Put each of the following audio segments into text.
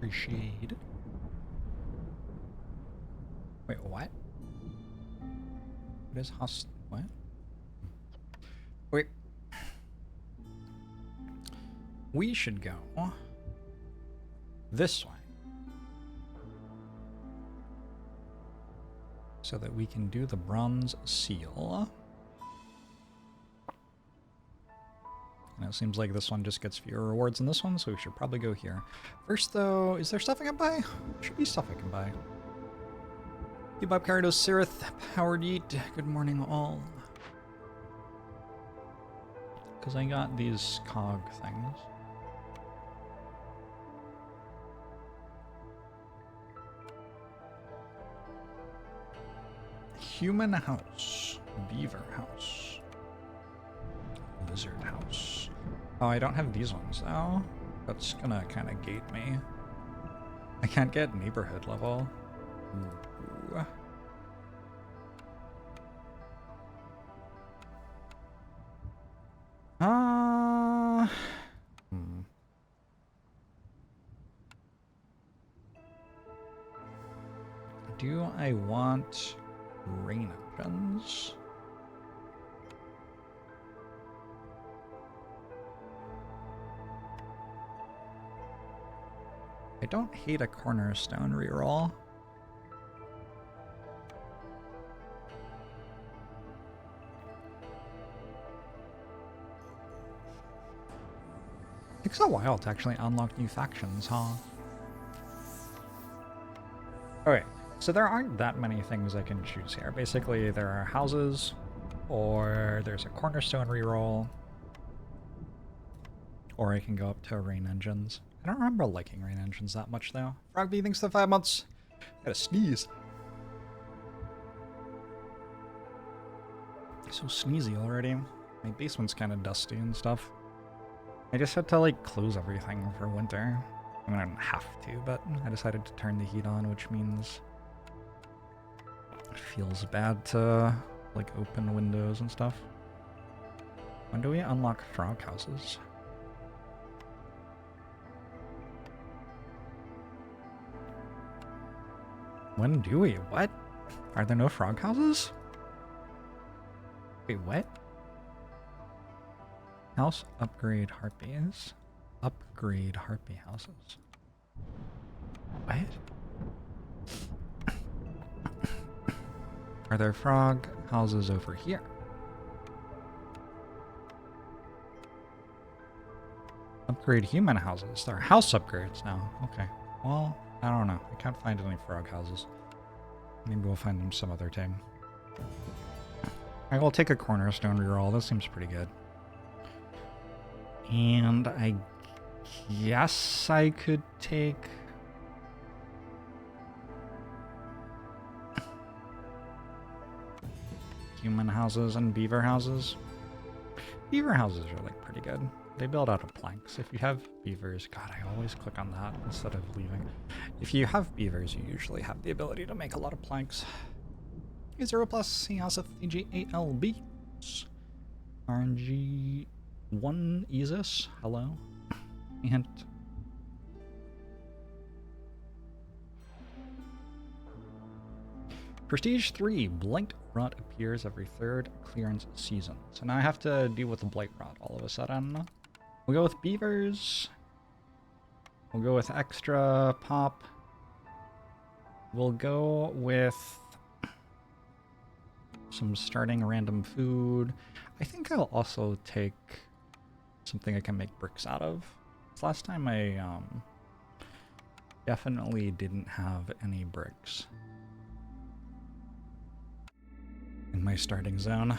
Appreciate it. Wait, what? What is what? Wait. We should go this way. So that we can do the bronze seal. And it seems like this one just gets fewer rewards than this one, so we should probably go here. First though, is there stuff I can buy? Should be stuff I can buy. Bob Caridos, Sirith, Howard Yeet, good morning all. Because I got these cog things. Human house, beaver house, lizard house. Oh, I don't have these ones though. That's gonna kind of gate me. I can't get neighborhood level. Ooh. Do I want rain engines? I don't hate a cornerstone reroll. It takes a while to actually unlock new factions, huh? Okay, so there aren't that many things I can choose here. Basically, there are houses, or there's a cornerstone reroll, or I can go up to rain engines. I don't remember liking rain engines that much, though. Frogby, thanks for the 5 months. Gotta sneeze. So sneezy already. My basement's kind of dusty and stuff. I just had to, like, close everything for winter. I mean, I don't have to, but I decided to turn the heat on, which means it feels bad to, like, open windows and stuff. When do we unlock frog houses? When do we? What? Are there no frog houses? Wait, what? House upgrade harpies. Upgrade harpy houses. What? Are there frog houses over here? Upgrade human houses. There are house upgrades now. Okay. Well, I don't know. I can't find any frog houses. Maybe we'll find them some other time. I will take a cornerstone reroll. This seems pretty good. And I guess I could take... human houses and beaver houses. Beaver houses are like pretty good. They build out of planks. If you have beavers, God, I always click on that instead of leaving. If you have beavers, you usually have the ability to make a lot of planks. 0 plus, Yasif, EGALB. RNG1 Isis, hello. And Prestige 3, Blight Rot appears every 3rd clearance season. So now I have to deal with the Blight Rot all of a sudden. We'll go with beavers. We'll go with extra pop. We'll go with some starting random food. I think I'll also take something I can make bricks out of. Last time I definitely didn't have any bricks in my starting zone.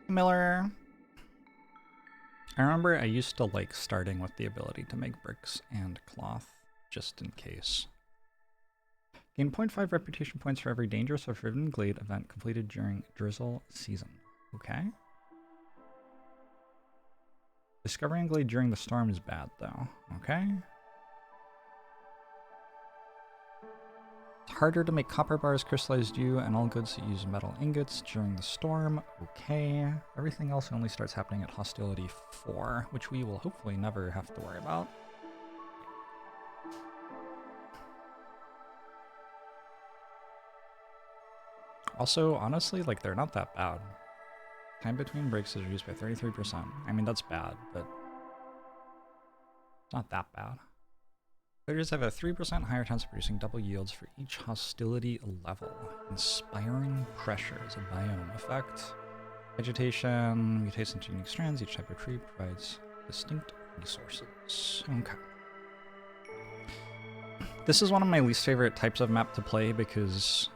Miller. I remember I used to like starting with the ability to make bricks and cloth, just in case. Gain 0.5 reputation points for every dangerous or forbidden glade event completed during drizzle season. Okay. Discovering glade during the storm is bad though. Okay. It's harder to make copper bars, crystallized dew, and all goods that use metal ingots during the storm. Okay. Everything else only starts happening at hostility 4, which we will hopefully never have to worry about. Also, honestly, like, they're not that bad. Time between breaks is reduced by 33%. I mean, that's bad, but it's not that bad. Players have a 3% higher chance of producing double yields for each hostility level. Inspiring pressure is a biome effect. Vegetation mutates into unique strands. Each type of tree provides distinct resources. Okay. This is one of my least favorite types of map to play because,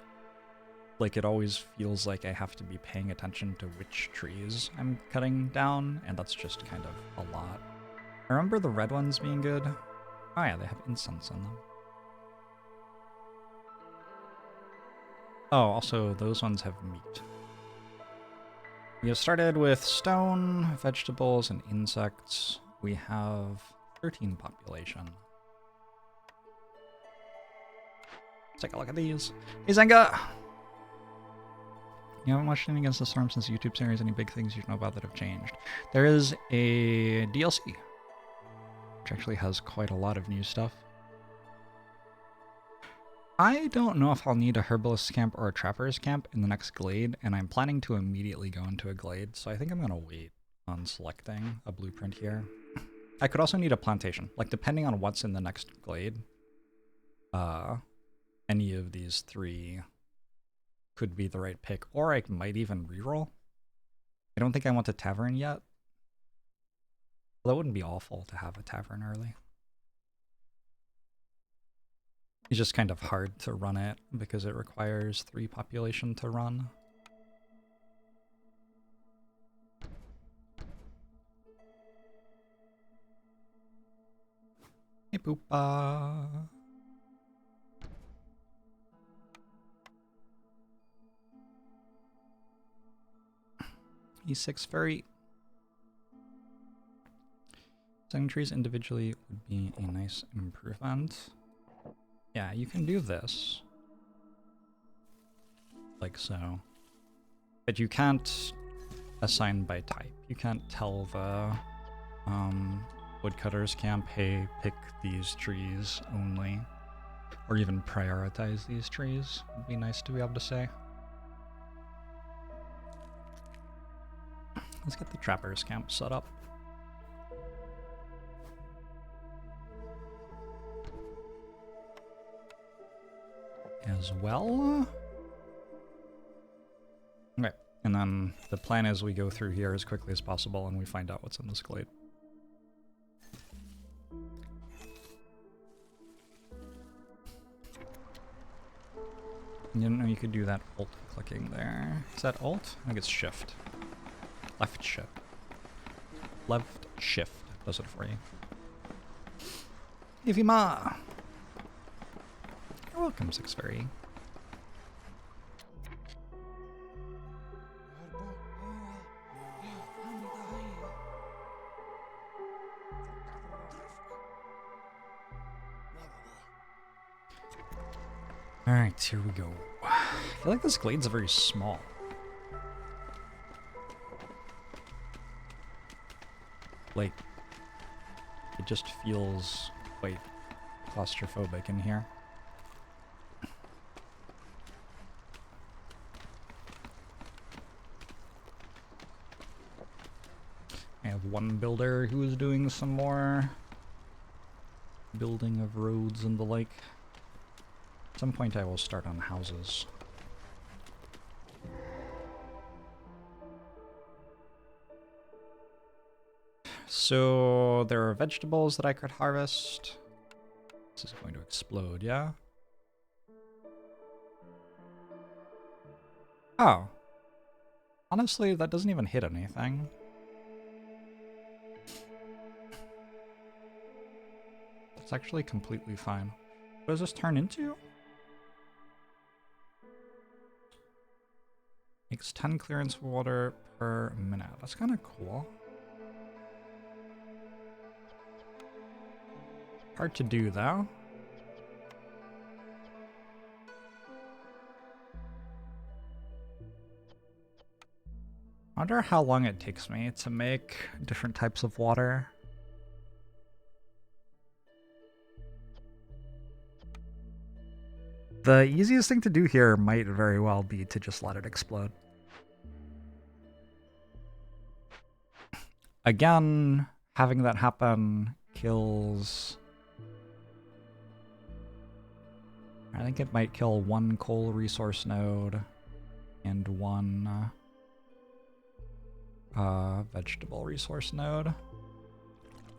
like, it always feels like I have to be paying attention to which trees I'm cutting down, and that's just kind of a lot. I remember the red ones being good. Oh yeah, they have incense in them. Oh, also, those ones have meat. We have started with stone, vegetables, and insects. We have 13 population. Let's take a look at these. Hey, Zenga! You haven't watched anything Against the Storm since the YouTube series. Any big things you know about that have changed? There is a DLC, which actually has quite a lot of new stuff. I don't know if I'll need a herbalist camp or a trapper's camp in the next glade, and I'm planning to immediately go into a glade, so I think I'm going to wait on selecting a blueprint here. I could also need a plantation. Like, depending on what's in the next glade, any of these three could be the right pick, or I might even reroll. I don't think I want a tavern yet. Well, that wouldn't be awful to have a tavern early. It's just kind of hard to run it because it requires 3 population to run. Hey, Poopa. E6 furry. Setting trees individually would be a nice improvement. Yeah, you can do this. Like so. But you can't assign by type. You can't tell the woodcutters camp, hey, pick these trees only. Or even prioritize these trees. Would be nice to be able to say. Let's get the trappers camp set up. As well. Okay, and then the plan is we go through here as quickly as possible and we find out what's in this glade. You didn't know you could do that alt clicking there. Is that alt? I think it's shift. Left shift. Left shift does it for you. Ifima! You're welcome, Sixfairy. Alright, here we go. I feel like this glade's very small. Like, it just feels quite claustrophobic in here. I have one builder who is doing some more building of roads and the like. At some point I will start on houses. So there are vegetables that I could harvest. This is going to explode, yeah? Oh. Honestly, that doesn't even hit anything. It's actually completely fine. What does this turn into? Makes 10 clearance water per minute. That's kind of cool. Hard to do, though. I wonder how long it takes me to make different types of water. The easiest thing to do here might very well be to just let it explode. Again, having that happen kills... I think it might kill one coal resource node and one vegetable resource node.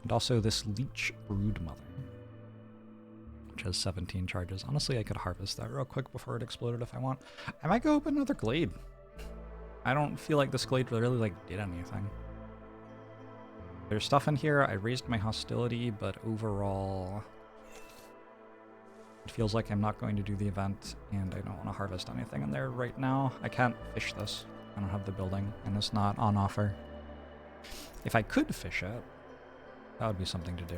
And also this leech brood mother, which has 17 charges. Honestly, I could harvest that real quick before it exploded if I want. I might go open another glade. I don't feel like this glade really like did anything. There's stuff in here. I raised my hostility, but overall it feels like I'm not going to do the event, and I don't want to harvest anything in there right now. I can't fish this. I don't have the building, and it's not on offer. If I could fish it, that would be something to do.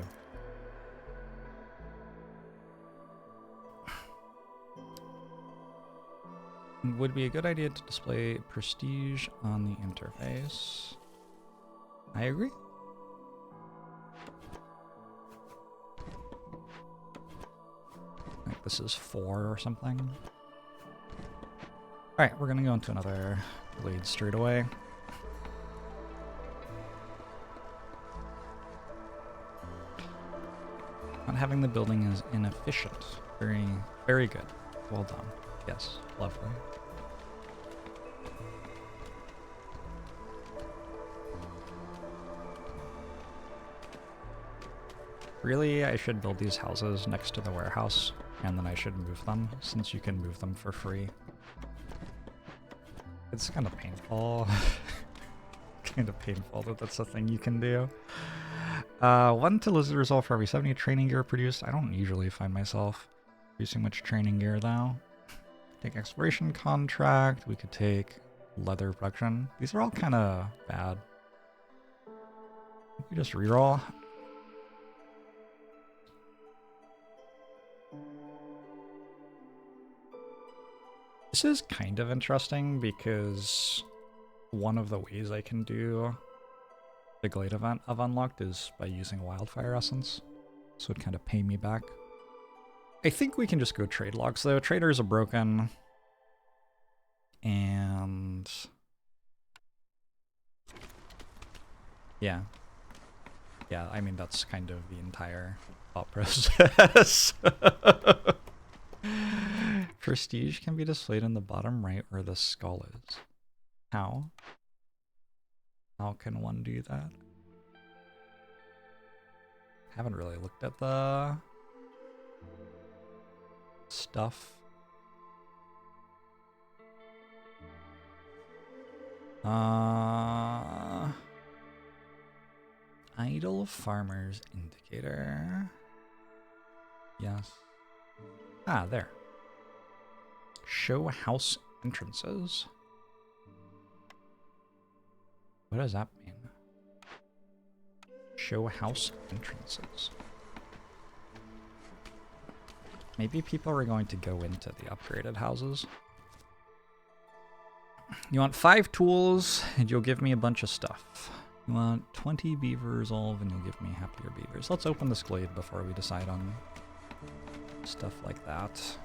It would be a good idea to display prestige on the interface. I agree. I think this is 4 or something. Alright, we're gonna go into another glade straight away. Not having the building is inefficient. Very, very good. Well done. Yes, lovely. Really, I should build these houses next to the warehouse, and then I should move them, since you can move them for free. It's kind of painful. Kind of painful that that's a thing you can do. 1 to lizard resolve for every 70 training gear produced. I don't usually find myself producing much training gear, though. Take exploration contract. We could take leather production. These are all kind of bad. We just reroll. This is kind of interesting because one of the ways I can do the Glade event I've unlocked is by using wildfire essence, so it'd kind of pay me back. I think we can just go trade logs though. Traders are broken, and yeah, I mean that's kind of the entire thought process. Prestige can be displayed in the bottom right where the skull is. How? How can one do that? Haven't really looked at the stuff. Idle farmers indicator. Yes. Ah, there. Show house entrances. What does that mean? Show house entrances. Maybe people are going to go into the upgraded houses. You want 5 tools, and you'll give me a bunch of stuff. You want 20 beaver resolve, and you'll give me happier beavers. Let's open this glade before we decide on stuff like that.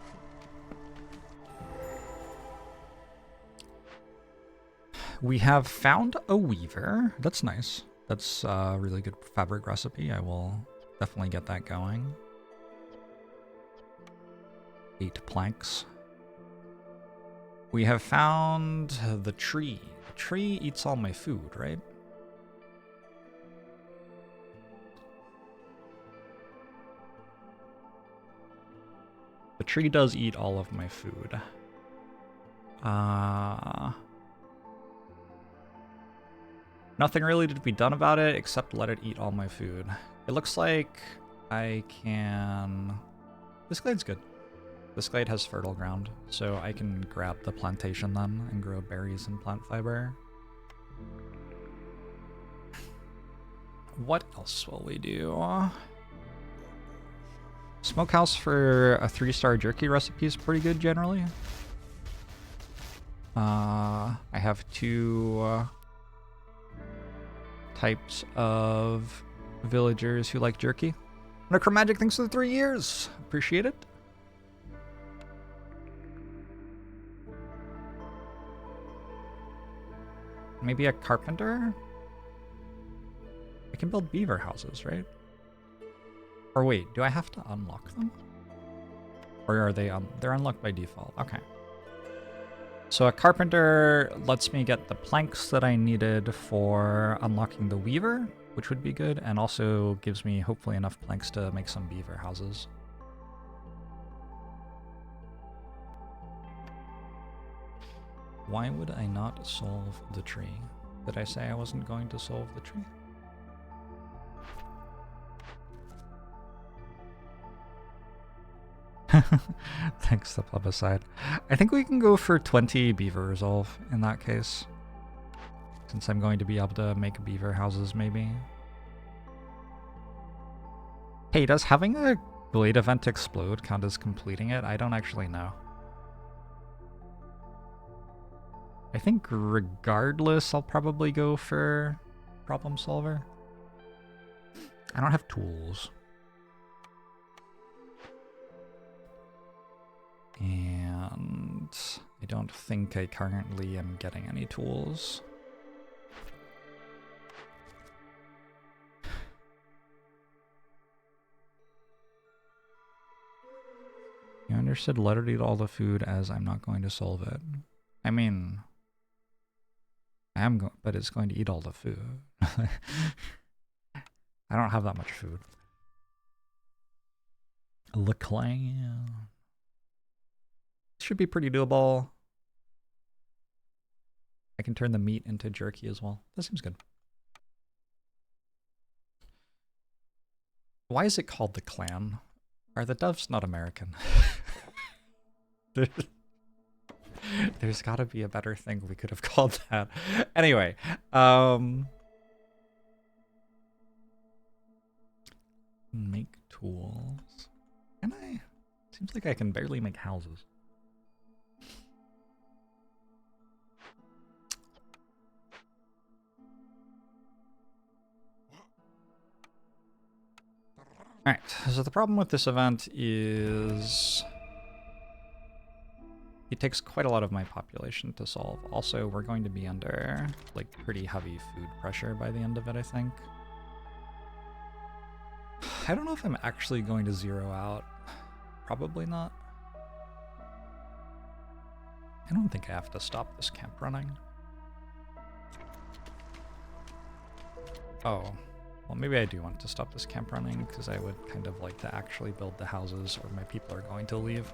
We have found a weaver. That's nice. That's a really good fabric recipe. I will definitely get that going. 8 planks. We have found the tree. The tree eats all my food, right? The tree does eat all of my food. Nothing really to be done about it except let it eat all my food. It looks like I can... This glade's good. This glade has fertile ground, so I can grab the plantation then and grow berries and plant fiber. What else will we do? Smokehouse for a 3-star jerky recipe is pretty good generally. I have 2 types of villagers who like jerky. Necromagic, thanks for the 3 years. Appreciate it. Maybe a carpenter? I can build beaver houses, right? Or wait, do I have to unlock them? Or are they they're unlocked by default? Okay. So a carpenter lets me get the planks that I needed for unlocking the weaver, which would be good, and also gives me hopefully enough planks to make some beaver houses. Why would I not solve the tree? Did I say I wasn't going to solve the tree? Thanks, the plebiscite. I think we can go for 20 beaver resolve in that case. Since I'm going to be able to make beaver houses, maybe. Hey, does having a Glade event explode count as completing it? I don't actually know. I think regardless, I'll probably go for problem solver. I don't have tools. And I don't think I currently am getting any tools. You understood let it eat all the food as I'm not going to solve it. I mean, I am going, but it's going to eat all the food. I don't have that much food. Le clan. Should be pretty doable. I can turn the meat into jerky as well. That seems good. Why is it called the clan? Are the doves not American? There's gotta be a better thing we could have called that. Anyway, make tools. Can I? Seems like I can barely make houses. Alright, so the problem with this event is it takes quite a lot of my population to solve. Also, we're going to be under like pretty heavy food pressure by the end of it, I think. I don't know if I'm actually going to zero out. Probably not. I don't think I have to stop this camp running. Oh. Well, maybe I do want to stop this camp running, because I would kind of like to actually build the houses, or my people are going to leave.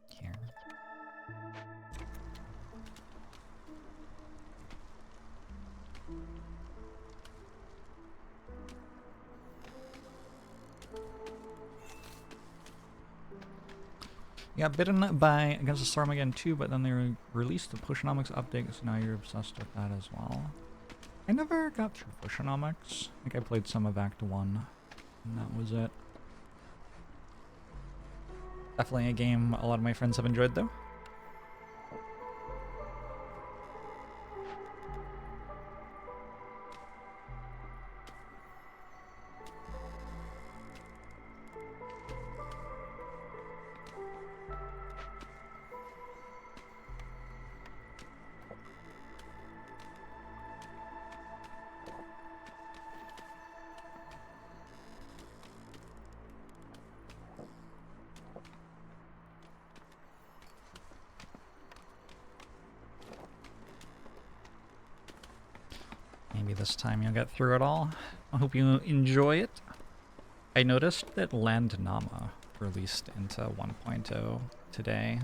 Here. You got bitten by Against the Storm again too, but then they released the Pushonomics update, so now you're obsessed with that as well. I never got through Pushonomics. I think I played some of Act 1, and that was it. Definitely a game a lot of my friends have enjoyed though. Maybe this time you'll get through it all. I hope you enjoy it. I noticed that Landnama released into 1.0 today.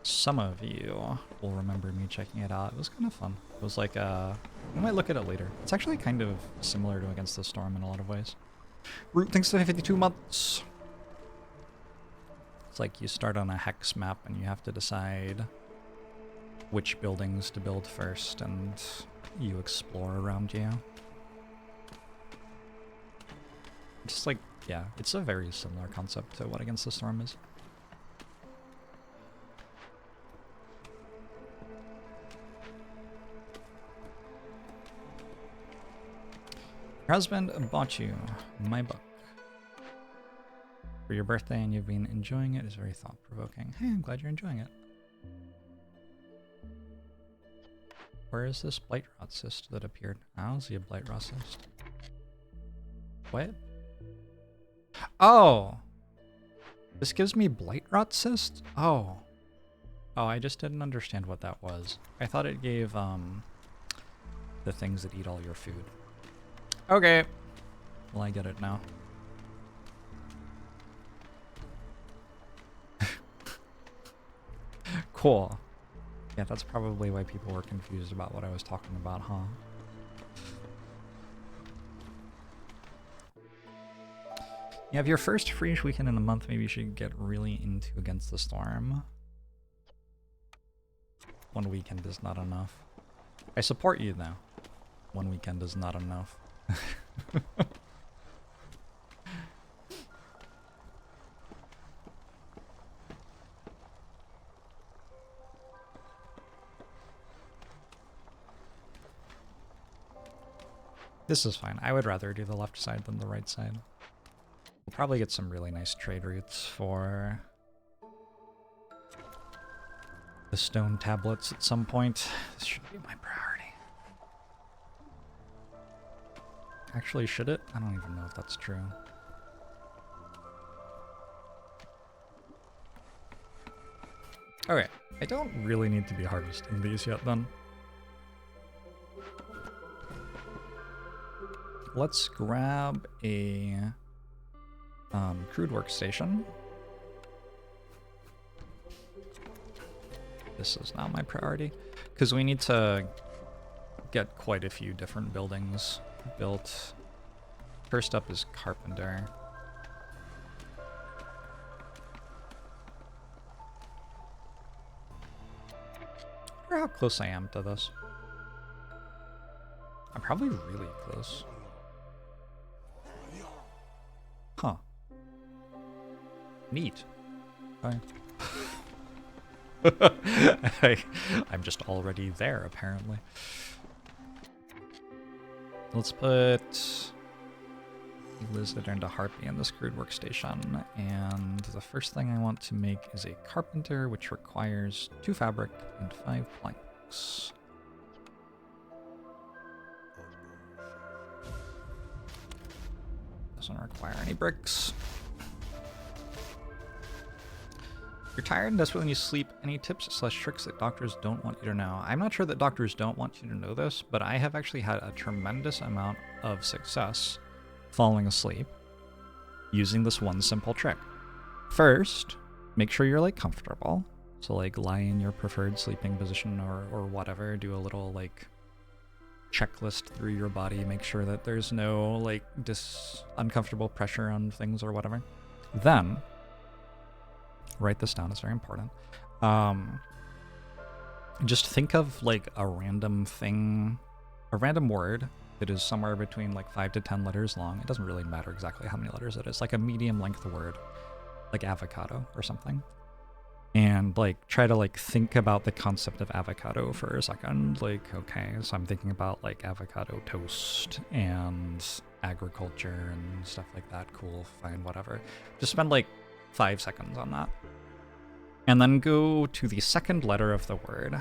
Some of you will remember me checking it out. It was kind of fun. It was like, we might look at it later. It's actually kind of similar to Against the Storm in a lot of ways. Root thanks to 52 months. It's like you start on a hex map and you have to decide which buildings to build first, and you explore around you. Just like, yeah, it's a very similar concept to what Against the Storm is. Your husband bought you my book for your birthday and you've been enjoying it. It's very thought-provoking. Hey, I'm glad you're enjoying it. Where is this blight rot cyst that appeared? I don't see a blight rot cyst. What? Oh! This gives me blight rot cyst? Oh. Oh, I just didn't understand what that was. I thought it gave, the things that eat all your food. Okay. Well, I get it now. Cool. Yeah, that's probably why people were confused about what I was talking about, huh? Yeah, if your first free-ish weekend in the month, maybe you should get really into Against the Storm. One weekend is not enough. I support you, though. One weekend is not enough. This is fine. I would rather do the left side than the right side. We'll probably get some really nice trade routes for the stone tablets at some point. This should be my priority. Actually, should it? I don't even know if that's true. Okay, I don't really need to be harvesting these yet then. Let's grab a crude workstation. This is not my priority because we need to get quite a few different buildings built. First up is carpenter. I wonder how close I am to this. I'm probably really close. Huh. Neat. Okay. I'm just already there, apparently. Let's put lizard and a harpy in this crude workstation. And the first thing I want to make is a carpenter, which requires 2 fabric and 5 planks. Doesn't require any bricks. You're tired and desperate when you sleep. Any tips / tricks that doctors don't want you to know? I'm not sure that doctors don't want you to know this, but I have actually had a tremendous amount of success falling asleep using this one simple trick. First, make sure you're like comfortable. So like lie in your preferred sleeping position or whatever. Do a little like checklist through your body. Make sure that there's no like uncomfortable pressure on things or whatever. Then write this down, it's very important. Just think of like a random thing, a random word that is somewhere between like 5 to 10 letters long. It doesn't really matter exactly how many letters it is, like a medium length word, like avocado or something. And like try to like think about the concept of avocado for a second. Like, okay, so I'm thinking about like avocado toast and agriculture and stuff like that. Cool, fine, whatever. Just spend like 5 seconds on that. And then go to the second letter of the word.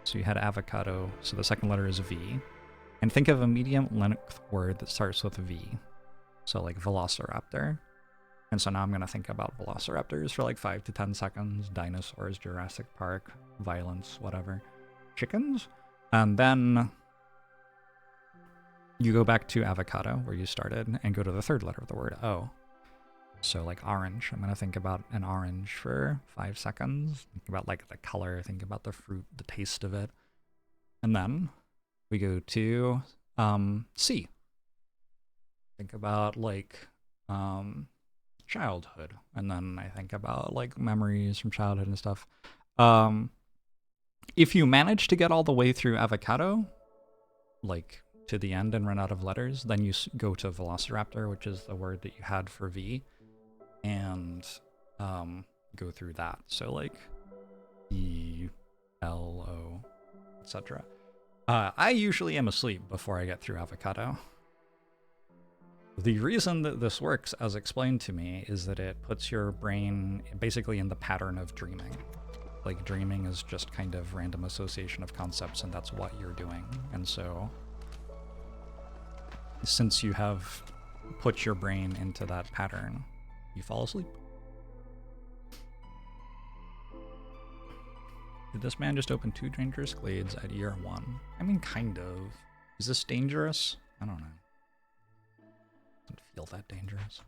So you had avocado, so the second letter is V. And think of a medium length word that starts with V. So like velociraptor. And so now I'm going to think about velociraptors for like 5 to 10 seconds. Dinosaurs, Jurassic Park, violence, whatever. Chickens. And then you go back to avocado where you started and go to the third letter of the word, O. So like orange. I'm going to think about an orange for 5 seconds. Think about like the color, think about the fruit, the taste of it. And then we go to C. Think about like childhood. And then I think about like memories from childhood and stuff. If you manage to get all the way through avocado, like to the end and run out of letters, then you go to velociraptor, which is the word that you had for V, and go through that. So like E, L, O, etc. I usually am asleep before I get through avocado. The reason that this works, as explained to me, is that it puts your brain basically in the pattern of dreaming. like dreaming is just kind of random association of concepts, and that's what you're doing. And so since you have put your brain into that pattern, you fall asleep. Did this man just open 2 dangerous glades at year 1? I mean, kind of. Is this dangerous? I don't know. Doesn't feel that dangerous.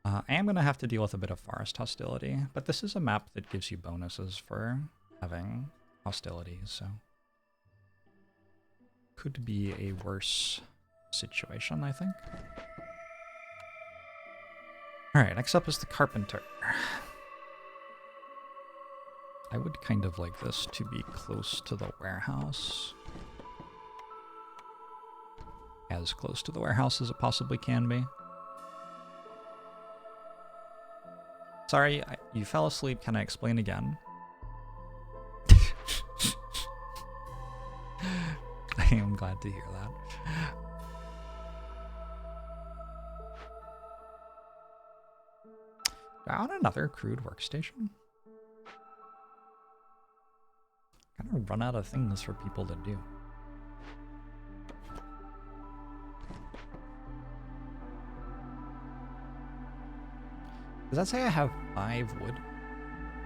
I am going to have to deal with a bit of forest hostility, but this is a map that gives you bonuses for having hostilities, so could be a worse situation, I think. Alright, next up is the carpenter. I would kind of like this to be close to the warehouse. As close to the warehouse as it possibly can be. Sorry, you fell asleep. Can I explain again? I am glad to hear that. Do I want another crude workstation? Kind of run out of things for people to do. Does that say I have 5 wood?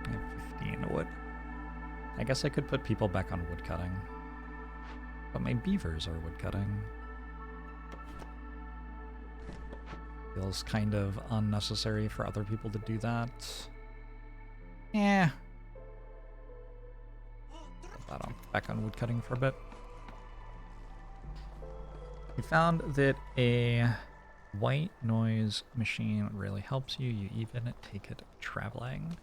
I have 15 wood. I guess I could put people back on wood cutting. But my beavers are wood cutting. Feels kind of unnecessary for other people to do that. Yeah. Put that on, back on wood cutting for a bit. We found that a white noise machine really helps you. You even take it traveling.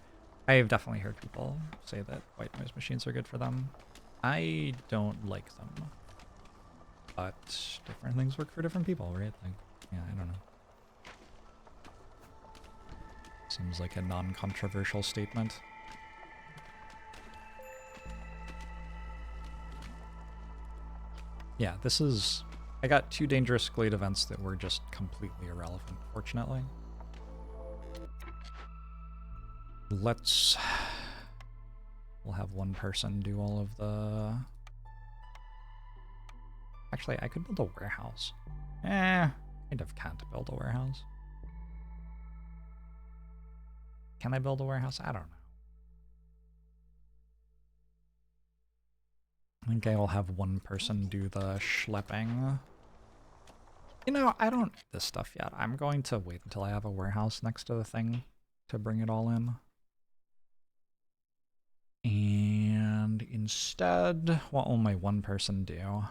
I have definitely heard people say that white noise machines are good for them. I don't like them. But different things work for different people, right? Like, yeah, I don't know. Seems like a non-controversial statement. Yeah, this is... I got 2 dangerous Glade events that were just completely irrelevant, fortunately. We'll have one person do all of the... Actually, I could build a warehouse. Kind of can't build a warehouse. Can I build a warehouse? I don't know. I think I will have one person do the schlepping. You know, I don't need this stuff yet. I'm going to wait until I have a warehouse next to the thing to bring it all in. And instead, what will my one person do?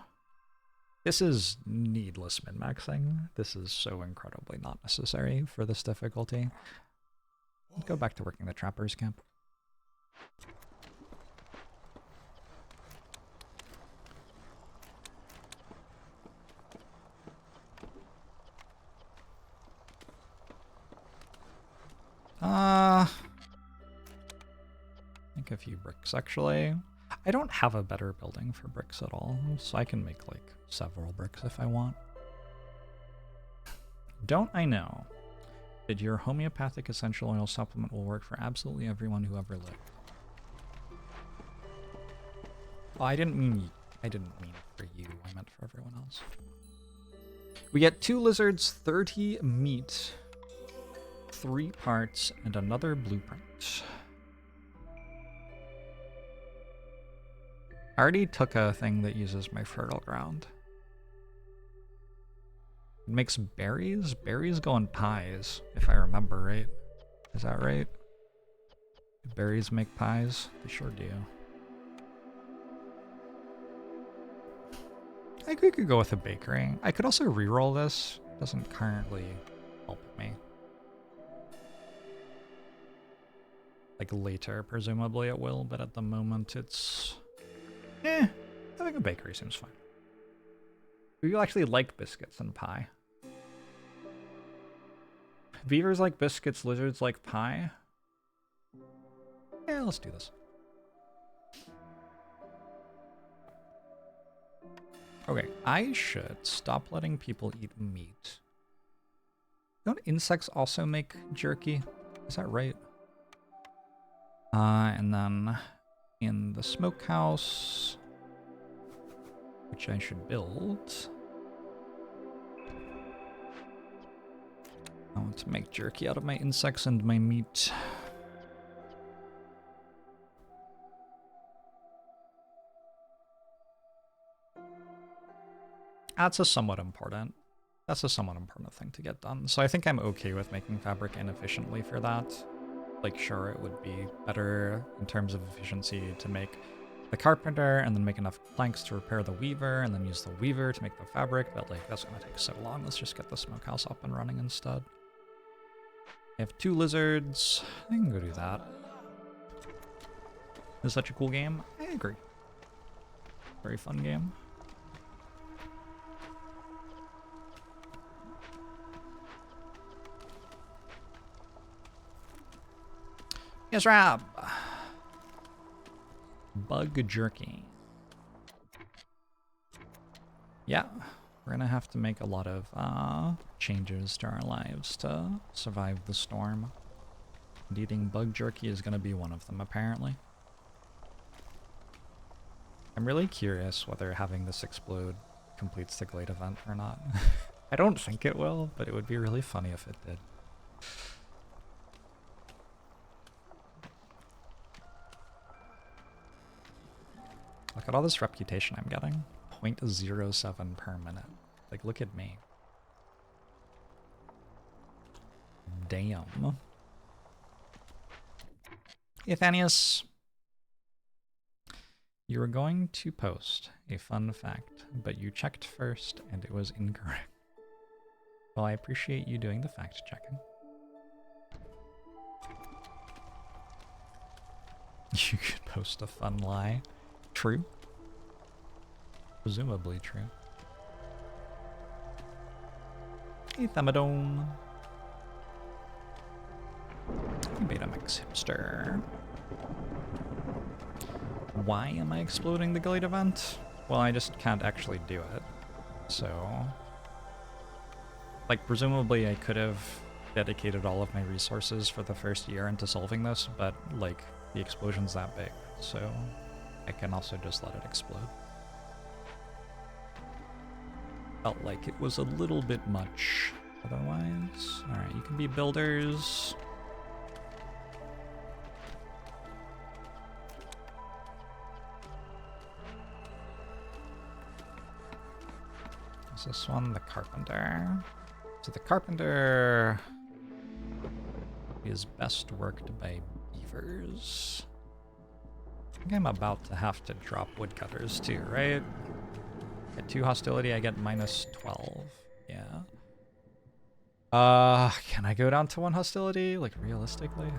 This is needless min-maxing. This is so incredibly not necessary for this difficulty. Let's go back to working the trapper's camp. I think a few bricks, actually. I don't have a better building for bricks at all, so I can make, like, several bricks if I want. Don't I know that your homeopathic essential oil supplement will work for absolutely everyone who ever lived? Oh, I didn't mean for you. I meant for everyone else. We get 2 lizards, 30 meat, 3 parts, and another blueprint. I already took a thing that uses my fertile ground. It makes berries? Berries go in pies, if I remember right. Is that right? Do berries make pies? They sure do. I think we could go with a bakery. I could also reroll this. It doesn't currently help me. Like later, presumably it will, but at the moment it's... I think a bakery seems fine. We actually like biscuits and pie. Beavers like biscuits, lizards like pie. Yeah, let's do this. Okay, I should stop letting people eat meat. Don't insects also make jerky? Is that right? And then in the smokehouse, which I should build, I want to make jerky out of my insects and my meat. That's a somewhat important thing to get done. So I think I'm okay with making fabric inefficiently for that. Like, sure, it would be better in terms of efficiency to make the carpenter and then make enough planks to repair the weaver and then use the weaver to make the fabric, but like, that's gonna take so long. Let's just get the smokehouse up and running instead. I have 2 lizards. I can go do that. It's such a cool game. I agree. Very fun game. Yes, Rob. Bug jerky. Yeah, we're gonna have to make a lot of changes to our lives to survive the storm. And eating bug jerky is gonna be one of them, apparently. I'm really curious whether having this explode completes the Glade event or not. I don't think it will, but it would be really funny if it did. Look at all this reputation I'm getting. 0.07 per minute. Like, look at me. Damn. Athanius, you were going to post a fun fact, but you checked first and it was incorrect. Well, I appreciate you doing the fact checking. You could post a fun lie. True. Presumably true. Hey, Thermodome. Betamax hipster. Why am I exploding the Glade event? Well, I just can't actually do it. So, like, presumably I could have dedicated all of my resources for the first year into solving this, but, like, the explosion's that big, so I can also just let it explode. Felt like it was a little bit much otherwise. Alright, you can be builders. Is this one the carpenter? So the carpenter is best worked by beavers. I think I'm about to have to drop woodcutters too, right? At 2 hostility, I get -12. Yeah. Can I go down to 1 hostility? Like, realistically?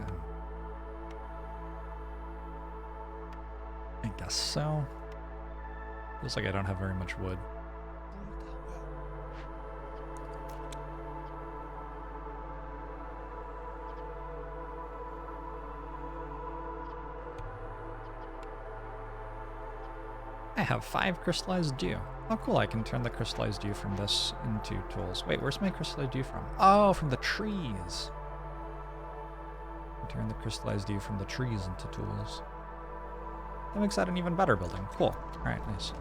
I guess so. Feels like I don't have very much wood. I have 5 crystallized dew. Oh cool, I can turn the crystallized dew from this into tools. Wait, where's my crystallized dew from? Oh, from the trees! I turn the crystallized dew from the trees into tools. That makes that an even better building. Cool. Alright, nice.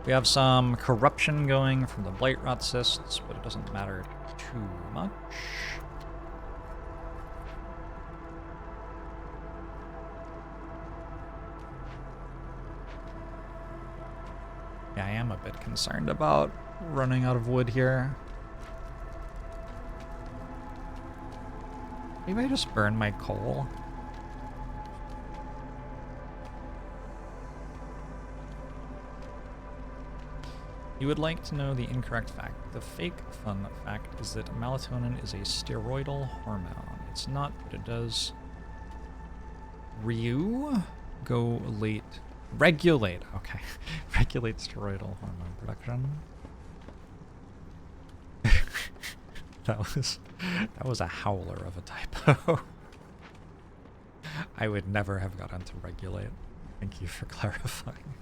We have some corruption going from the blight rot cysts, but it doesn't matter too much. Yeah, I am a bit concerned about running out of wood here. Maybe I just burn my coal. You would like to know the incorrect fact. The fake fun fact is that melatonin is a steroidal hormone. It's not, but it does regulate, okay. Regulate steroidal hormone production. That was a howler of a typo. I would never have gotten to regulate. Thank you for clarifying.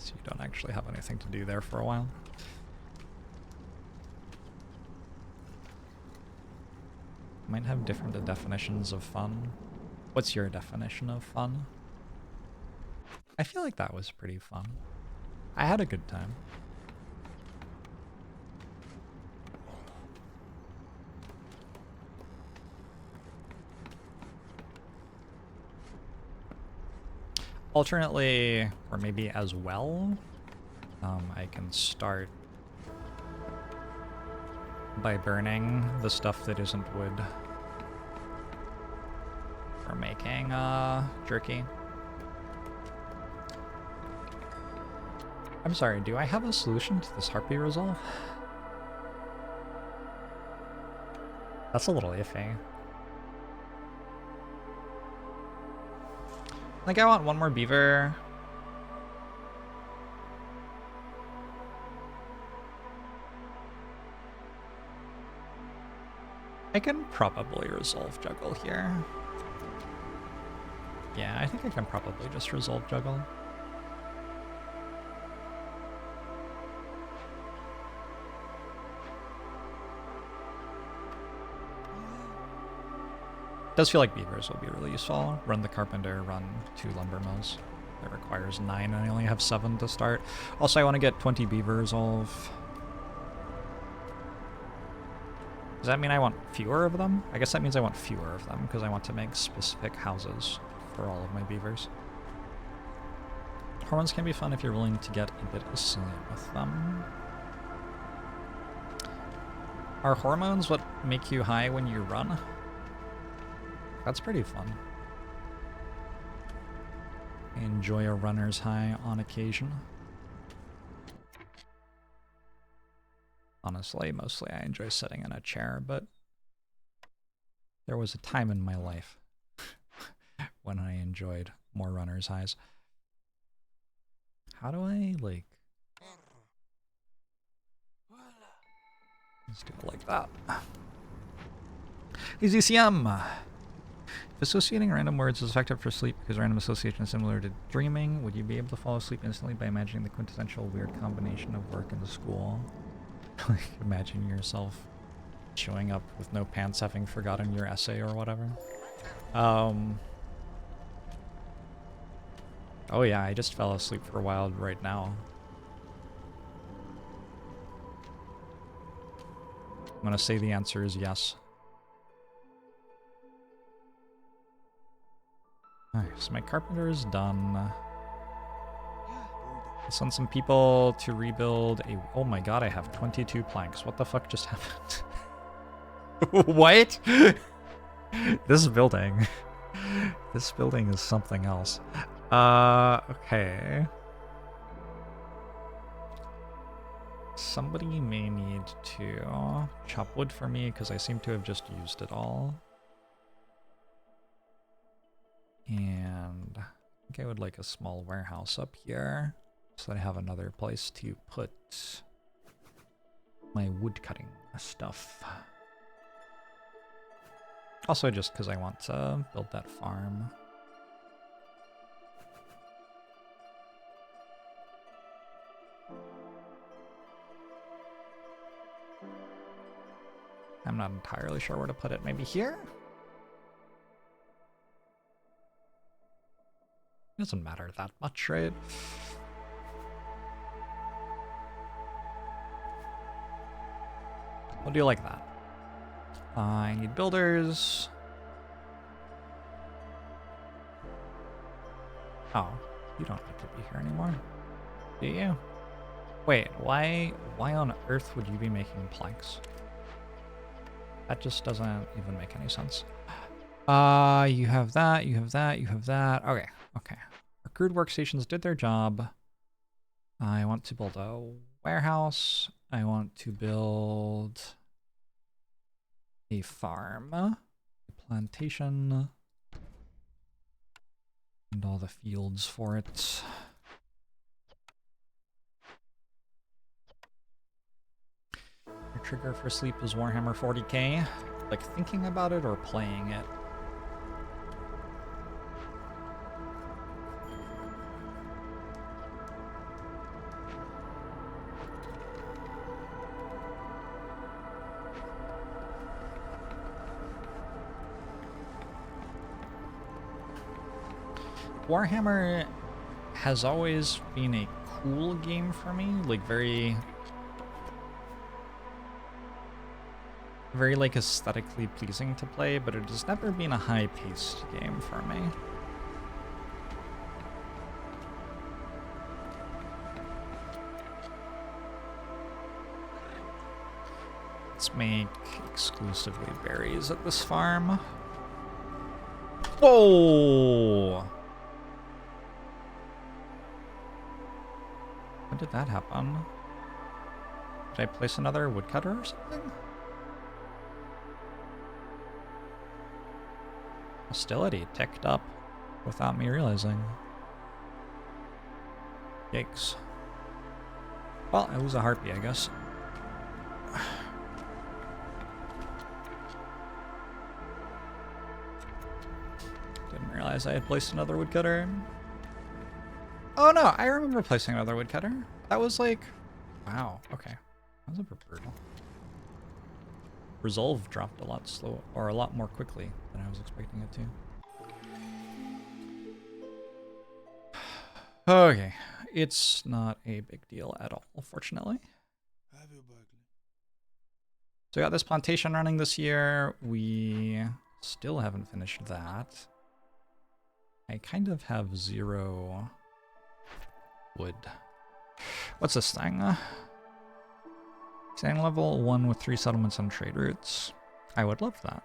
So you don't actually have anything to do there for a while. Might have different definitions of fun. What's your definition of fun? I feel like that was pretty fun. I had a good time. Alternately, or maybe as well, I can start by burning the stuff that isn't wood for making jerky. I'm sorry, do I have a solution to this harpy resolve? That's a little iffy. Like, I want one more beaver. I can probably resolve juggle here. Yeah, I think I can probably just resolve juggle. Does feel like beavers will be really useful. Run the carpenter, run 2 lumber mills. That requires 9 and I only have 7 to start. Also, I want to get 20 beaver resolve. Does that mean I want fewer of them? I guess that means I want fewer of them because I want to make specific houses for all of my beavers. Hormones can be fun if you're willing to get a bit silly with them. Are hormones what make you high when you run? That's pretty fun. I enjoy a runner's high on occasion. Honestly, mostly I enjoy sitting in a chair, but there was a time in my life when I enjoyed more runner's highs. How do I, like... Let's do it like that. Easy CM! If associating random words is effective for sleep because random association is similar to dreaming, would you be able to fall asleep instantly by imagining the quintessential weird combination of work and school? Like, imagine yourself showing up with no pants having forgotten your essay or whatever. Oh yeah, I just fell asleep for a while right now. I'm gonna say the answer is yes. Alright, so my carpenter is done. I'll send some people to rebuild a... Oh my god, I have 22 planks. What the fuck just happened? What? This building. This building is something else. Okay. Somebody may need to chop wood for me because I seem to have just used it all. And I think I would like a small warehouse up here so that I have another place to put my wood cutting stuff. Also just because I want to build that farm. I'm not entirely sure where to put it. Maybe here? Doesn't matter that much, right? We'll do like that. I need builders. Oh, you don't need to be here anymore, do you? Wait, why on earth would you be making planks? That just doesn't even make any sense. You have that, you have that, you have that. Okay, okay. Our crude workstations did their job. I want to build a warehouse. I want to build a farm, a plantation, and all the fields for it. Your trigger for sleep is Warhammer 40k. Like thinking about it or playing it? Warhammer has always been a cool game for me, like very like aesthetically pleasing to play, but it has never been a high-paced game for me. Let's make exclusively berries at this farm. Whoa! When did that happen? Did I place another woodcutter or something? Hostility ticked up without me realizing. Yikes. Well, I lose a harpy, I guess. Didn't realize I had placed another woodcutter. Oh no, I remember placing another woodcutter. That was like... Wow, okay. That was a bit brutal. Resolve dropped a lot slow, or a lot more quickly than I was expecting it to. Okay, it's not a big deal at all, fortunately. So I got this plantation running this year. We still haven't finished that. I kind of have 0 wood. What's this thing? Standing level 1 with 3 settlements and trade routes. I would love that.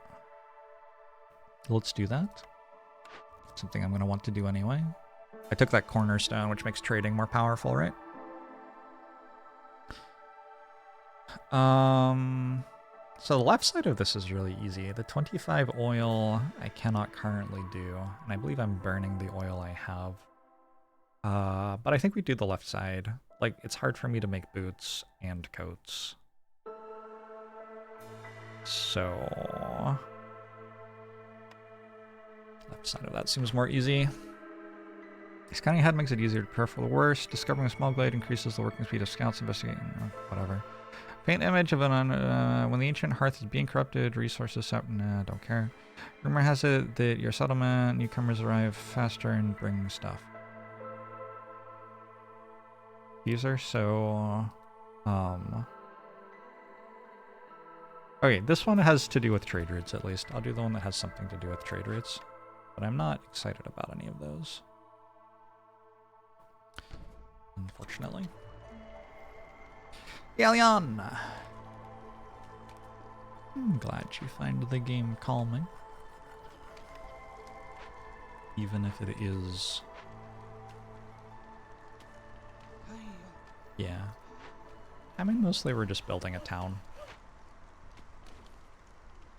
Let's do that. Something I'm going to want to do anyway. I took that cornerstone, which makes trading more powerful, right? So the left side of this is really easy. The 25 oil I cannot currently do, and I believe I'm burning the oil I have. But I think we do the left side. Like, it's hard for me to make boots and coats. So... left side of that seems more easy. Scanning ahead makes it easier to prepare for the worst. Discovering a small glade increases the working speed of scouts. Investigating, whatever. Paint image of an when the ancient hearth is being corrupted. Resources out. Nah, don't care. Rumor has it that your settlement newcomers arrive faster and bring stuff. These are so. Okay, this one has to do with trade routes at least. I'll do the one that has something to do with trade routes, but I'm not excited about any of those. Unfortunately. Galleon! I'm glad you find the game calming. Even if it is... Yeah. I mean, mostly we're just building a town.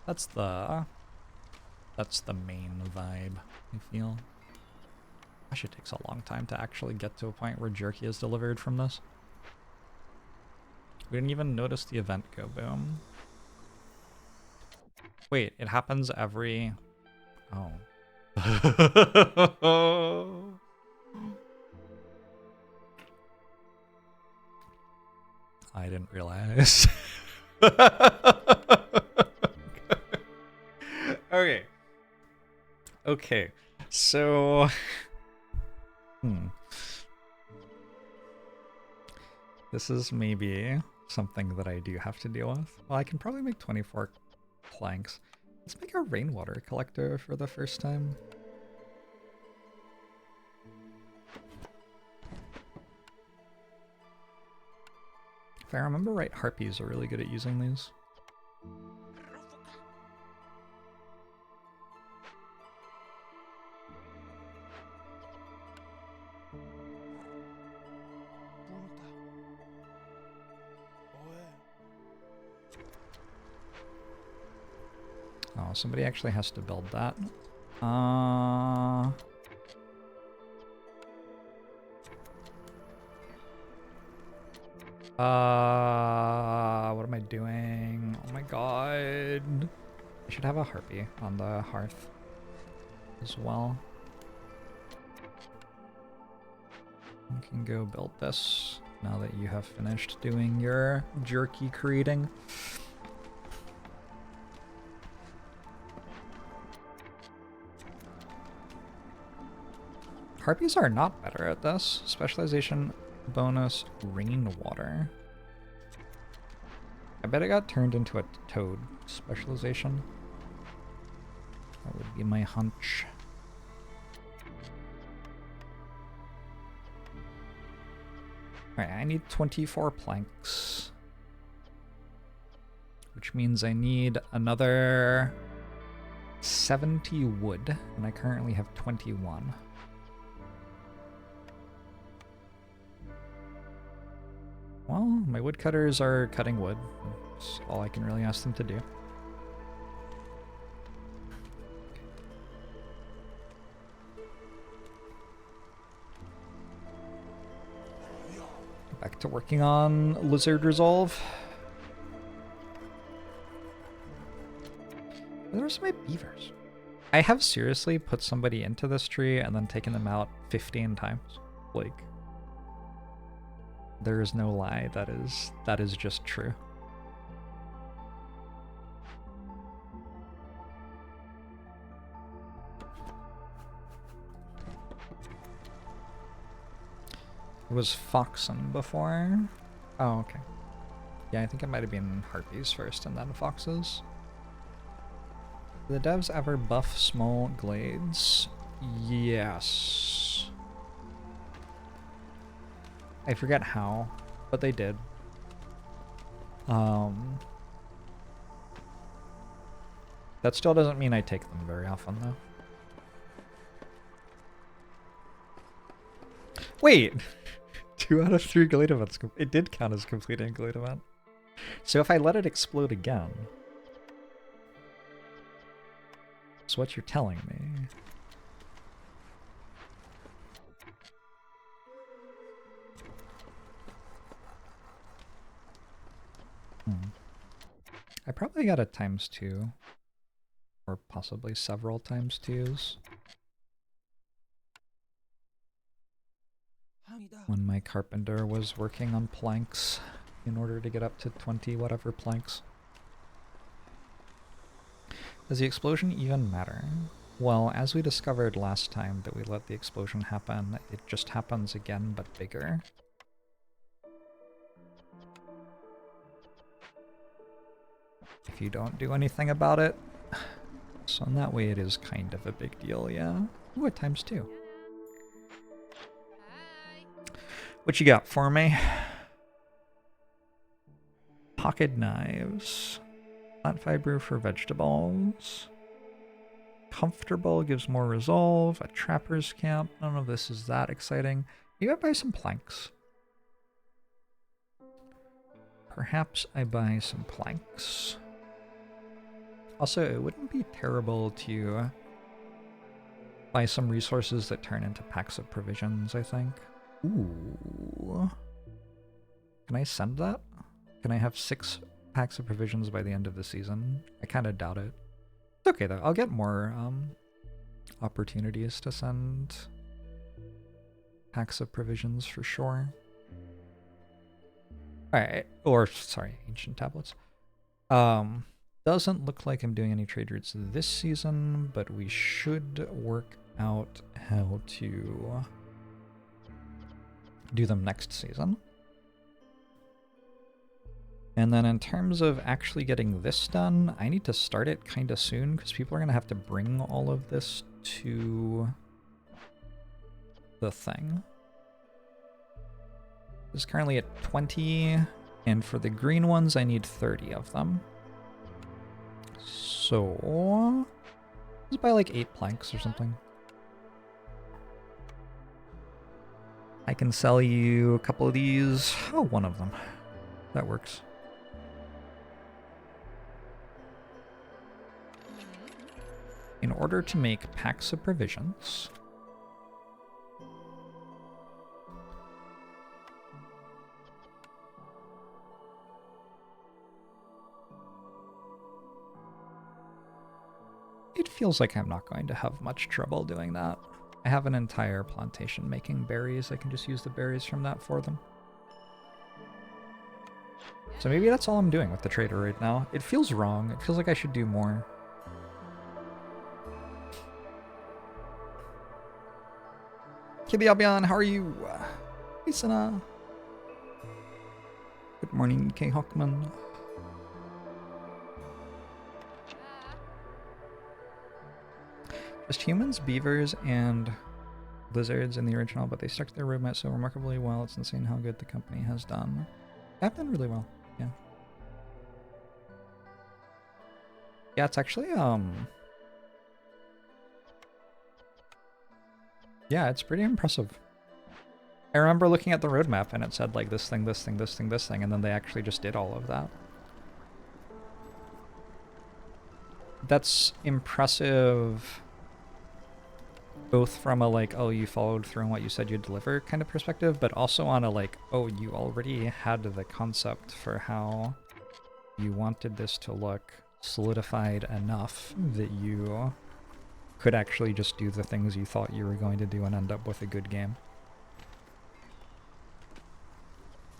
That's the main vibe, I feel. Gosh, it takes a long time to actually get to a point where jerky is delivered from this. We didn't even notice the event go boom. Wait, it happens every... Oh. I didn't realize. Okay. Okay. So... This is maybe something that I do have to deal with. Well, I can probably make 24 planks. Let's make a rainwater collector for the first time. If I remember right, harpies are really good at using these. Oh, somebody actually has to build that. What am I doing? Oh my god. I should have a harpy on the hearth as well. You can go build this now that you have finished doing your jerky creating. Harpies are not better at this. Specialization bonus rainwater. I bet it got turned into a toad specialization. That would be my hunch. Alright, I need 24 planks. Which means I need another 70 wood, and I currently have 21. Well, my woodcutters are cutting wood. That's all I can really ask them to do. Back to working on Lizard Resolve. Where's my beavers? I have seriously put somebody into this tree and then taken them out 15 times. Like, there is no lie. That is just true. It was Foxen before. Oh, okay. Yeah, I think it might have been Harpies first and then Foxes. Do the devs ever buff small glades? Yes. I forget how, but they did. That still doesn't mean I take them very often, though. Wait! 2 out of 3 Glade events. It did count as completing a Glade event. So if I let it explode again... That's what you're telling me. I probably got a ×2. Or possibly several ×2s. When my carpenter was working on planks in order to get up to 20 whatever planks. Does the explosion even matter? Well, as we discovered last time that we let the explosion happen, it just happens again but bigger. If you don't do anything about it. So in that way it is kind of a big deal, yeah. Ooh, a ×2. What you got for me? Pocket knives. Plant fiber for vegetables. Comfortable gives more resolve. A trapper's camp. None of this is that exciting. Maybe I buy some planks. Perhaps I buy some planks. Also, it wouldn't be terrible to buy some resources that turn into packs of provisions, I think. Ooh. Can I send that? Can I have 6 packs of provisions by the end of the season? I kind of doubt it. It's okay though. I'll get more opportunities to send packs of provisions for sure. Alright. Or, sorry, ancient tablets. Doesn't look like I'm doing any trade routes this season, but we should work out how to do them next season. And then in terms of actually getting this done, I need to start it kind of soon because people are going to have to bring all of this to the thing. It's currently at 20, and for the green ones, I need 30 of them. So, let's buy like 8 planks or something. I can sell you a couple of these. Oh, one of them. That works. In order to make packs of provisions, it feels like I'm not going to have much trouble doing that. I have an entire plantation making berries. I can just use the berries from that for them. So maybe that's all I'm doing with the trader right now. It feels wrong. It feels like I should do more. Kibiabian, how are you? Isana. Good morning, K. Hawkman. Just humans, beavers, and lizards in the original, but they stuck to their roadmap so remarkably well. It's insane how good the company has done. They've done really well, yeah. Yeah, it's actually, yeah, it's pretty impressive. I remember looking at the roadmap and it said like this thing, this thing, this thing, this thing, and then they actually just did all of that. That's impressive both from a like, oh, you followed through on what you said you'd deliver kind of perspective, but also on a like, oh, you already had the concept for how you wanted this to look solidified enough that you could actually just do the things you thought you were going to do and end up with a good game.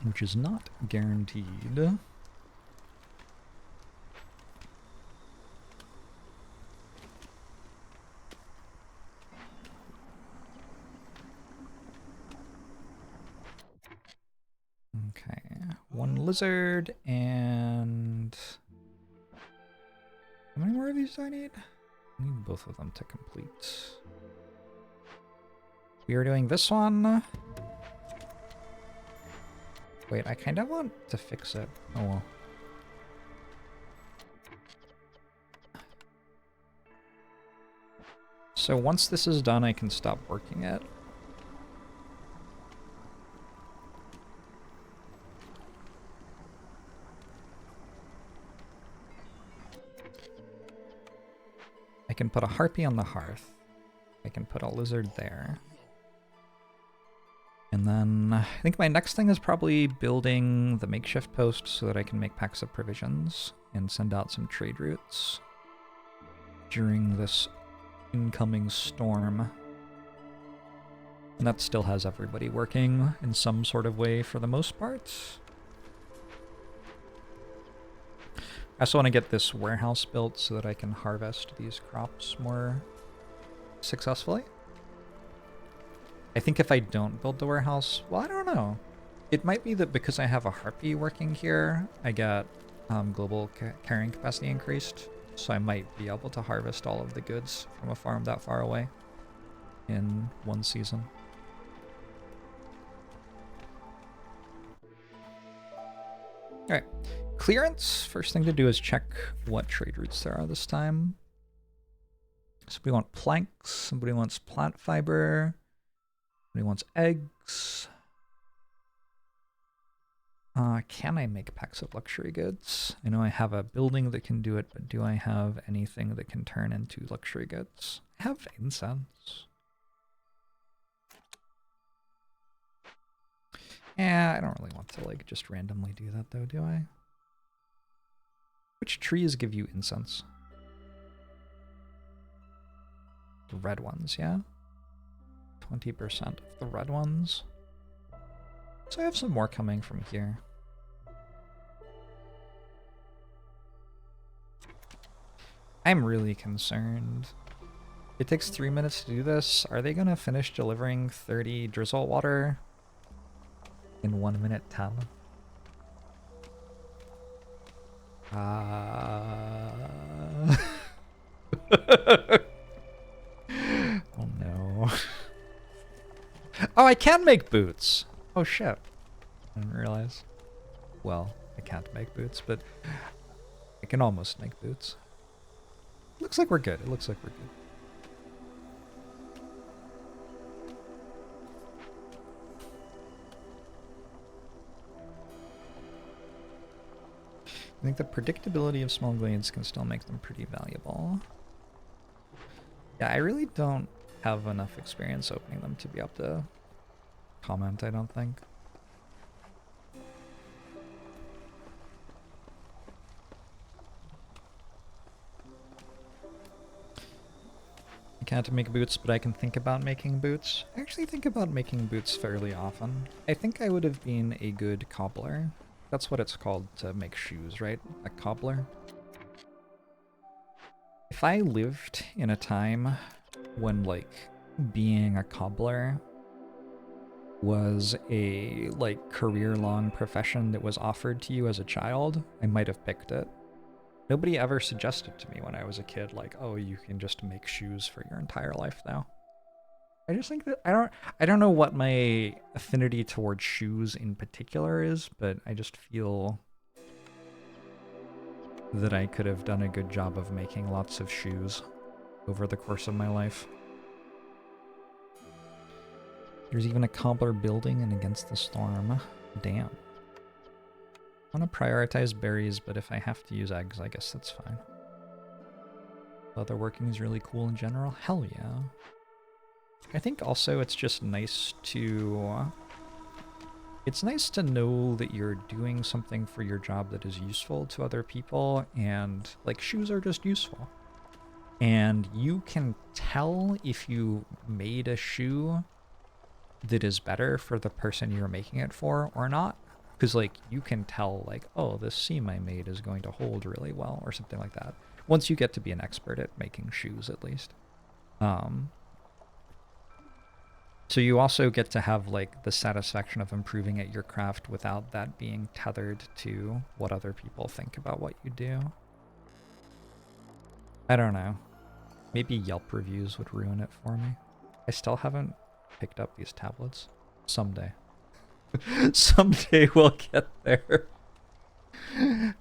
Which is not guaranteed. Okay, one lizard and... How many more of these do I need? I need both of them to complete. We are doing this one. Wait, I kind of want to fix it. Oh well. So once this is done, I can stop working it. I can put a harpy on the hearth. I can put a lizard there. And then I think my next thing is probably building the makeshift post so that I can make packs of provisions and send out some trade routes during this incoming storm. And that still has everybody working in some sort of way for the most part. I also want to get this warehouse built so that I can harvest these crops more successfully. I think if I don't build the warehouse, well, I don't know. It might be that because I have a harpy working here, I get global carrying capacity increased, so I might be able to harvest all of the goods from a farm that far away in one season. Alright, clearance. First thing to do is check what trade routes there are this time. Somebody wants planks, somebody wants plant fiber, somebody wants eggs. Can I make packs of luxury goods? I know I have a building that can do it, but do I have anything that can turn into luxury goods? I have incense. Yeah, I don't really want to like just randomly do that though, do I? Which trees give you incense? The red ones, yeah? 20% of the red ones. So I have some more coming from here. I'm really concerned. It takes 3 minutes to do this. Are they gonna finish delivering 30 drizzle water in 1 minute 10? Oh no. Oh, I can make boots! Oh shit. I didn't realize. Well, I can't make boots, but I can almost make boots. Looks like we're good. It looks like we're good. I think the predictability of small glades can still make them pretty valuable. Yeah, I really don't have enough experience opening them to be able to comment, I don't think. I can't make boots, but I can think about making boots. I actually think about making boots fairly often. I think I would have been a good cobbler. That's what it's called to make shoes, right? A cobbler. If I lived in a time when, like, being a cobbler was a like career-long profession that was offered to you as a child, I might have picked it. Nobody ever suggested to me when I was a kid, like, oh, you can just make shoes for your entire life now. I just think that I don't know what my affinity towards shoes in particular is, but I just feel that I could have done a good job of making lots of shoes over the course of my life. There's even a cobbler building and against the storm. Damn. I want to prioritize berries, but if I have to use eggs, I guess that's fine. Leather working is really cool in general. Hell yeah. I think also it's just nice to... It's nice to know that you're doing something for your job that is useful to other people, and like shoes are just useful. And you can tell if you made a shoe that is better for the person you're making it for or not. Because, like, you can tell, like, oh, this seam I made is going to hold really well, or something like that. Once you get to be an expert at making shoes, at least. So you also get to have, like, the satisfaction of improving at your craft without that being tethered to what other people think about what you do. I don't know. Maybe Yelp reviews would ruin it for me. I still haven't picked up these tablets. Someday. Someday we'll get there.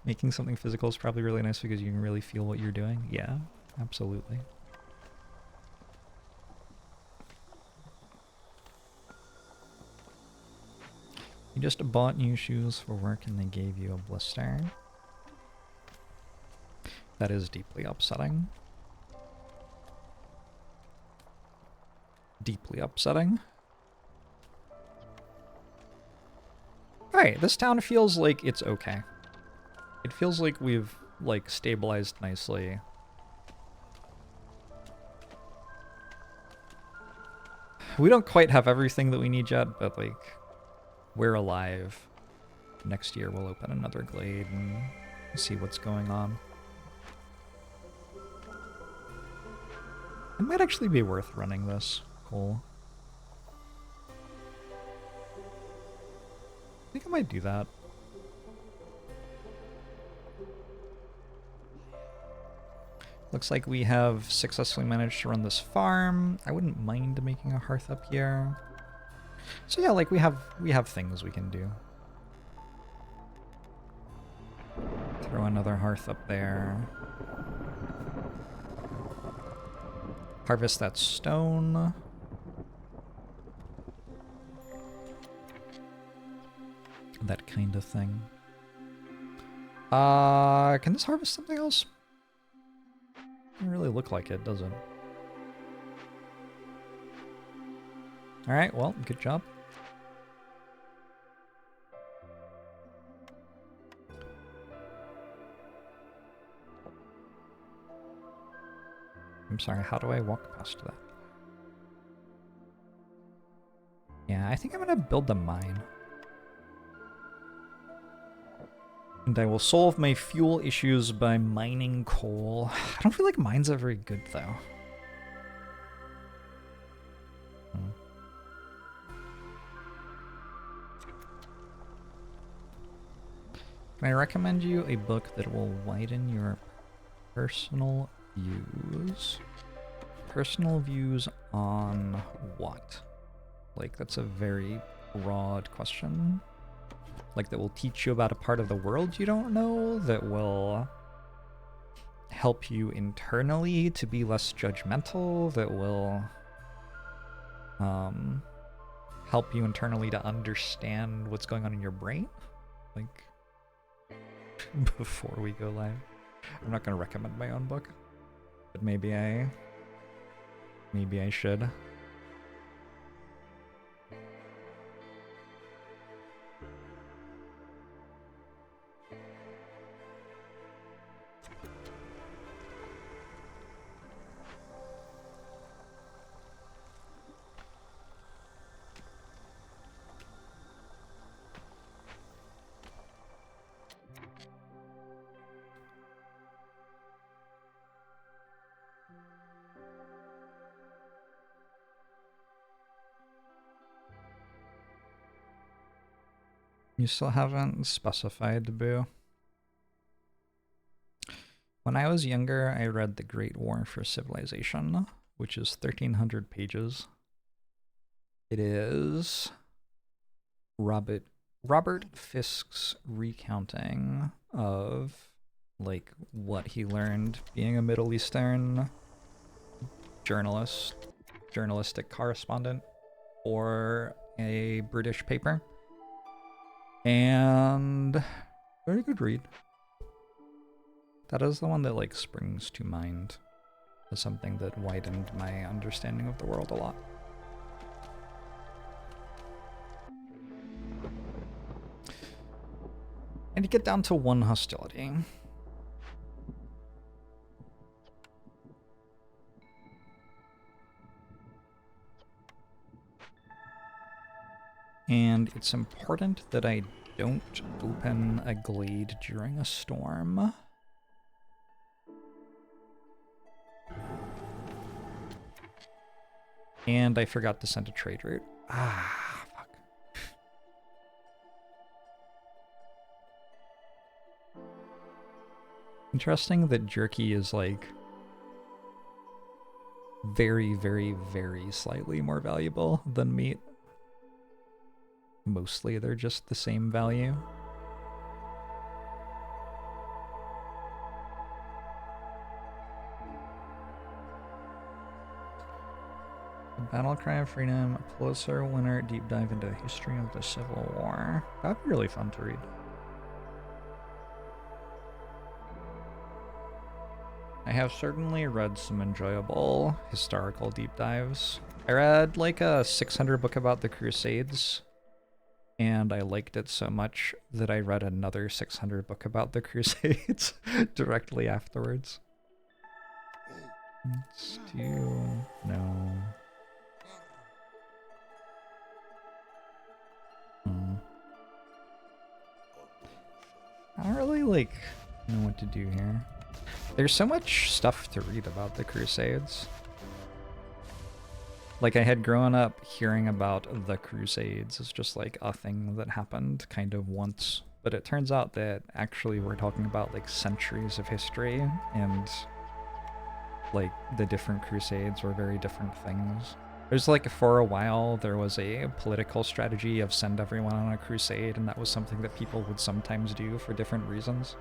Making something physical is probably really nice because you can really feel what you're doing. Yeah, absolutely. You just bought new shoes for work and they gave you a blister. That is deeply upsetting. Deeply upsetting. Alright, this town feels like it's okay. It feels like we've, like, stabilized nicely. We don't quite have everything that we need yet, but, like, we're alive. Next year we'll open another Glade and see what's going on. It might actually be worth running this. Cool. I think I might do that. Looks like we have successfully managed to run this farm. I wouldn't mind making a hearth up here. So yeah, like we have things we can do. Throw another hearth up there. Harvest that stone. That kind of thing. Can this harvest something else? Doesn't really look like it, does it? Alright, well, good job. I'm sorry, how do I walk past that? Yeah, I think I'm gonna build a mine. And I will solve my fuel issues by mining coal. I don't feel like mines are very good, though. Can I recommend you a book that will widen your personal views? Personal views on what? Like, that's a very broad question. Like, that will teach you about a part of the world you don't know, that will help you internally to be less judgmental, that will help you internally to understand what's going on in your brain. Like, before we go live. I'm not going to recommend my own book, but maybe I should. You still haven't specified, Boo. When I was younger, I read The Great War for Civilization, which is 1,300 pages. It is Robert Fisk's recounting of, like, what he learned being a Middle Eastern journalistic correspondent for a British paper. And very good read. That is the one that, like, springs to mind as something that widened my understanding of the world a lot. And to get down to one hostility. And it's important that I don't open a glade during a storm. And I forgot to send a trade route. Ah, fuck. Interesting that jerky is, like, very, very, very slightly more valuable than meat. Mostly they're just the same value. The Battle Cry of Freedom, a Pulitzer winner deep dive into the history of the Civil War. That'd be really fun to read. I have certainly read some enjoyable historical deep dives. I read like a 600 book about the Crusades, and I liked it so much that I read another 600 book about the Crusades directly afterwards. Let's do... no. I don't really, like, know what to do here. There's so much stuff to read about the Crusades. Like, I had grown up hearing about the Crusades as just, like, a thing that happened kind of once. But it turns out that actually we're talking about, like, centuries of history, and, like, the different Crusades were very different things. There's, like, for a while, there was a political strategy of send everyone on a crusade, and that was something that people would sometimes do for different reasons.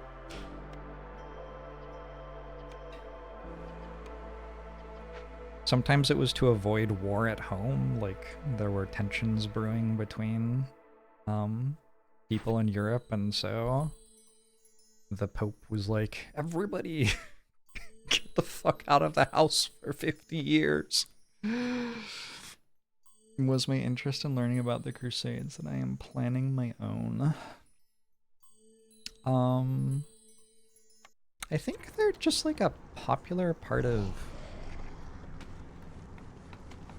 Sometimes it was to avoid war at home, like there were tensions brewing between people in Europe, and so the Pope was like, everybody get the fuck out of the house for 50 years. Was my interest in learning about the Crusades that I am planning my own. I think they're just like a popular part of,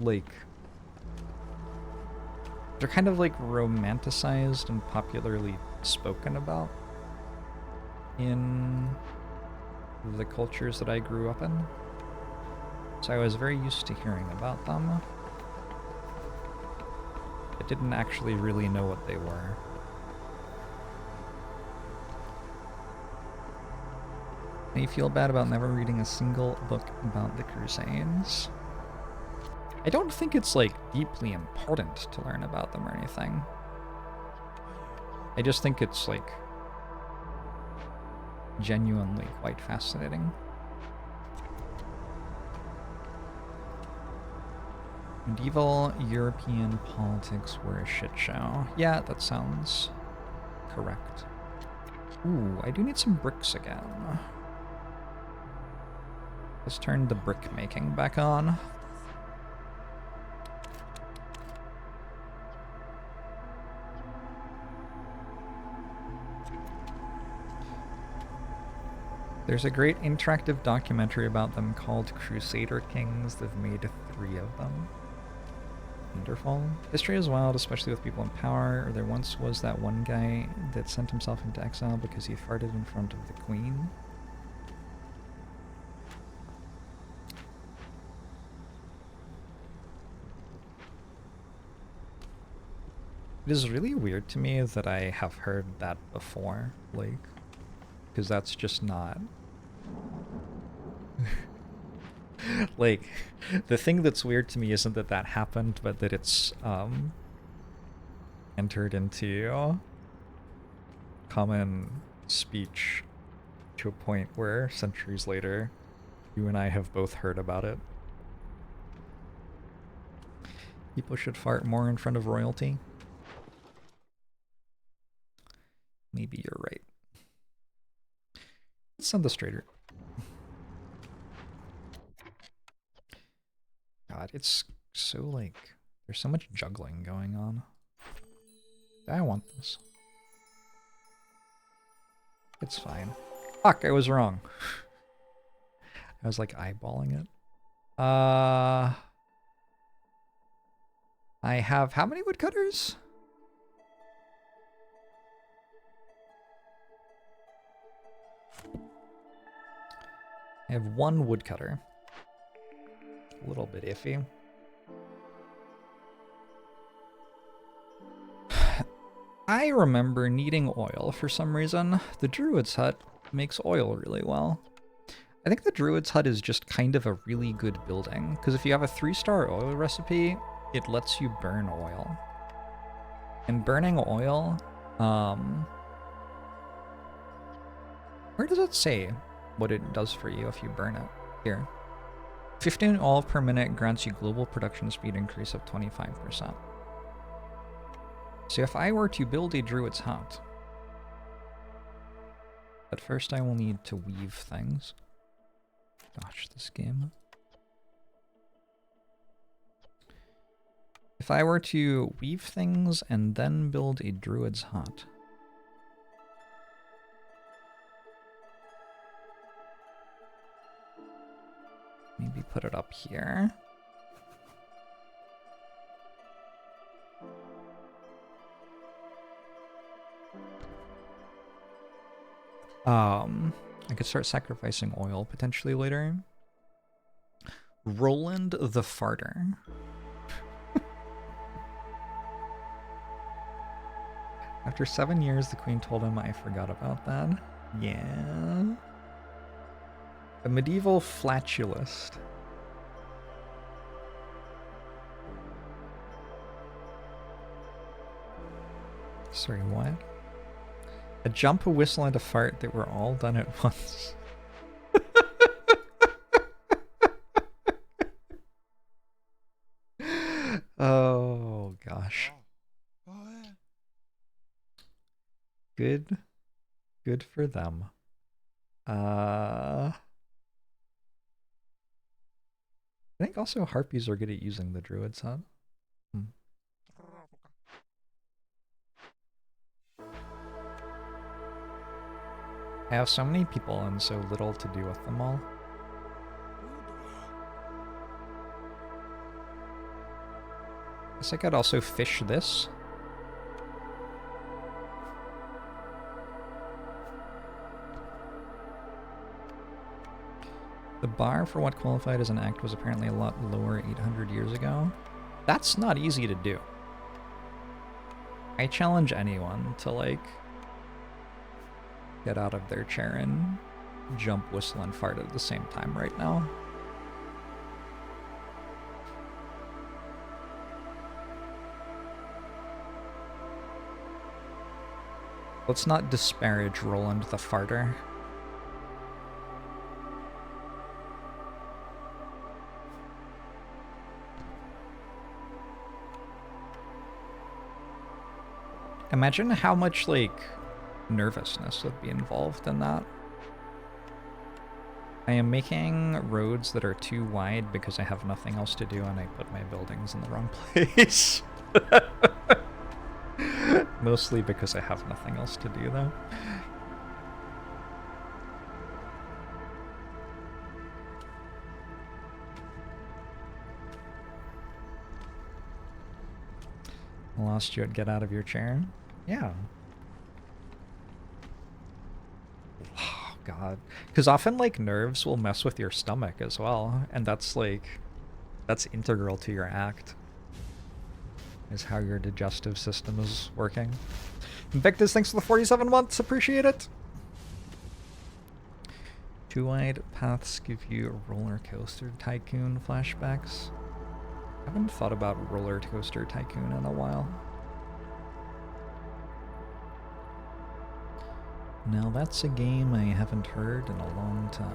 like, they're kind of like romanticized and popularly spoken about in the cultures that I grew up in. So I was very used to hearing about them. I didn't actually really know what they were. I feel bad about never reading a single book about the Crusades. I don't think it's, like, deeply important to learn about them or anything. I just think it's, like, genuinely quite fascinating. Medieval European politics were a shit show. Yeah, that sounds correct. Ooh, I do need some bricks again. Let's turn the brick making back on. There's a great interactive documentary about them called Crusader Kings. They've made 3 of them. Wonderful. History is wild, especially with people in power. There once was that one guy that sent himself into exile because he farted in front of the queen. It is really weird to me that I have heard that before, like, because that's just not... like, the thing that's weird to me isn't that that happened, but that it's, entered into common speech to a point where centuries later, you and I have both heard about it. People should fart more in front of royalty. Maybe you're right. Let's send the straighter. God, it's so like, there's so much juggling going on. I want this. It's fine. Fuck, I was wrong. I was like eyeballing it. I have how many woodcutters? I have one woodcutter. A little bit iffy. I remember needing oil for some reason. The Druid's Hut makes oil really well. I think the Druid's Hut is just kind of a really good building, because if you have a 3-star oil recipe, it lets you burn oil. And burning oil, where does it say what it does for you if you burn it? Here. 15 oil per minute grants you global production speed increase of 25%. So if I were to build a Druid's Hut, at first I will need to weave things. Gosh, this game. If I were to weave things and then build a Druid's Hut, maybe put it up here. I could start sacrificing oil potentially later. Roland the Farter. After 7 years, the queen told him I forgot about that. Yeah. A medieval flatulist. Sorry, what? A jump, a whistle, and a fart that were all done at once. Oh, gosh. Good. Good for them. I think also harpies are good at using the Druid's Hut. I have so many people and so little to do with them all. Guess I could also fish this. The bar for what qualified as an act was apparently a lot lower 800 years ago. That's not easy to do. I challenge anyone to, like, get out of their chair and jump, whistle, and fart at the same time right now. Let's not disparage Roland the Farter. Imagine how much, like, nervousness would be involved in that. I am making roads that are too wide because I have nothing else to do and I put my buildings in the wrong place. Mostly because I have nothing else to do, though. I lost you at get out of your chair? Yeah. Oh, God. Because often, like, nerves will mess with your stomach as well. And that's, like, that's integral to your act. is how your digestive system is working. Invictus, thanks for the 47 months. Appreciate it. Two-wide paths give you roller coaster tycoon flashbacks. I haven't thought about roller coaster tycoon in a while. Now that's a game I haven't heard in a long time.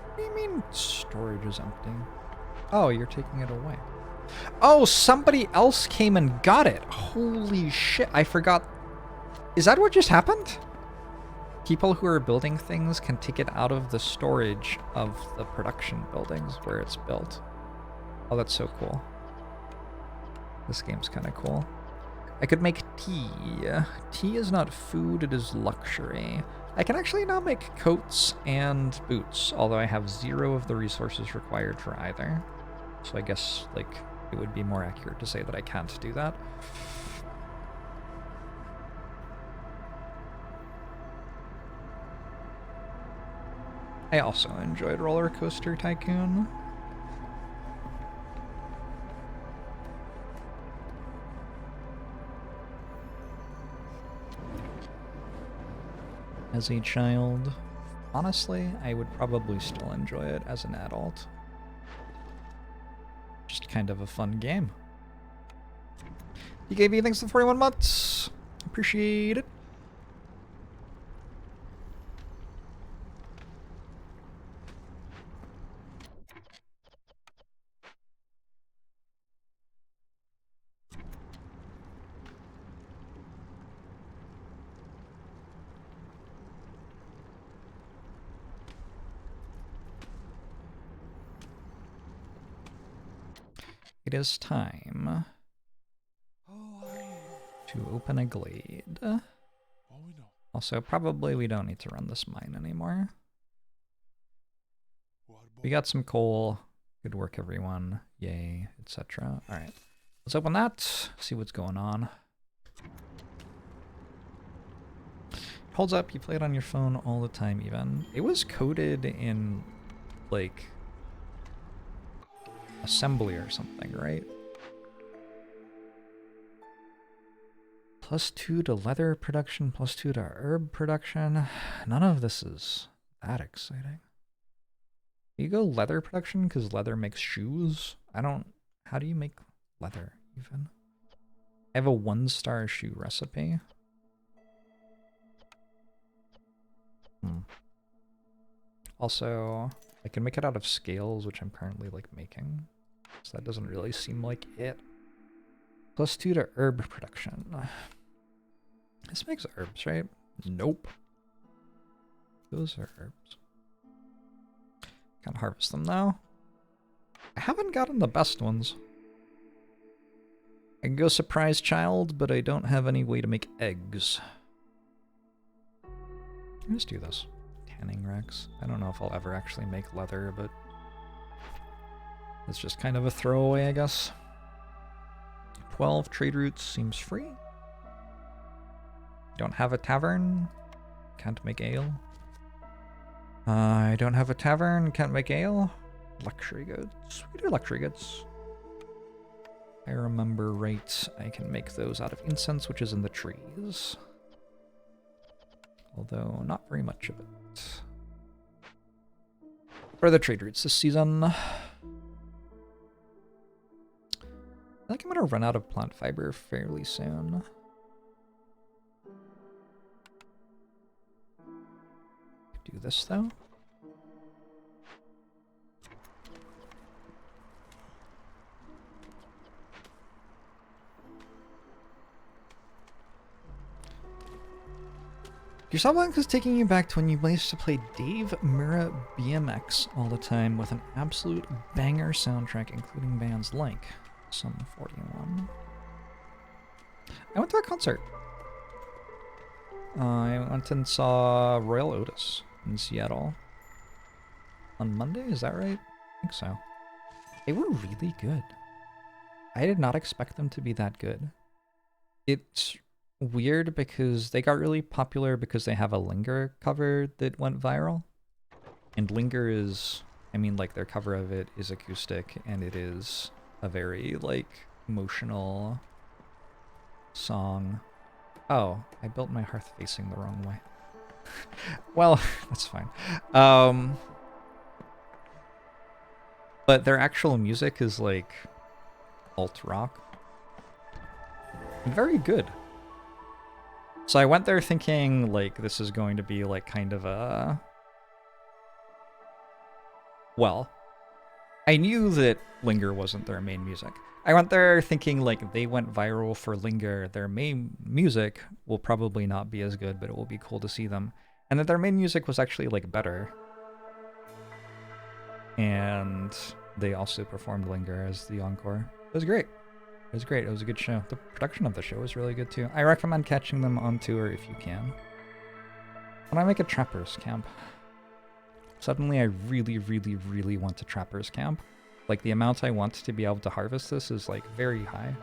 What do you mean storage is empty? Oh, you're taking it away. Oh, somebody else came and got it. Holy shit, I forgot. Is that what just happened? People who are building things can take it out of the storage of the production buildings where it's built. Oh, that's so cool. This game's kind of cool. I could make tea. Tea is not food, it is luxury. I can actually now make coats and boots, although I have 0 of the resources required for either. So I guess, like, it would be more accurate to say that I can't do that. I also enjoyed Roller Coaster Tycoon. As a child, honestly, I would probably still enjoy it as an adult. Just kind of a fun game. DKV, thanks for 41 months. Appreciate it. It is time to open a glade. Also, probably we don't need to run this mine anymore. We got some coal. Good work, everyone. Yay, etc. Alright, let's open that, see what's going on. Holds up, you play it on your phone all the time even. It was coded in, like, assembly or something, right? +2 to leather production, +2 to herb production. None of this is that exciting. You go leather production because leather makes shoes? How do you make leather even? I have a 1-star shoe recipe. Also, I can make it out of scales, which I'm currently, like, making. So that doesn't really seem like it. +2 to herb production. This makes herbs, right? Nope. Those are herbs. Can't harvest them now. I haven't gotten the best ones. I can go surprise child, but I don't have any way to make eggs. Let's do this. Tanning racks. I don't know if I'll ever actually make leather, but it's just kind of a throwaway, I guess. 12 trade routes seems free. Don't have a tavern. Can't make ale. I don't have a tavern. Can't make ale. Luxury goods. We do luxury goods. I remember right. I can make those out of incense, which is in the trees. Although not very much of it. What are the trade routes this season? I feel like I'm gonna run out of plant fiber fairly soon. Do this though. Your softbank is taking you back to when you used to play Dave Mirra BMX all the time with an absolute banger soundtrack, including bands like Sum 41. I went to a concert. I went and saw Royal Otis in Seattle on Monday, is that right? I think so. They were really good. I did not expect them to be that good. It's weird because they got really popular because they have a Linger cover that went viral. And Linger is, I mean, like, their cover of it is acoustic, and it is a very, like, emotional song. Oh, I built my hearth facing the wrong way. Well, that's fine. But their actual music is, like, alt-rock. Very good. So I went there thinking, like, this is going to be, like, kind of a... Well, I knew that Linger wasn't their main music. I went there thinking, like, they went viral for Linger. Their main music will probably not be as good, but it will be cool to see them. And that their main music was actually, like, better. And they also performed Linger as the encore. It was great. It was great. It was a good show. The production of the show was really good, too. I recommend catching them on tour if you can. When I make a trapper's camp, suddenly I really, really, really want a trapper's camp. Like, the amount I want to be able to harvest this is, like, very high.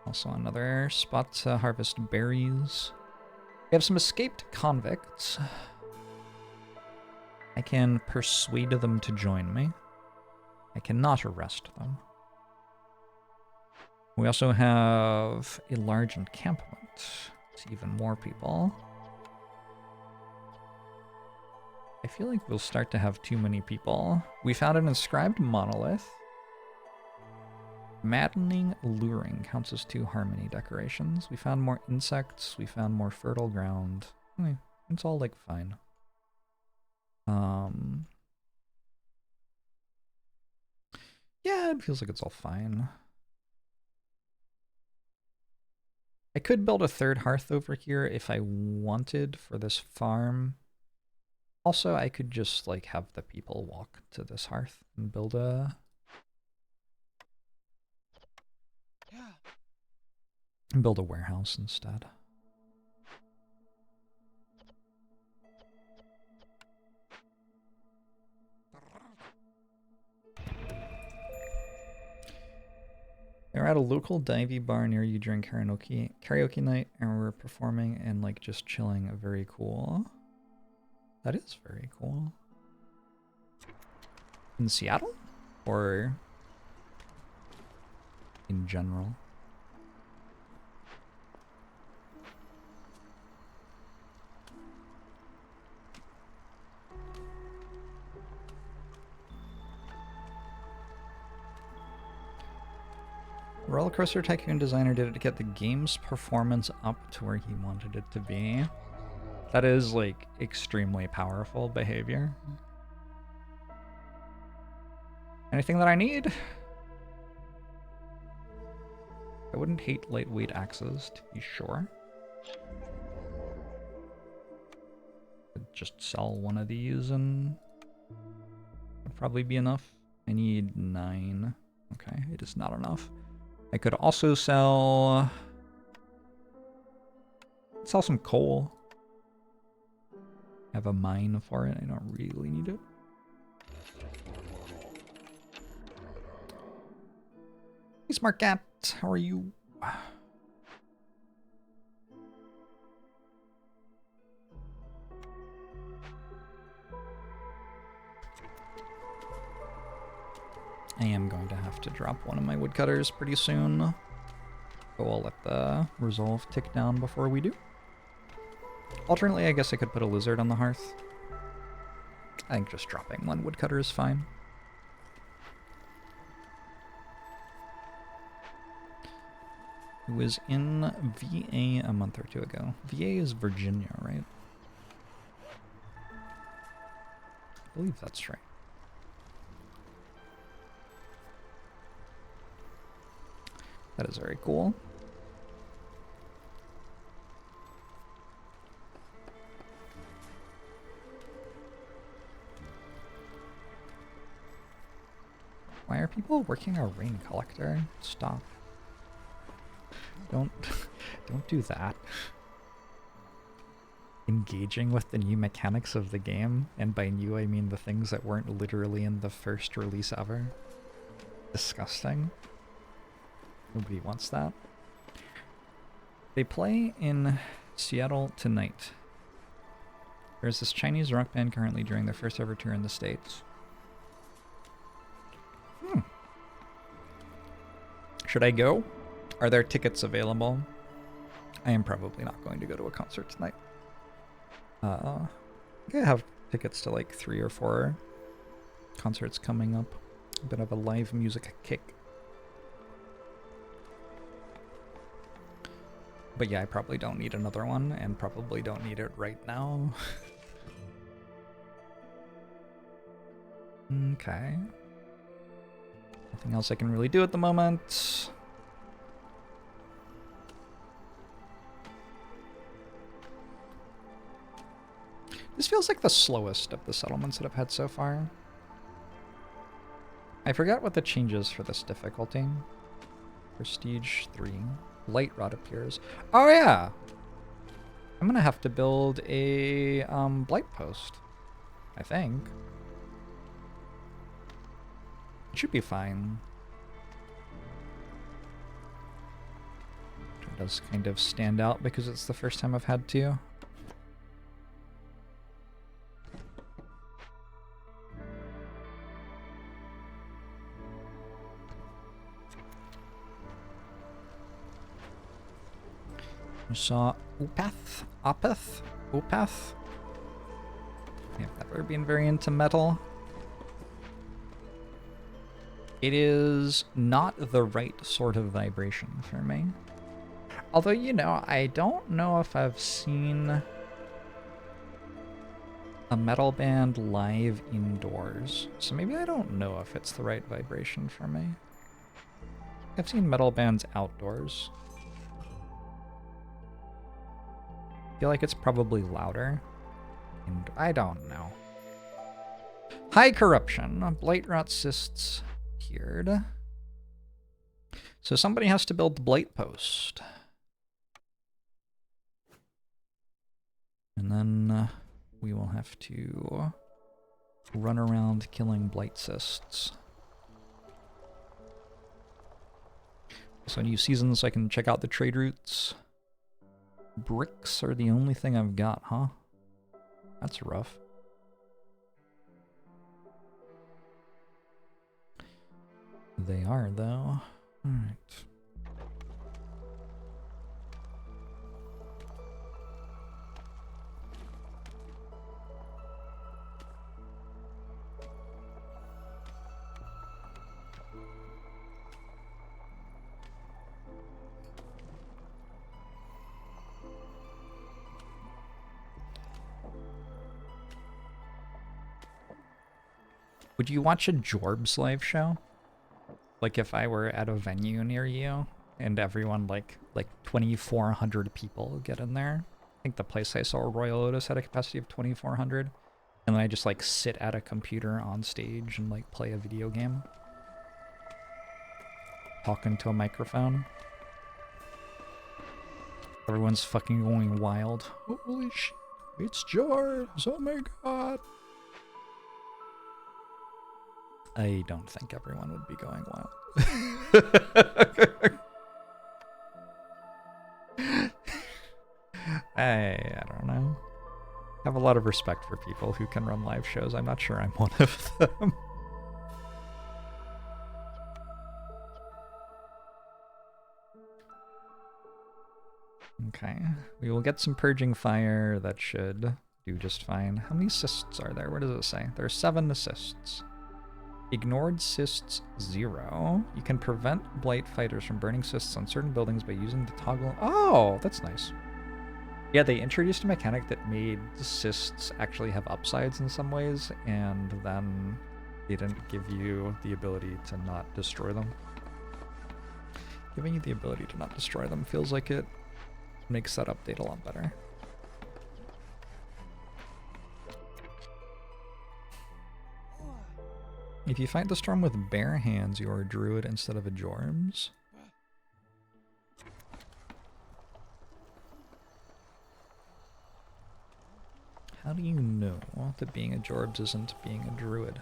Also another spot to harvest berries. We have some escaped convicts. I can persuade them to join me. I cannot arrest them. We also have a large encampment. It's even more people. I feel like we'll start to have too many people. We found an inscribed monolith. Maddening Alluring counts as 2 harmony decorations. We found more insects. We found more fertile ground. It's all, like, fine. Yeah, it feels like it's all fine. I could build a 3rd hearth over here if I wanted for this farm. Also, I could just, like, have the people walk to this hearth and build a... build a warehouse instead. They were at a local divey bar near you during karaoke night, and we were performing and, like, just chilling. Very cool. That is very cool. In Seattle? Or in general? Roller Coaster Tycoon designer did it to get the game's performance up to where he wanted it to be. That is, like, extremely powerful behavior. Anything that I need? I wouldn't hate lightweight axes, to be sure. Could just sell one of these and would probably be enough. I need 9. Okay, it is not enough. I could also sell some coal. I have a mine for it. I don't really need it. Hey, smart cat. How are you? I am going to have to drop one of my woodcutters pretty soon. So I'll let the resolve tick down before we do. Alternately, I guess I could put a lizard on the hearth. I think just dropping one woodcutter is fine. It was in VA a month or 2 ago. VA is Virginia, right? I believe that's right. That is very cool. Why are people working a rain collector? Stop. Don't do that. Engaging with the new mechanics of the game, and by new I mean the things that weren't literally in the first release ever. Disgusting. Nobody wants that. They play in Seattle tonight. There's this Chinese rock band currently doing their first ever tour in the States. Should I go? Are there tickets available? I am probably not going to go to a concert tonight. I think I have tickets to like 3 or 4 concerts coming up. A bit of a live music kick. But yeah, I probably don't need another one, and probably don't need it right now. Okay. Nothing else I can really do at the moment. This feels like the slowest of the settlements that I've had so far. I forgot what the changes for this difficulty. Prestige 3. Light rod appears. Oh yeah! I'm gonna have to build a blight post, I think. It should be fine. It does kind of stand out because it's the first time I've had to. I saw Opath? Opath? Opath? Yeah, I've never been very into metal. It is not the right sort of vibration for me. Although, you know, I don't know if I've seen a metal band live indoors. So maybe I don't know if it's the right vibration for me. I've seen metal bands outdoors. I feel like it's probably louder. And I don't know. High corruption. Blight rot cysts appeared. So somebody has to build the blight post. And then we will have to run around killing blight cysts. So new seasons, I can check out the trade routes. Bricks are the only thing I've got, huh? That's rough. They are, though. Alright. Would you watch a JORBS live show? Like if I were at a venue near you and everyone like 2,400 people get in there. I think the place I saw Royal Otis had a capacity of 2,400. And then I just like sit at a computer on stage and like play a video game. Talking to a microphone. Everyone's fucking going wild. Holy shit, it's JORBS, oh my god. I don't think everyone would be going wild. I don't know. I have a lot of respect for people who can run live shows. I'm not sure I'm one of them. Okay, we will get some purging fire. That should do just fine. How many cysts are there? What does it say? There are 7 cysts. Ignored cysts 0. You can prevent blight fighters from burning cysts on certain buildings by using the toggle. Oh, that's nice. Yeah, they introduced a mechanic that made cysts actually have upsides in some ways, and then they didn't give you the ability to not destroy them. Giving you the ability to not destroy them feels like it makes that update a lot better. If you fight the storm with bare hands, you are a druid instead of a JORBS. How do you know that being a JORBS isn't being a druid?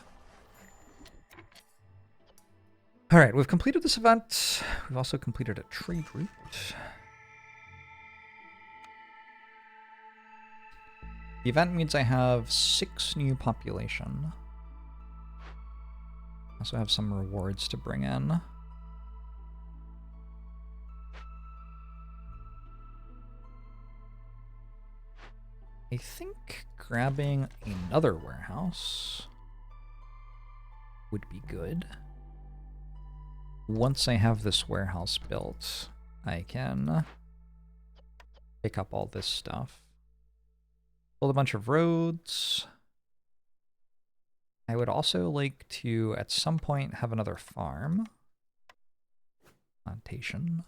Alright, we've completed this event. We've also completed a trade route. The event means I have 6 new population. I also have some rewards to bring in. I think grabbing another warehouse would be good. Once I have this warehouse built, I can pick up all this stuff. Build a bunch of roads. I would also like to, at some point, have another farm. Plantation.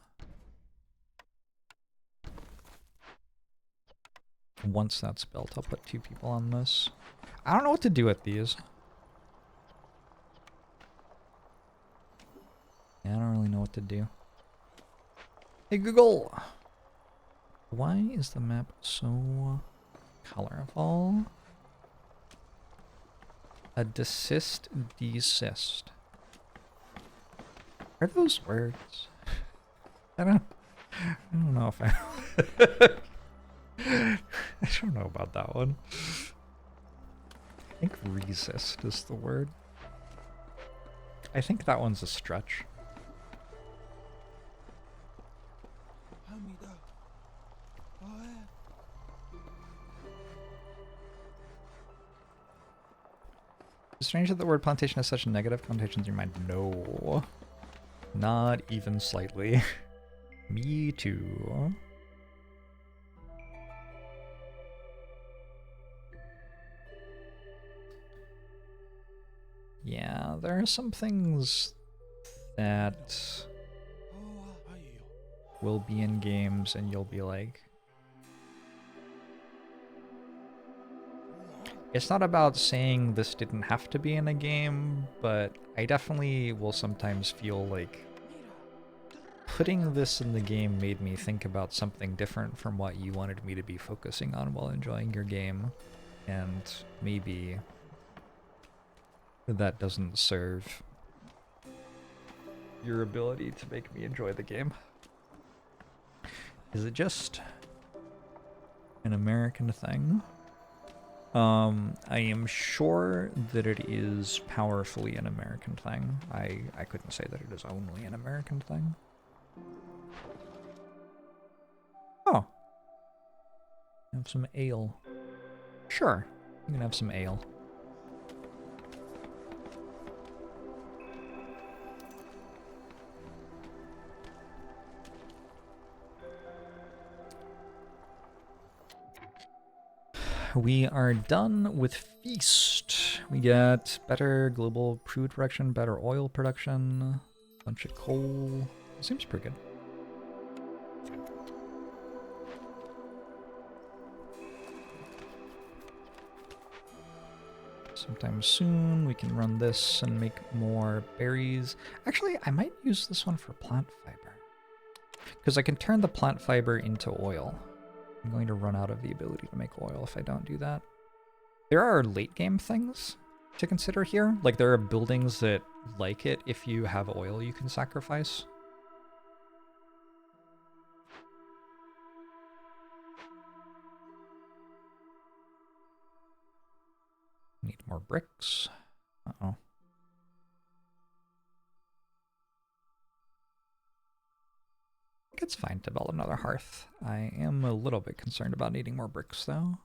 Once that's built, I'll put 2 people on this. I don't know what to do with these. Yeah, I don't really know what to do. Hey Google! Why is the map so colorful? A desist, desist. Are those words? I don't know if I... I don't know about that one. I think resist is the word. I think that one's a stretch. It's strange that the word plantation has such negative connotations in your mind. No. Not even slightly. Me too. Yeah, there are some things that will be in games and you'll be like, it's not about saying this didn't have to be in a game, but I definitely will sometimes feel like putting this in the game made me think about something different from what you wanted me to be focusing on while enjoying your game, and maybe that doesn't serve your ability to make me enjoy the game. Is it just an American thing? I am sure that it is powerfully an American thing. I couldn't say that it is only an American thing. Oh. Have some ale. Sure, you can have some ale. We are done with Feast. We get better global crude production, better oil production, bunch of coal. Seems pretty good. Sometime soon we can run this and make more berries. Actually, I might use this one for plant fiber, because I can turn the plant fiber into oil. I'm going to run out of the ability to make oil if I don't do that. There are late game things to consider here. Like, there are buildings that like it if you have oil you can sacrifice. Need more bricks. Uh-oh. I think it's fine to build another hearth. I am a little bit concerned about needing more bricks, though.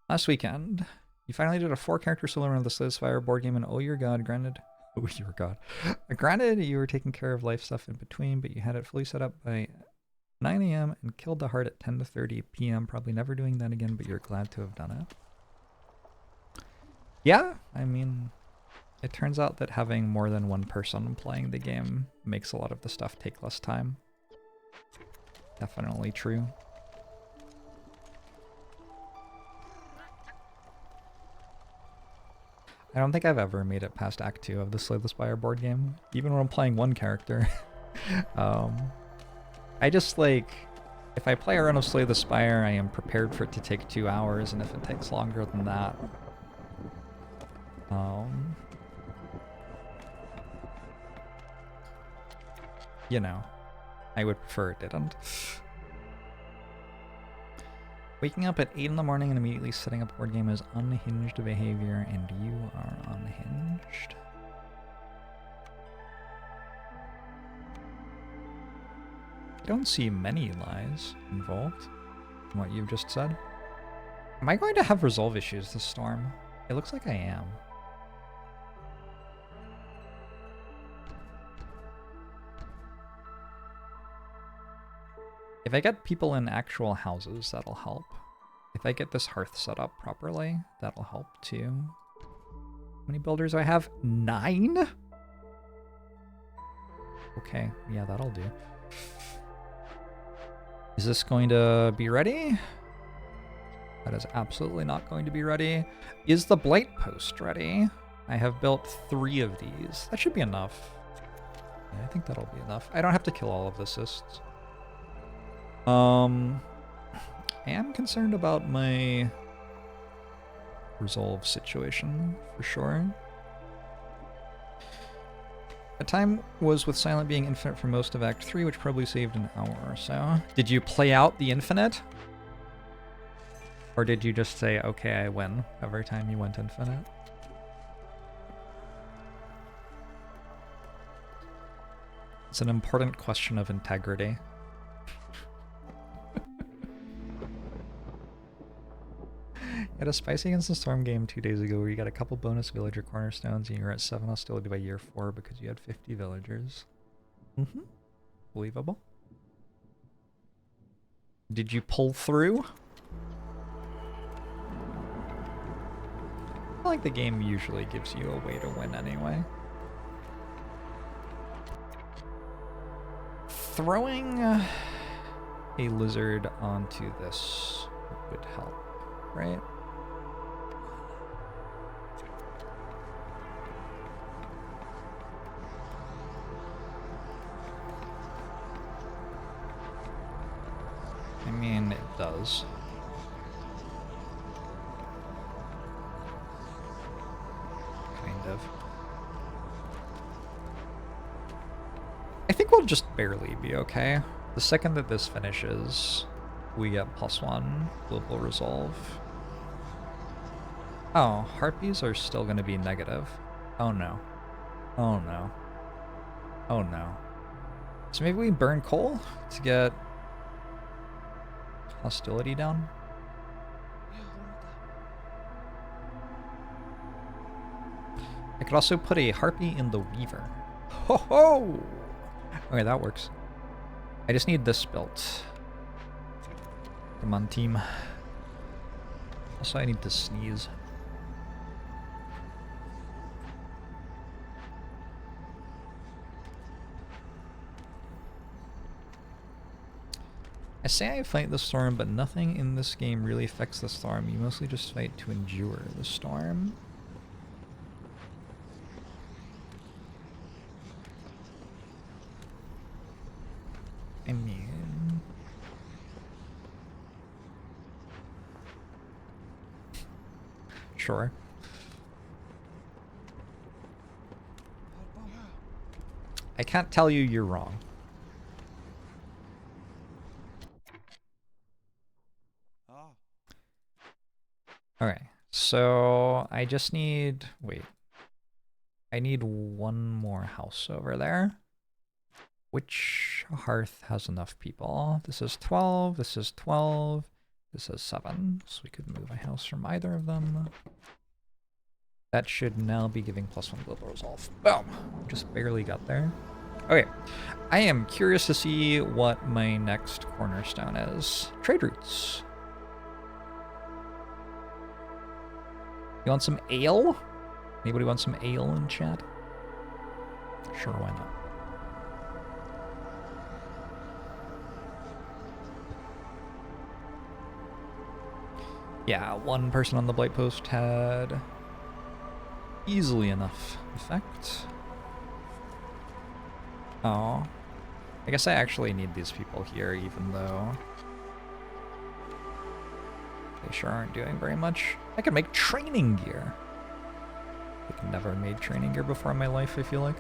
Last weekend, you finally did a 4-character solo run of the Slay Spire board game, and oh your god, granted... Oh your god. Granted, you were taking care of life stuff in between, but you had it fully set up by 9 AM and killed the heart at 10 to 30 PM. Probably never doing that again, but you're glad to have done it. Yeah, I mean, it turns out that having more than one person playing the game makes a lot of the stuff take less time. Definitely true. I don't think I've ever made it past Act 2 of the Slay the Spire board game, even when I'm playing one character. I just, like, if I play a run of Slay the Spire, I am prepared for it to take 2 hours, and if it takes longer than that, you know, I would prefer it didn't. Waking up at 8 in the morning and immediately setting up a board game is unhinged behavior, and you are unhinged. I don't see many lies involved in what you've just said. Am I going to have resolve issues this storm? It looks like I am. If I get people in actual houses, that'll help. If I get this hearth set up properly, that'll help too. How many builders do I have? 9? Okay, yeah, that'll do. Is this going to be ready? That is absolutely not going to be ready. Is the blight post ready? I have built 3 of these. That should be enough. Yeah, I think that'll be enough. I don't have to kill all of the cysts. I am concerned about my resolve situation, for sure. The time was with Silent being infinite for most of Act 3, which probably saved an hour or so. Did you play out the infinite? Or did you just say, okay, I win every time you went infinite? It's an important question of integrity. Had a Spicy Against the Storm game 2 days ago where you got a couple bonus villager cornerstones and you were at 7 hostility by year 4 because you had 50 villagers. Mm-hmm. Believable. Did you pull through? I feel like the game usually gives you a way to win anyway. Throwing a lizard onto this would help, right? I mean, it does. Kind of. I think we'll just barely be okay. The second that this finishes, we get +1 global resolve. Oh, harpies are still going to be negative. Oh no. Oh no. Oh no. So maybe we burn coal to get hostility down? I could also put a harpy in the weaver. Ho ho! Okay, that works. I just need this built. Come on, team. Also, I need to sneeze. I say I fight the storm, but nothing in this game really affects the storm. You mostly just fight to endure the storm. I mean... Sure. I can't tell you you're wrong. Okay, so I just need... Wait. I need one more house over there. Which hearth has enough people? This is 12, this is 12, this is 7. So we could move a house from either of them. That should now be giving +1 global resolve. Boom! Just barely got there. Okay, I am curious to see what my next cornerstone is. Trade routes. You want some ale? Anybody want some ale in chat? Sure, why not? Yeah, one person on the blight post had easily enough effect. Oh. I guess I actually need these people here, even though they sure aren't doing very much. I could make training gear. I've never made training gear before in my life, I feel like.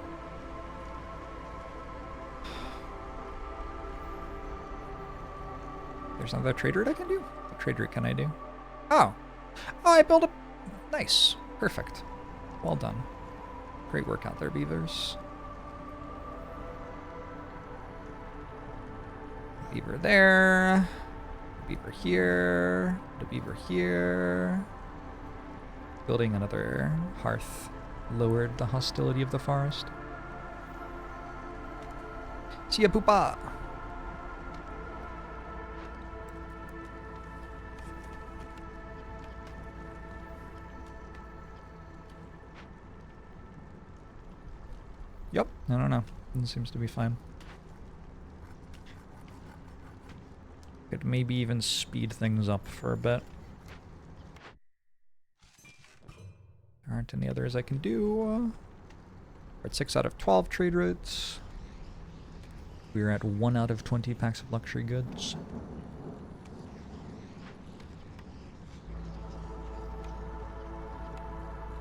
There's another trade route I can do? What trade route can I do? Oh. Oh, I built a... Nice. Perfect. Well done. Great work out there, beavers. Beaver there. Beaver here. The beaver here. Building another hearth lowered the hostility of the forest. See ya, poopa! Yep, I don't know. It seems to be fine. Could maybe even speed things up for a bit. There aren't any others I can do. We're at 6 out of 12 trade routes. We're at 1 out of 20 packs of luxury goods.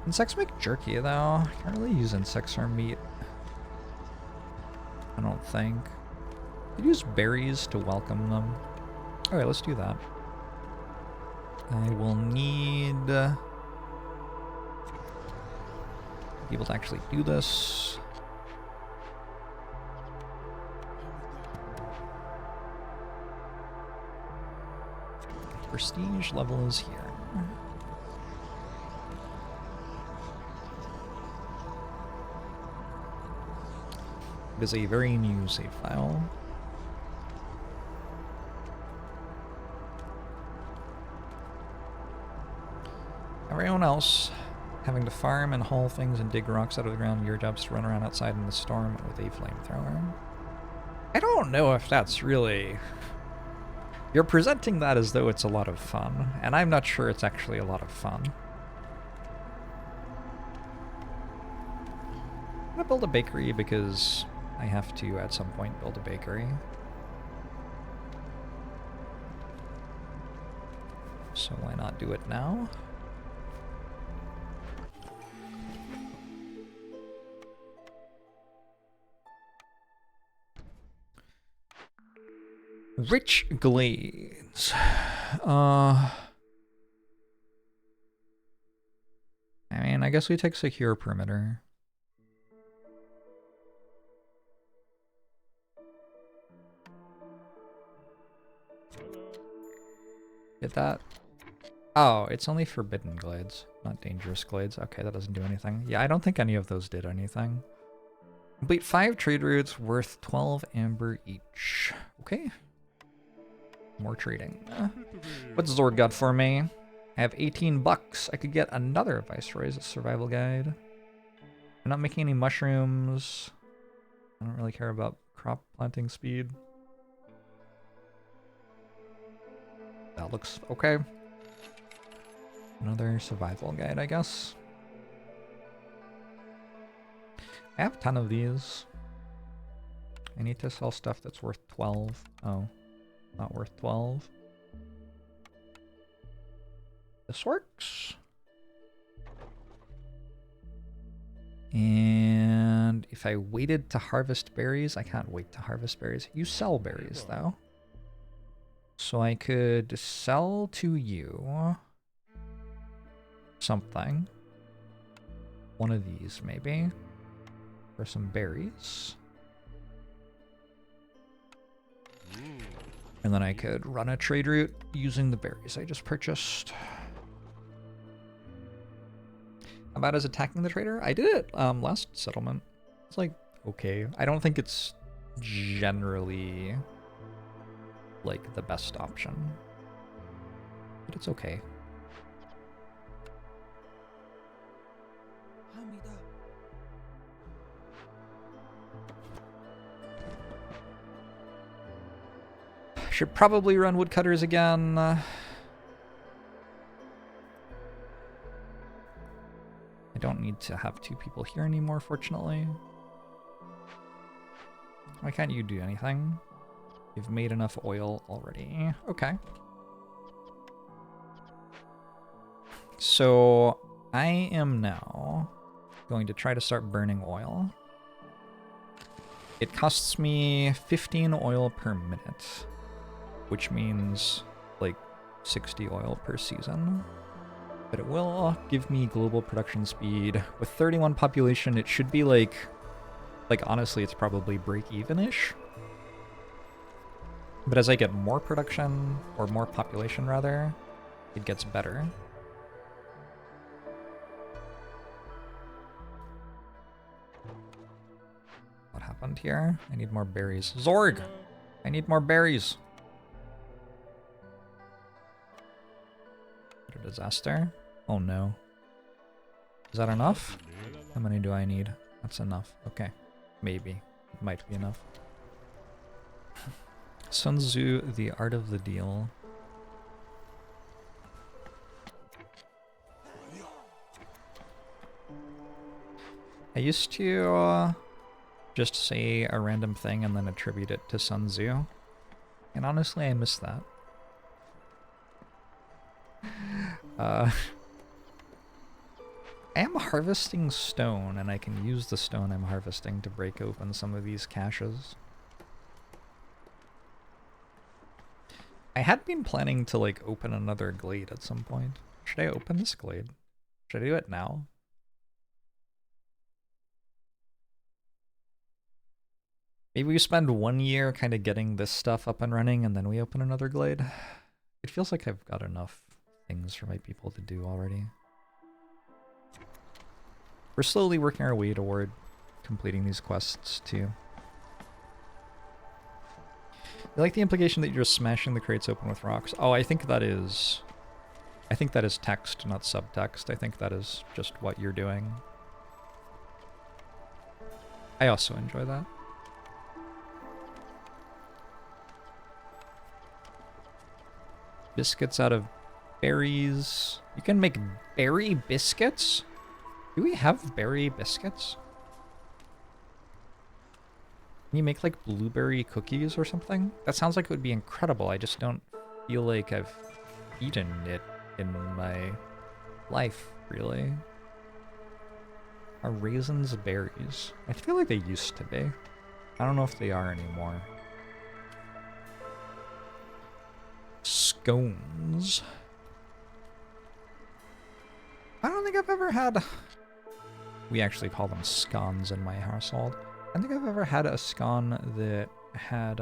Insects make jerky though. Can't really use insects for meat. I don't think. Could use berries to welcome them. Alright, let's do that. I will need... be able to actually do this. Prestige level is here. It is a very new save file. Everyone else having to farm and haul things and dig rocks out of the ground, your job's to run around outside in the storm with a flamethrower. I don't know if that's really... You're presenting that as though it's a lot of fun, and I'm not sure it's actually a lot of fun. I'm gonna build a bakery because I have to, at some point, build a bakery. So why not do it now? Rich Glades. I mean, I guess we take secure perimeter. Get that? Oh, it's only forbidden glades, not dangerous glades. Okay, that doesn't do anything. Yeah, I don't think any of those did anything. Complete 5 trade routes worth 12 amber each. Okay. More trading. What's Zord got for me? I have 18 bucks. I could get another Viceroy's survival guide. I'm not making any mushrooms. I don't really care about crop planting speed. That looks okay. Another survival guide, I guess. I have a ton of these. I need to sell stuff that's worth 12. Oh. Not worth 12. This works. And if I waited to harvest berries, I can't wait to harvest berries. You sell berries though. So I could sell to you something. One of these maybe. For some berries. And then I could run a trade route using the berries I just purchased. How about as attacking the trader? I did it last settlement. It's like, okay. I don't think it's generally like the best option. But it's okay. Should probably run woodcutters again. I don't need to have 2 people here anymore, fortunately. Why can't you do anything? You've made enough oil already. Okay. So I am now going to try to start burning oil. It costs me 15 oil per minute. which means like 60 oil per season. But it will give me global production speed. With 31 population, it should be like honestly, it's probably break-even-ish. But as I get more production, or more population rather, it gets better. What happened here? I need more berries. Zorg! I need more berries. What a disaster. Oh no. Is that enough? How many do I need? That's enough. Okay. Maybe. It might be enough. Sun Tzu, The Art of the Deal. I used to just say a random thing and then attribute it to Sun Tzu. And honestly, I miss that. I am harvesting stone, and I can use the stone I'm harvesting to break open some of these caches. I had been planning to, like, open another glade at some point. Should I open this glade? Should I do it now? Maybe we spend 1 year kind of getting this stuff up and running, and then we open another glade. It feels like I've got enough things for my people to do already. We're slowly working our way toward completing these quests, too. I like the implication that you're just smashing the crates open with rocks. Oh, I think that is text, not subtext. I think that is just what you're doing. I also enjoy that. Biscuits out of berries. You can make berry biscuits? Do we have berry biscuits? Can you make like blueberry cookies or something? That sounds like it would be incredible. I just don't feel like I've eaten it in my life, really. Are raisins berries? I feel like they used to be. I don't know if they are anymore. Scones. I don't think I've ever had... We actually call them scones in my household. I don't think I've ever had a scone that had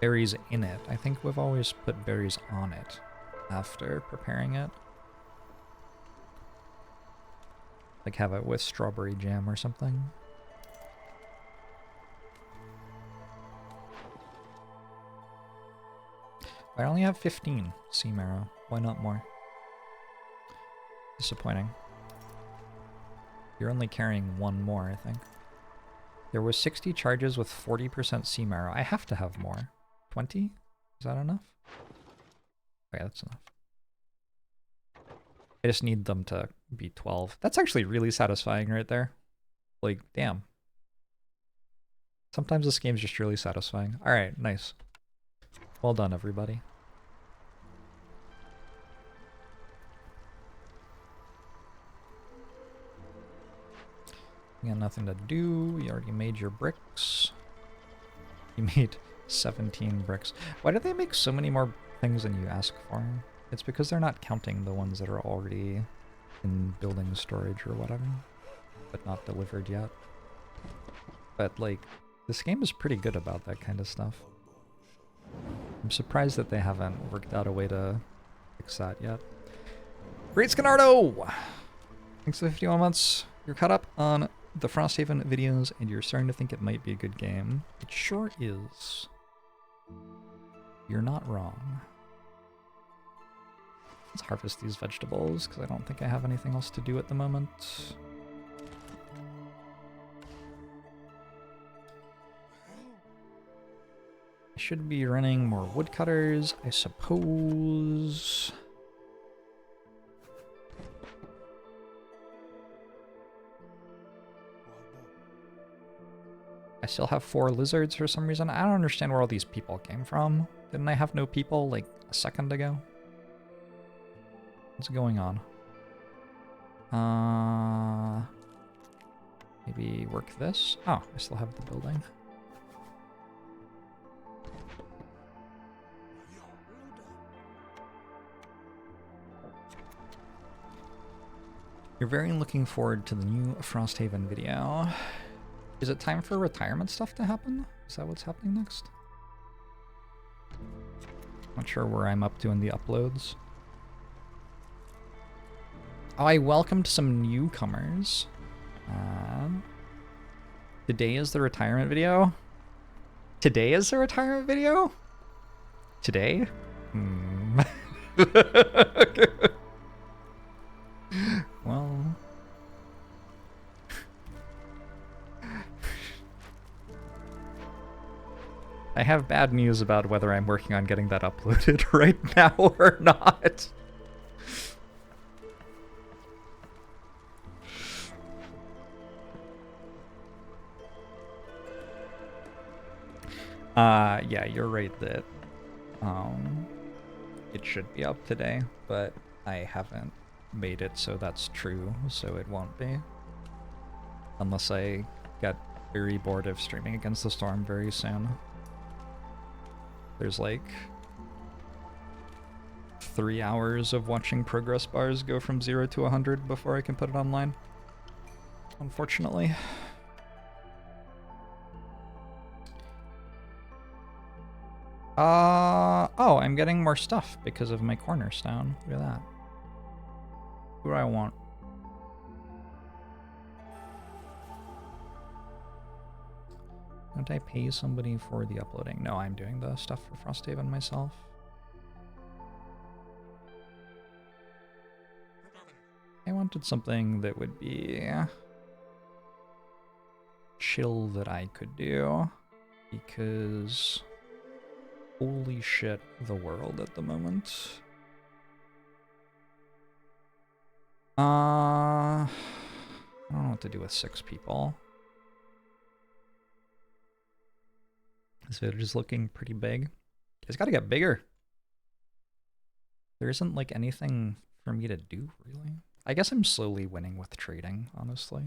berries in it. I think we've always put berries on it after preparing it. Like have it with strawberry jam or something. I only have 15 sea marrow. Why not more? Disappointing. You're only carrying one more, I think. There was 60 charges with 40% sea marrow. I have to have more. 20? Is that enough? Okay, that's enough. I just need them to be 12. That's actually really satisfying right there. Like, damn. Sometimes this game's just really satisfying. Alright, nice. Well done, everybody. You got nothing to do. You already made your bricks. You made 17 bricks. Why do they make so many more things than you ask for? It's because they're not counting the ones that are already in building storage or whatever, but not delivered yet. But, like, this game is pretty good about that kind of stuff. I'm surprised that they haven't worked out a way to fix that yet. Great Scanardo! Thanks for the 51 months. You're caught up on the Frosthaven videos, and you're starting to think it might be a good game. It sure is. You're not wrong. Let's harvest these vegetables, because I don't think I have anything else to do at the moment. I should be running more woodcutters, I suppose. I still have 4 lizards for some reason. I don't understand where all these people came from. Didn't I have no people like a second ago? What's going on? Maybe work this? Oh, I still have the building. You're very looking forward to the new Frosthaven video. Is it time for retirement stuff to happen? Is that what's happening next? Not sure where I'm up to in the uploads. Oh, I welcomed some newcomers. Today is the retirement video? Today is the retirement video? Today? Well... I have bad news about whether I'm working on getting that uploaded right now or not. Yeah, you're right that it should be up today, but I haven't made it so that's true, so it won't be. Unless I get very bored of streaming Against the Storm very soon. There's like 3 hours of watching progress bars go from 0 to 100 before I can put it online. Unfortunately. Oh, I'm getting more stuff because of my cornerstone. Look at that. Who do I want? Don't I pay somebody for the uploading? No, I'm doing the stuff for Frosthaven myself. I wanted something that would be chill that I could do, because holy shit, the world at the moment. I don't know what to do with 6 people. This village is looking pretty big. It's gotta get bigger. There isn't like anything for me to do, really. I guess I'm slowly winning with trading, honestly.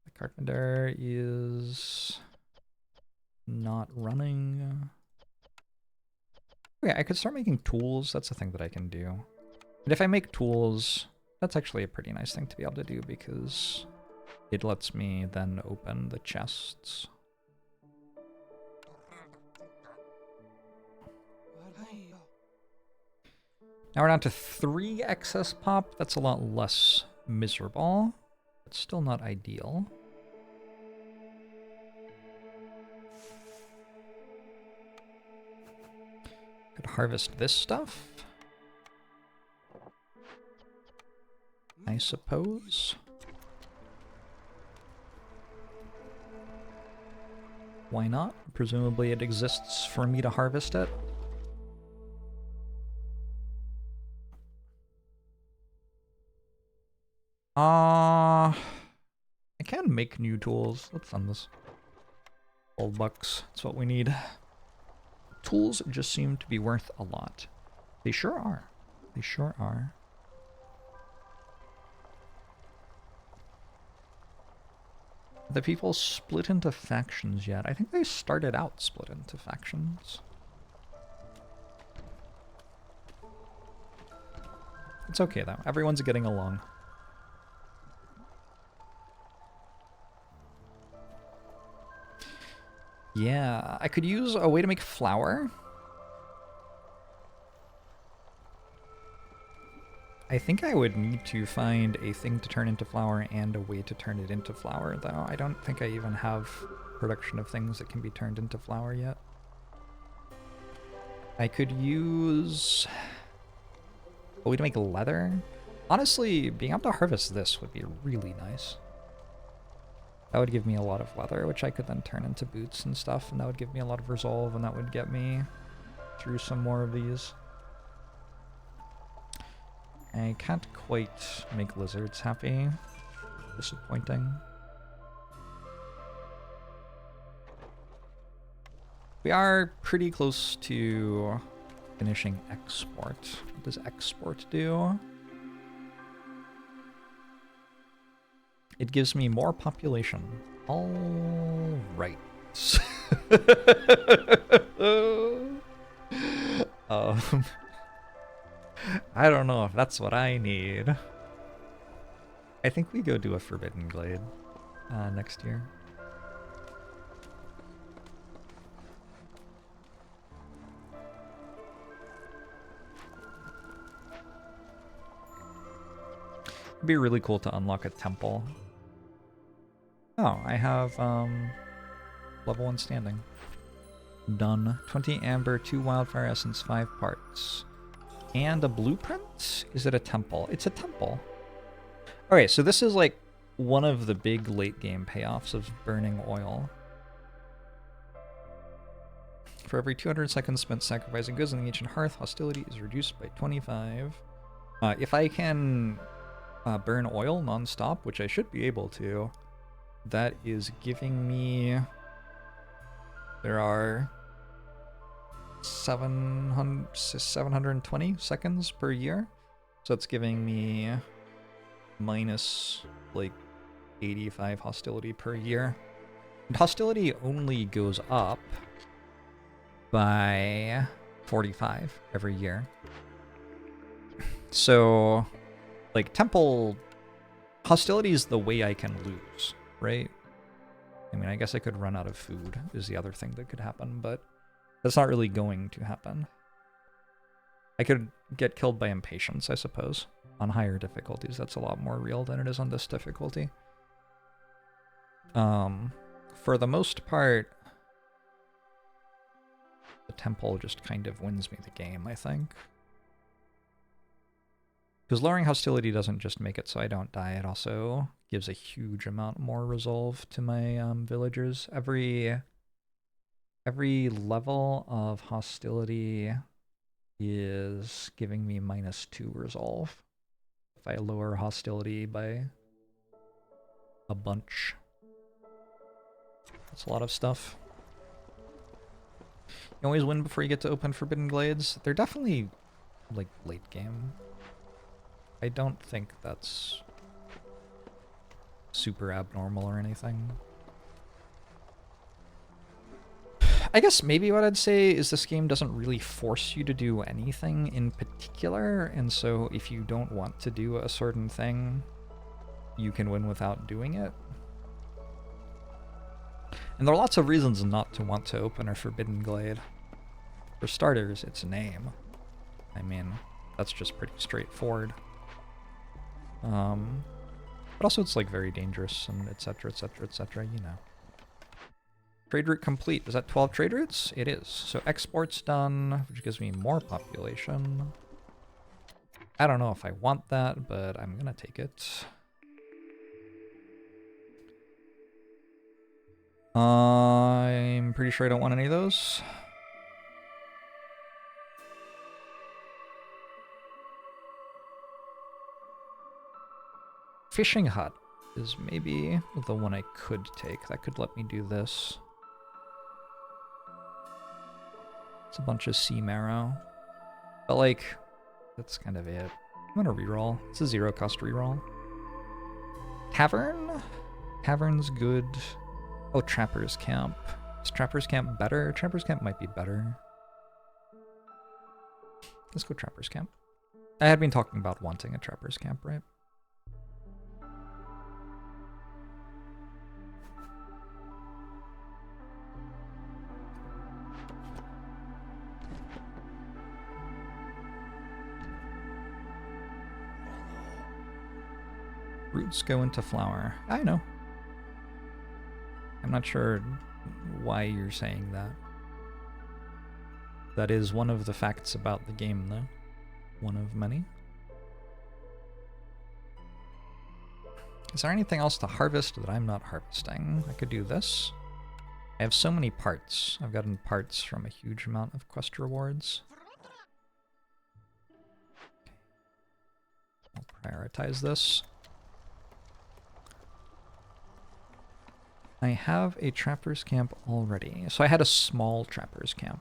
The carpenter is not running. Okay, I could start making tools. That's a thing that I can do. And if I make tools, that's actually a pretty nice thing to be able to do because it lets me then open the chests. Now we're down to 3 excess pop. That's a lot less miserable, but still not ideal. Could harvest this stuff, I suppose. Why not? Presumably it exists for me to harvest it. I can make new tools. Let's send this. $12. That's what we need. Tools just seem to be worth a lot. They sure are. They sure are. The people split into factions yet? I think they started out split into factions. It's okay though. Everyone's getting along. Yeah, I could use a way to make flour. I think I would need to find a thing to turn into flour and a way to turn it into flour, though. I don't think I even have production of things that can be turned into flour yet. I could use a way to make leather. Honestly, being able to harvest this would be really nice. That would give me a lot of leather, which I could then turn into boots and stuff, and that would give me a lot of resolve, and that would get me through some more of these. I can't quite make lizards happy. Disappointing. We are pretty close to finishing export. What does export do? It gives me more population. All right. I don't know if that's what I need. I think we go do a Forbidden Glade next year. It'd be really cool to unlock a temple. Oh, I have level 1 standing. Done. 20 amber, 2 wildfire essence, 5 parts. And a blueprint? Is it a temple? It's a temple. Okay, so this is like one of the big late game payoffs of burning oil. For every 200 seconds spent sacrificing goods on the ancient hearth, hostility is reduced by 25. If I can burn oil non-stop, which I should be able to, that is giving me... There are 720 seconds per year. So it's giving me minus like 85 hostility per year. And hostility only goes up by 45 every year. So like temple hostility is the way I can lose, right? I mean, I guess I could run out of food is the other thing that could happen, but that's not really going to happen. I could get killed by impatience, I suppose. On higher difficulties, that's a lot more real than it is on this difficulty. For the most part, the temple just kind of wins me the game, I think. Because lowering hostility doesn't just make it so I don't die, it also gives a huge amount more resolve to my villagers. Every level of hostility is giving me -2 resolve. If I lower hostility by a bunch. That's a lot of stuff. You always win before you get to open Forbidden Glades. They're definitely, like, late game. I don't think that's super abnormal or anything. I guess maybe what I'd say is this game doesn't really force you to do anything in particular, and so if you don't want to do a certain thing, you can win without doing it. And there are lots of reasons not to want to open a Forbidden Glade. For starters, its name. I mean, that's just pretty straightforward. But also it's like very dangerous and etc, etc, etc, you know. Trade route complete. Is that 12 trade routes? It is. So export's done, which gives me more population. I don't know if I want that, but I'm gonna take it. I'm pretty sure I don't want any of those. Fishing hut is maybe the one I could take. That could let me do this. It's a bunch of sea marrow. But like, that's kind of it. I'm gonna reroll. It's a 0 cost reroll. Tavern? Tavern's good. Oh, Trapper's Camp. Is Trapper's Camp better? Trapper's Camp might be better. Let's go Trapper's Camp. I had been talking about wanting a Trapper's Camp, right? Roots go into flower. I know. I'm not sure why you're saying that. That is one of the facts about the game, though. One of many. Is there anything else to harvest that I'm not harvesting? I could do this. I have so many parts. I've gotten parts from a huge amount of quest rewards. I'll prioritize this. I have a Trapper's Camp already. So I had a small Trapper's Camp.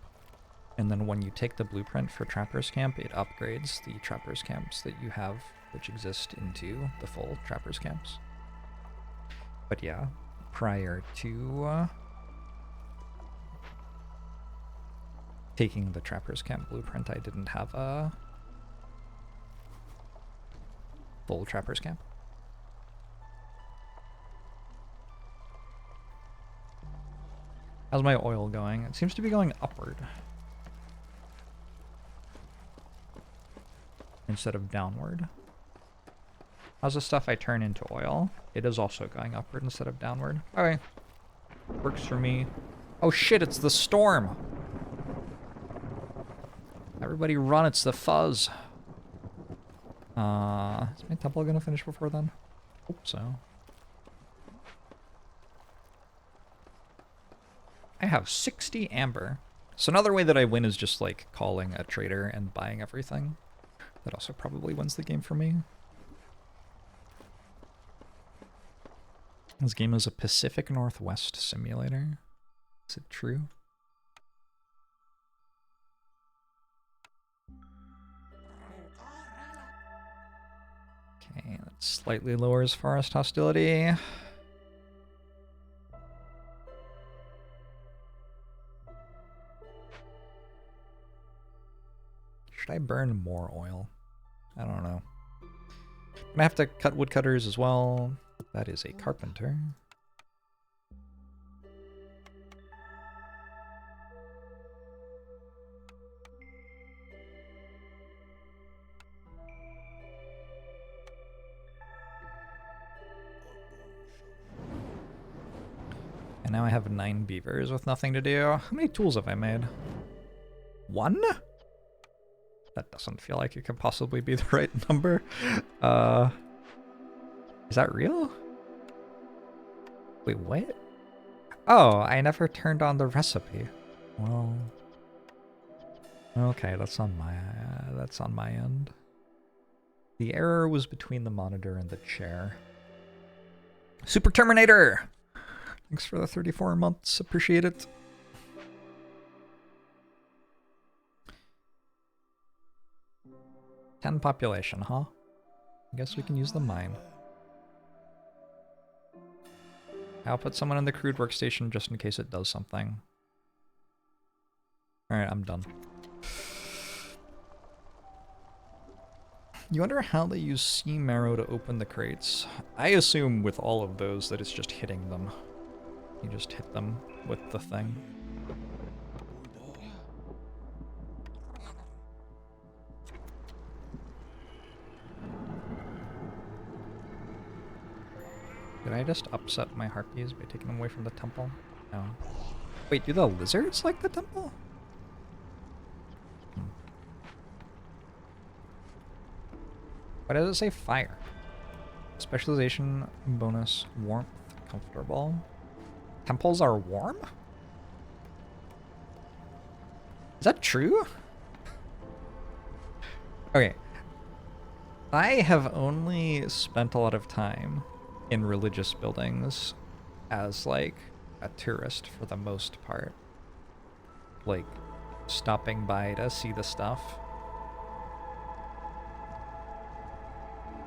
And then when you take the blueprint for Trapper's Camp, it upgrades the Trapper's Camps that you have, which exist, into the full Trapper's Camps. But yeah, prior to taking the Trapper's Camp blueprint, I didn't have a Full trapper's camp. How's my oil going? It seems to be going upward instead of downward. How's the stuff I turn into oil? It is also going upward instead of downward. Okay. Works for me. Oh shit, it's the storm! Everybody run, it's the fuzz. Is my temple gonna finish before then? Hope so. I have 60 amber. So another way that I win is just like calling a trader and buying everything. That also probably wins the game for me. This game is a Pacific Northwest simulator. Is it true? Okay, that slightly lowers forest hostility. Should I burn more oil? I don't know. I'm gonna have to cut woodcutters as well. That is a carpenter. And now I have 9 beavers with nothing to do. How many tools have I made? 1? That doesn't feel like it could possibly be the right number. Is that real? Wait, what? Oh, I never turned on the recipe. Well, okay, that's on my end. The error was between the monitor and the chair. Super Terminator! Thanks for the 34 months, appreciate it. $10 population, huh? I guess we can use the mine. I'll put someone in the crude workstation just in case it does something. Alright, I'm done. You wonder how they use sea marrow to open the crates. I assume with all of those that it's just hitting them. You just hit them with the thing. Did I just upset my harpies by taking them away from the temple? No. Wait, do the lizards like the temple? Why does it say fire? Specialization, bonus, warmth, comfortable. Temples are warm? Is that true? Okay. I have only spent a lot of time in religious buildings as like a tourist for the most part. Like stopping by to see the stuff.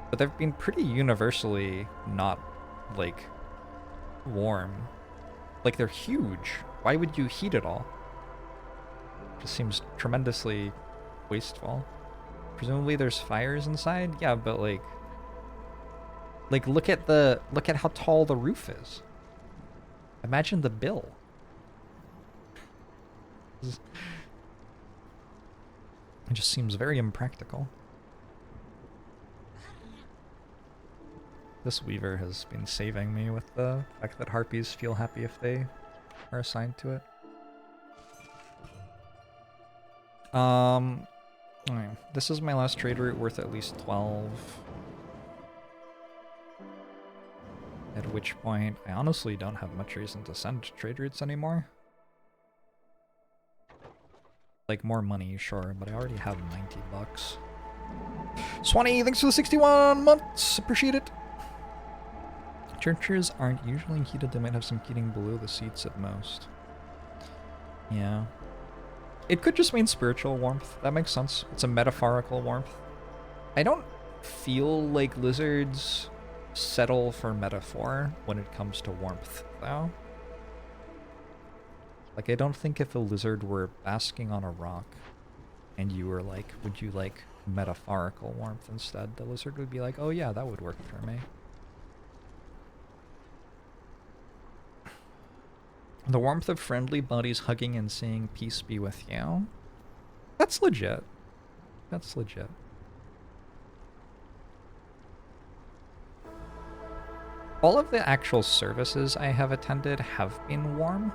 But they've been pretty universally not like warm. Like they're huge. Why would you heat it all? Just seems tremendously wasteful. Presumably there's fires inside? Yeah, but like look at how tall the roof is. Imagine the bill. It just seems very impractical. This weaver has been saving me with the fact that harpies feel happy if they are assigned to it. Okay. This is my last trade route worth at least 12. At which point, I honestly don't have much reason to send trade routes anymore. Like, more money, sure, but I already have 90 bucks. Swanee, thanks for the 61 months! Appreciate it! Churches aren't usually heated, they might have some heating below the seats at most. Yeah. It could just mean spiritual warmth, that makes sense. It's a metaphorical warmth. I don't feel like lizards settle for metaphor when it comes to warmth, though. Like, I don't think if a lizard were basking on a rock and you were like, would you like metaphorical warmth instead. The lizard would be like, oh yeah, that would work for me. The warmth of friendly bodies hugging and saying peace be with you. That's legit. That's legit. All of the actual services I have attended have been warm.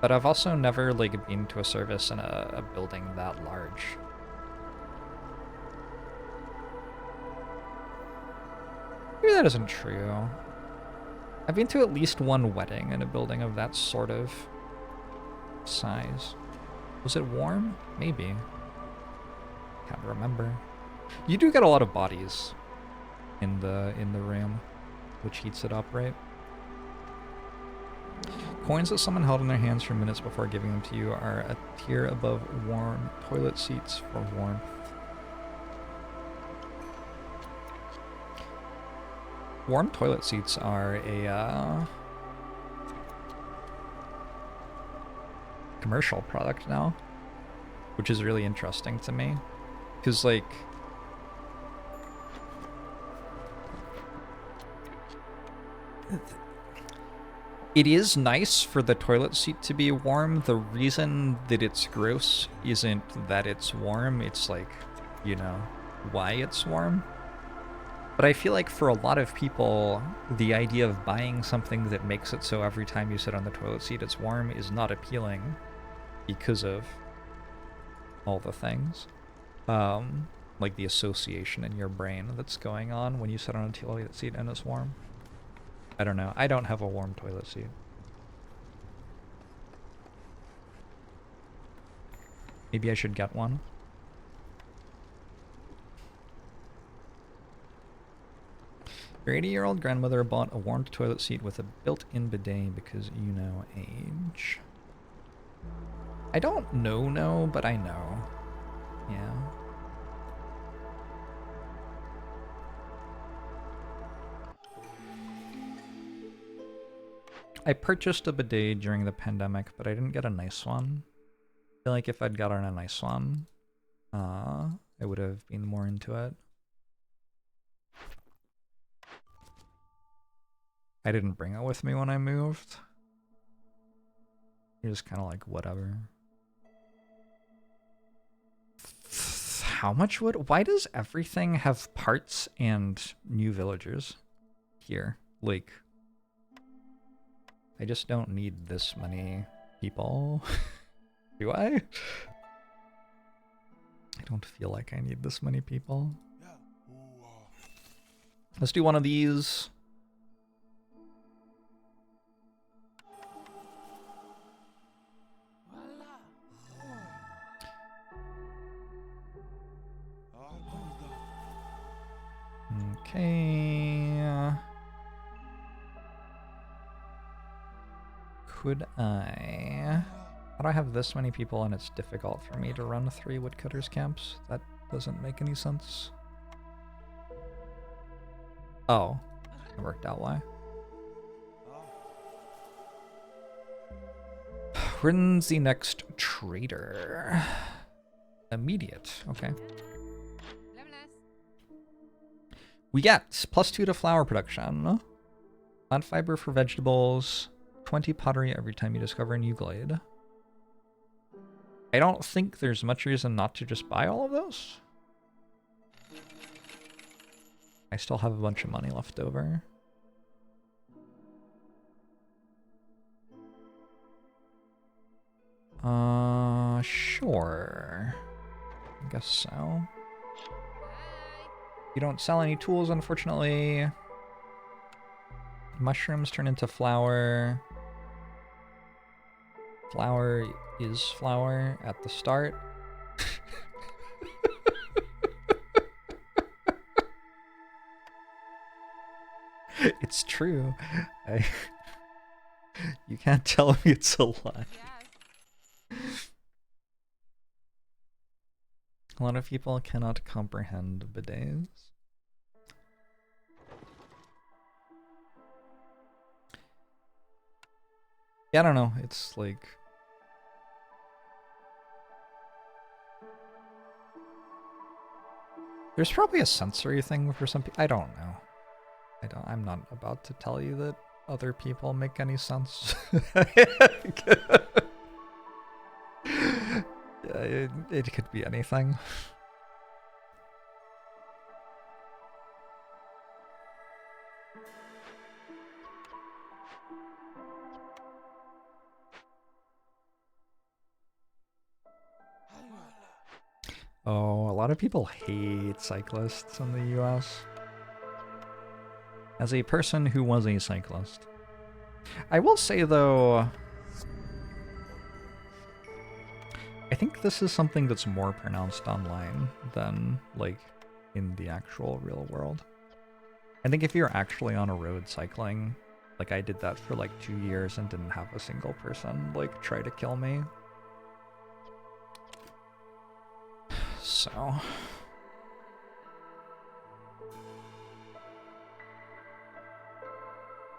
But I've also never, like, been to a service in a building that large. Maybe that isn't true. I've been to at least one wedding in a building of that sort of size. Was it warm? Maybe. Can't remember. You do get a lot of bodies in the room, which heats it up, right? Coins that someone held in their hands for minutes before giving them to you are a tier above warm toilet seats for warmth. Warm toilet seats are a commercial product now, which is really interesting to me, because like it is nice for the toilet seat to be warm. The reason that it's gross isn't that it's warm, it's like, you know, why it's warm. But I feel like for a lot of people, the idea of buying something that makes it so every time you sit on the toilet seat it's warm is not appealing because of all the things. Like the association in your brain that's going on when you sit on a toilet seat and it's warm. I don't know. I don't have a warm toilet seat. Maybe I should get one. Your 80-year-old grandmother bought a warmed toilet seat with a built-in bidet because you know age. I don't know, but I know. Yeah. I purchased a bidet during the pandemic, but I didn't get a nice one. I feel like if I'd gotten a nice one, I would have been more into it. I didn't bring it with me when I moved. You're just kind of like, whatever. How much wood? Why does everything have parts and new villagers here? Like, I just don't need this many people. Do I? I don't feel like I need this many people. Let's do one of these. Okay. Could I... How do I have this many people and it's difficult for me to run 3 woodcutters camps? That doesn't make any sense. Oh, it worked out why. When's the next trader? Immediate, okay. We get +2 to flower production. Plant fiber for vegetables. 20 pottery every time you discover a new glade. I don't think there's much reason not to just buy all of those. I still have a bunch of money left over. Sure. I guess so. You don't sell any tools, unfortunately. Mushrooms turn into flour. Flour is flour at the start. It's true. You can't tell me it's a lie. A lot of people cannot comprehend bidets. Yeah, I don't know. It's like... There's probably a sensory thing for some people. I don't know. I'm not about to tell you that other people make any sense. It could be anything. Oh, a lot of people hate cyclists in the US. As a person who was a cyclist, I will say though, I think this is something that's more pronounced online than like in the actual real world. I think if you're actually on a road cycling, like I did that for like 2 years and didn't have a single person like try to kill me. So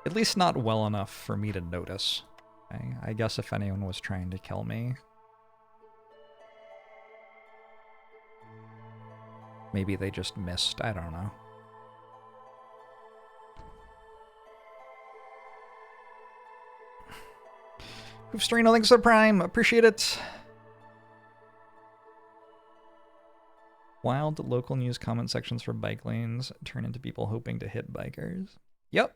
at least not well enough for me to notice. Okay? I guess if anyone was trying to kill me, maybe they just missed, I don't know. Hoofstrain, thanks for the Prime, appreciate it. Wild local news comment sections for bike lanes turn into people hoping to hit bikers. Yep.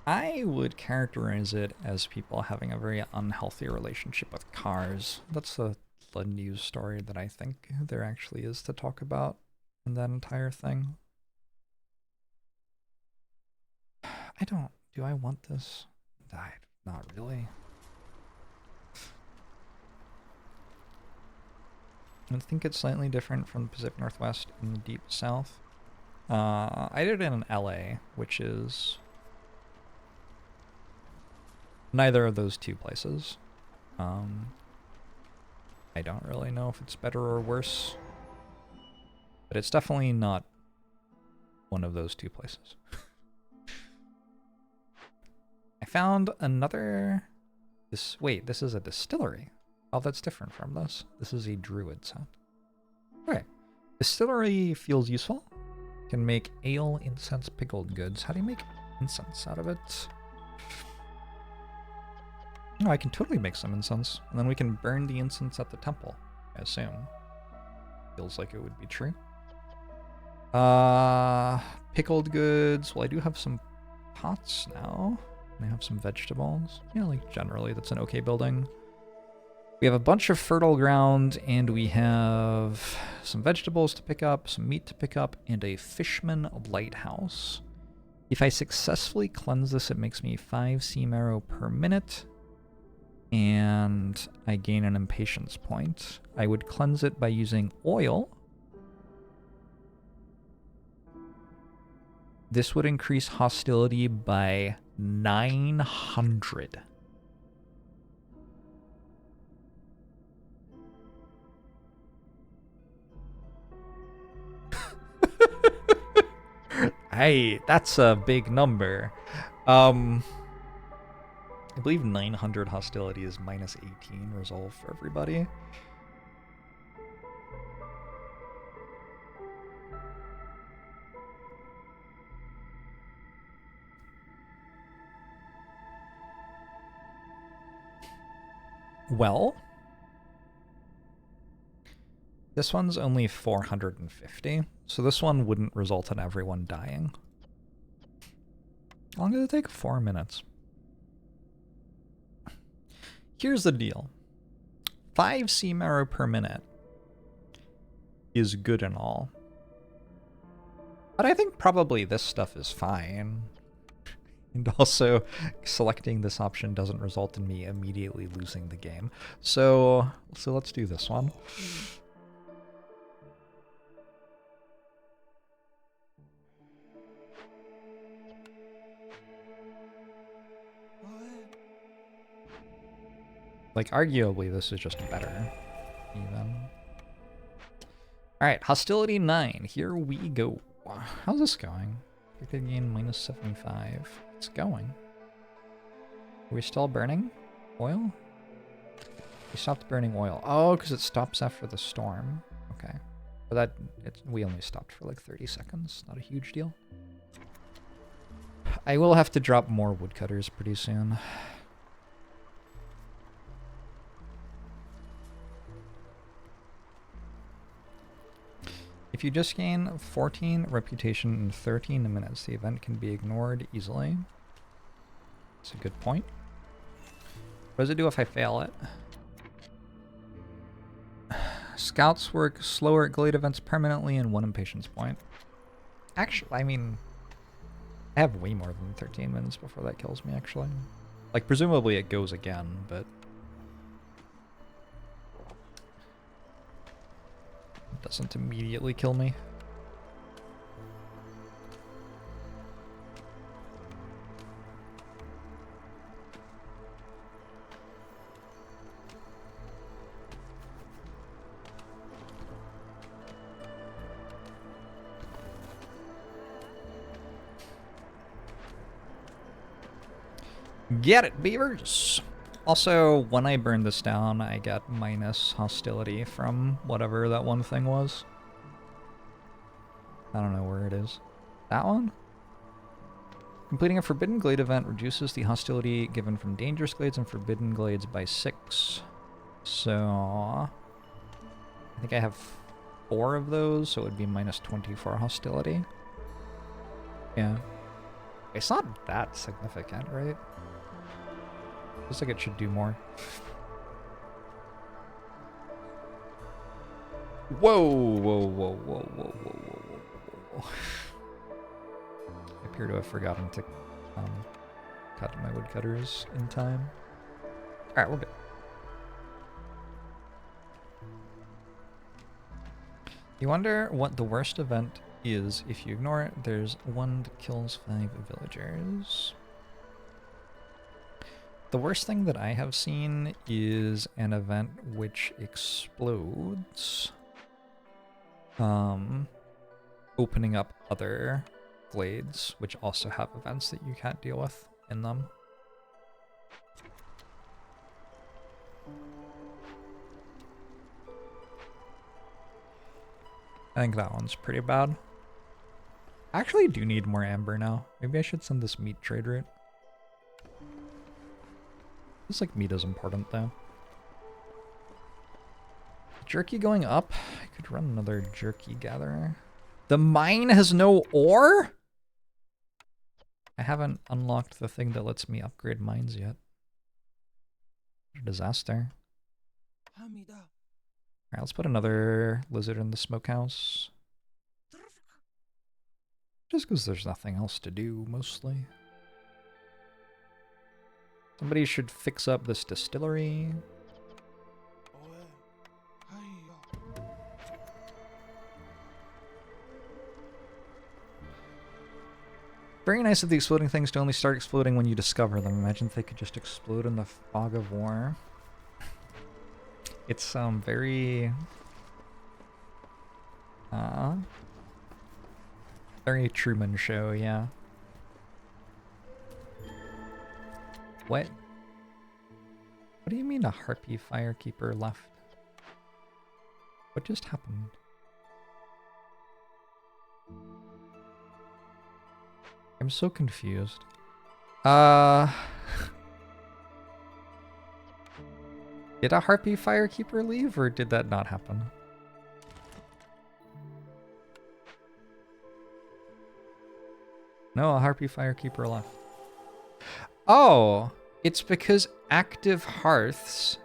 I would characterize it as people having a very unhealthy relationship with cars. That's the news story that I think there actually is to talk about in that entire thing. Do I want this? Not really. I think it's slightly different from the Pacific Northwest and the Deep South. I did it in LA, which is neither of those two places. I don't really know if it's better or worse, but it's definitely not one of those two places. I found another... Wait, this is a distillery. Oh, that's different from this. This is a druid set. Okay. Distillery feels useful. Can make ale, incense, pickled goods. How do you make incense out of it? No, I can totally make some incense. And then we can burn the incense at the temple, I assume. Feels like it would be true. Pickled goods. Well, I do have some pots now. And I have some vegetables. Yeah, like generally that's an okay building. We have a bunch of fertile ground, and we have some vegetables to pick up, some meat to pick up, and a Fishman lighthouse. If I successfully cleanse this, it makes me 5 sea marrow per minute, and I gain an impatience point. I would cleanse it by using oil. This would increase hostility by 900. Hey, that's a big number. I believe 900 hostility is minus 18 resolve for everybody. Well, this one's only 450, so this one wouldn't result in everyone dying. How long did it take? 4 minutes. Here's the deal. 5 sea marrow per minute is good and all. But I think probably this stuff is fine. And also, selecting this option doesn't result in me immediately losing the game. So let's do this one. Like, arguably, this is just better, even. Alright, hostility 9. Here we go. How's this going? Predicted gain minus 75. It's going. Are we still burning oil? We stopped burning oil. Oh, because it stops after the storm. Okay. But we only stopped for like 30 seconds. Not a huge deal. I will have to drop more woodcutters pretty soon. If you just gain 14 reputation in 13 minutes, the event can be ignored easily. That's a good point. What does it do if I fail it? Scouts work slower at Glade events permanently and 1 impatience point. Actually, I mean, I have way more than 13 minutes before that kills me, actually. Like, presumably it goes again, but... it doesn't immediately kill me. Get it, beavers! Also, when I burn this down, I get minus hostility from whatever that one thing was. I don't know where it is. That one? Completing a Forbidden Glade event reduces the hostility given from dangerous glades and forbidden glades by 6. So... I think I have 4 of those, so it would be minus 24 hostility. Yeah. It's not that significant, right? Looks like it should do more. Whoa, whoa, whoa, whoa, whoa, whoa, whoa, whoa. I appear to have forgotten to cut my woodcutters in time. Alright, we're good. You wonder what the worst event is if you ignore it. There's one that kills 5 villagers. The worst thing that I have seen is an event which explodes, opening up other glades, which also have events that you can't deal with in them. I think that one's pretty bad. I actually do need more amber now. Maybe I should send this meat trade route. Looks like meat is important, though. Jerky going up? I could run another jerky gatherer. The mine has no ore? I haven't unlocked the thing that lets me upgrade mines yet. What a disaster. Alright, let's put another lizard in the smokehouse. Just because there's nothing else to do, mostly. Somebody should fix up this distillery. Very nice of the exploding things to only start exploding when you discover them. Imagine if they could just explode in the fog of war. It's very very Truman Show, yeah. What? What do you mean a harpy firekeeper left? What just happened? I'm so confused. Did a harpy firekeeper leave, or did that not happen? No, a harpy firekeeper left. Oh, it's because active hearths.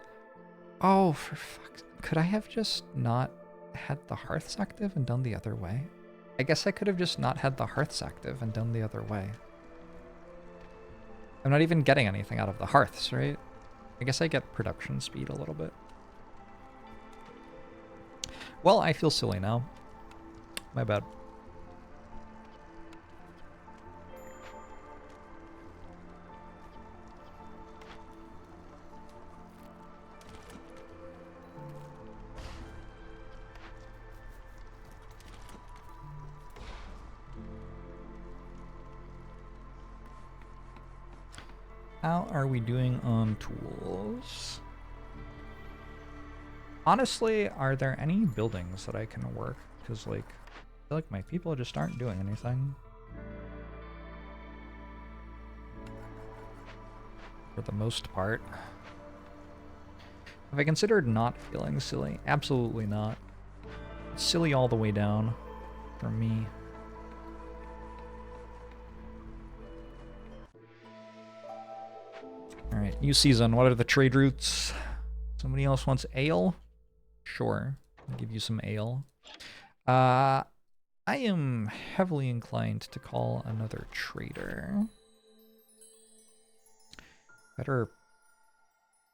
Oh, for fuck's... Could I have just not had the hearths active and done the other way? I guess I could have just not had the hearths active and done the other way. I'm not even getting anything out of the hearths, right? I guess I get production speed a little bit. Well, I feel silly now. My bad. How are we doing on tools? Honestly, are there any buildings that I can work? Because, like, I feel like my people just aren't doing anything. For the most part. Have I considered not feeling silly? Absolutely not. It's silly all the way down for me. Alright, new season. What are the trade routes? Somebody else wants ale? Sure. I'll give you some ale. I am heavily inclined to call another trader. Better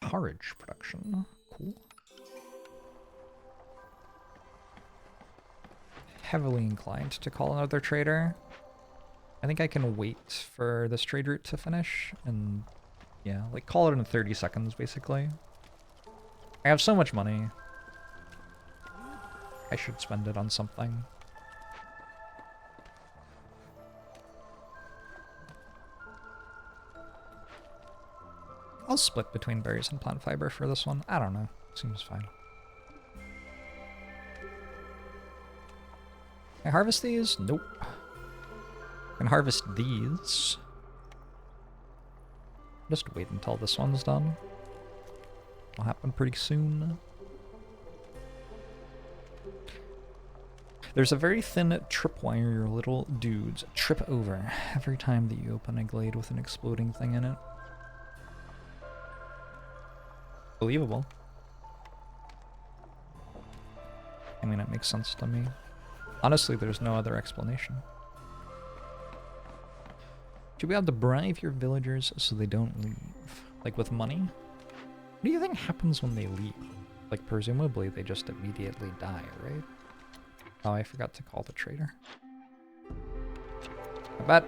porridge production. Cool. Heavily inclined to call another trader. I think I can wait for this trade route to finish and yeah, like call it in 30 seconds basically. I have so much money. I should spend it on something. I'll split between berries and plant fiber for this one. I don't know. Seems fine. Can I harvest these? Nope. I can harvest these. Just wait until this one's done. It'll happen pretty soon. There's a very thin tripwire your little dudes trip over every time that you open a glade with an exploding thing in it. Believable. I mean, it makes sense to me. Honestly, there's no other explanation. Should we have to bribe your villagers so they don't leave? Like with money? What do you think happens when they leave? Like, presumably they just immediately die, right? Oh, I forgot to call the trader. I bet.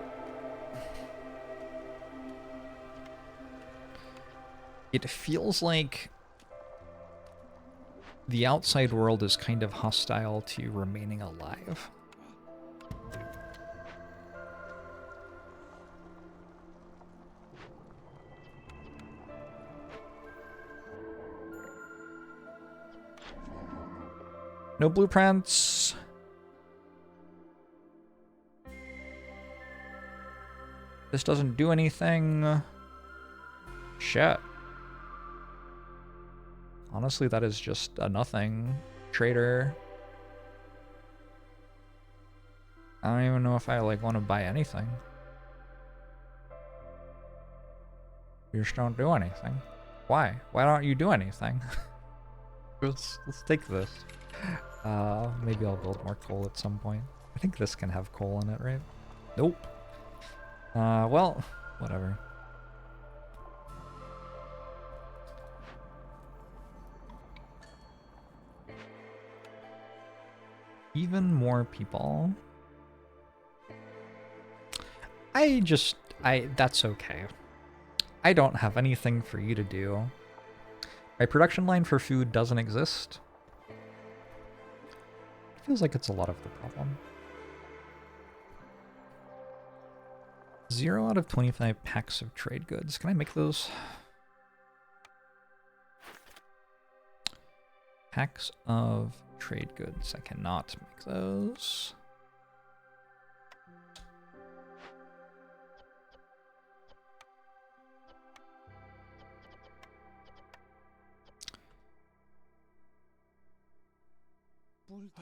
It feels like the outside world is kind of hostile to remaining alive. No blueprints. This doesn't do anything. Shit. Honestly, that is just a nothing. Trader. I don't even know if I like want to buy anything. You just don't do anything. Why? Why don't you do anything? let's take this. Maybe I'll build more coal at some point. I think this can have coal in it, right? Nope. Well, whatever. Even more people. That's okay. I don't have anything for you to do. My production line for food doesn't exist. Feels like it's a lot of the problem. 0 out of 25 packs of trade goods. Can I make those? Packs of trade goods. I cannot make those.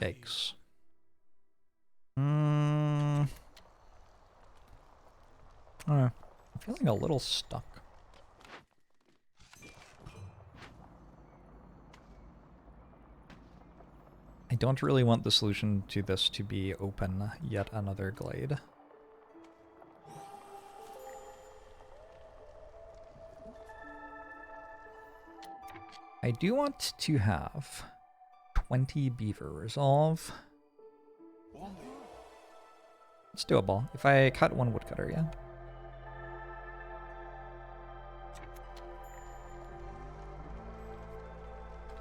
Yikes. I don't know. I'm feeling a little stuck. I don't really want the solution to this to be open yet another glade. I do want to have 20 beaver resolve. It's doable. If I cut one woodcutter, yeah.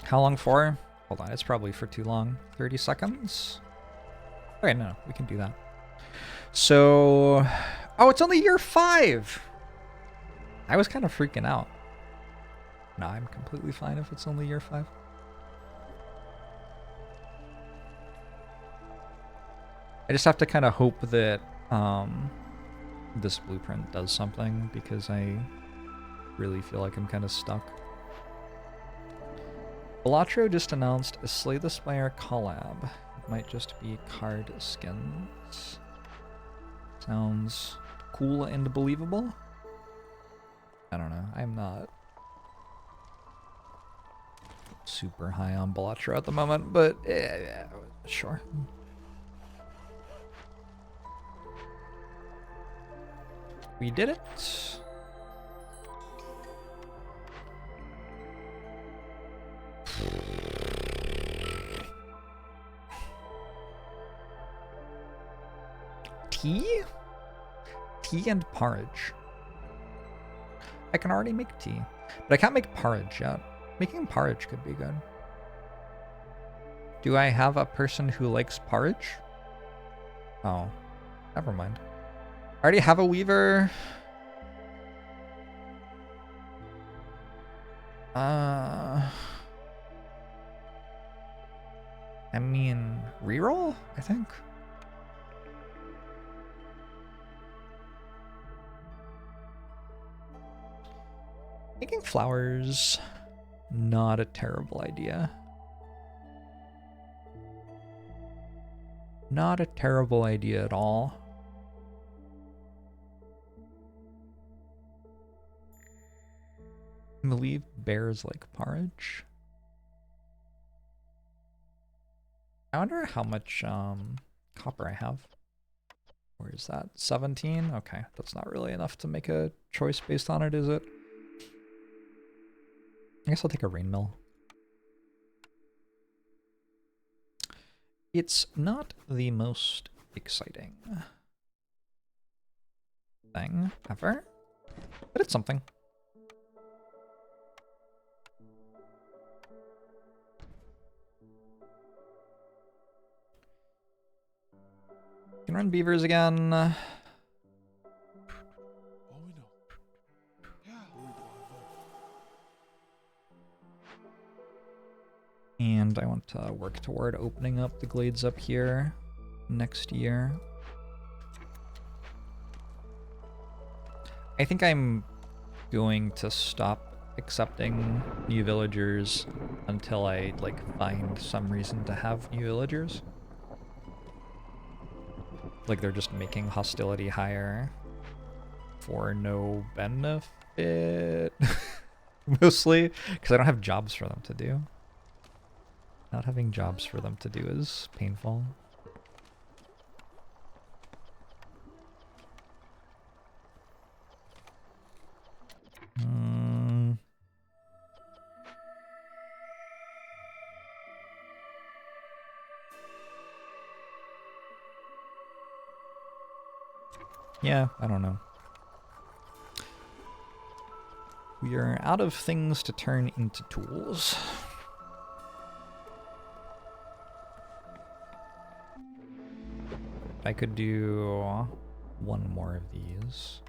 How long for? Hold on, it's probably for too long. 30 seconds? Okay, no, we can do that. So... Oh, it's only year 5! I was kind of freaking out. No, I'm completely fine if it's only year 5. I just have to kind of hope that this blueprint does something, because I really feel like I'm kind of stuck. Belatro just announced a Slay the Spire collab. It might just be card skins. Sounds cool and believable. I don't know. I'm not super high on Belatro at the moment, but yeah, sure. We did it. Tea? Tea and porridge. I can already make tea, but I can't make porridge yet. Making porridge could be good. Do I have a person who likes porridge? Oh, never mind. I already have a weaver. I mean, reroll, I think. Making flowers, not a terrible idea. Not a terrible idea at all. I believe bears like porridge. I wonder how much copper I have. Where is that? 17? Okay, that's not really enough to make a choice based on it, is it? I guess I'll take a rain mill. It's not the most exciting thing ever, but it's something. Can run beavers again. And I want to work toward opening up the glades up here next year. I think I'm going to stop accepting new villagers until I find some reason to have new villagers. Like they're just making hostility higher for no benefit. Mostly because I don't have jobs for them to do. Not having jobs for them to do is painful. Yeah, I don't know. We are out of things to turn into tools. I could do one more of these.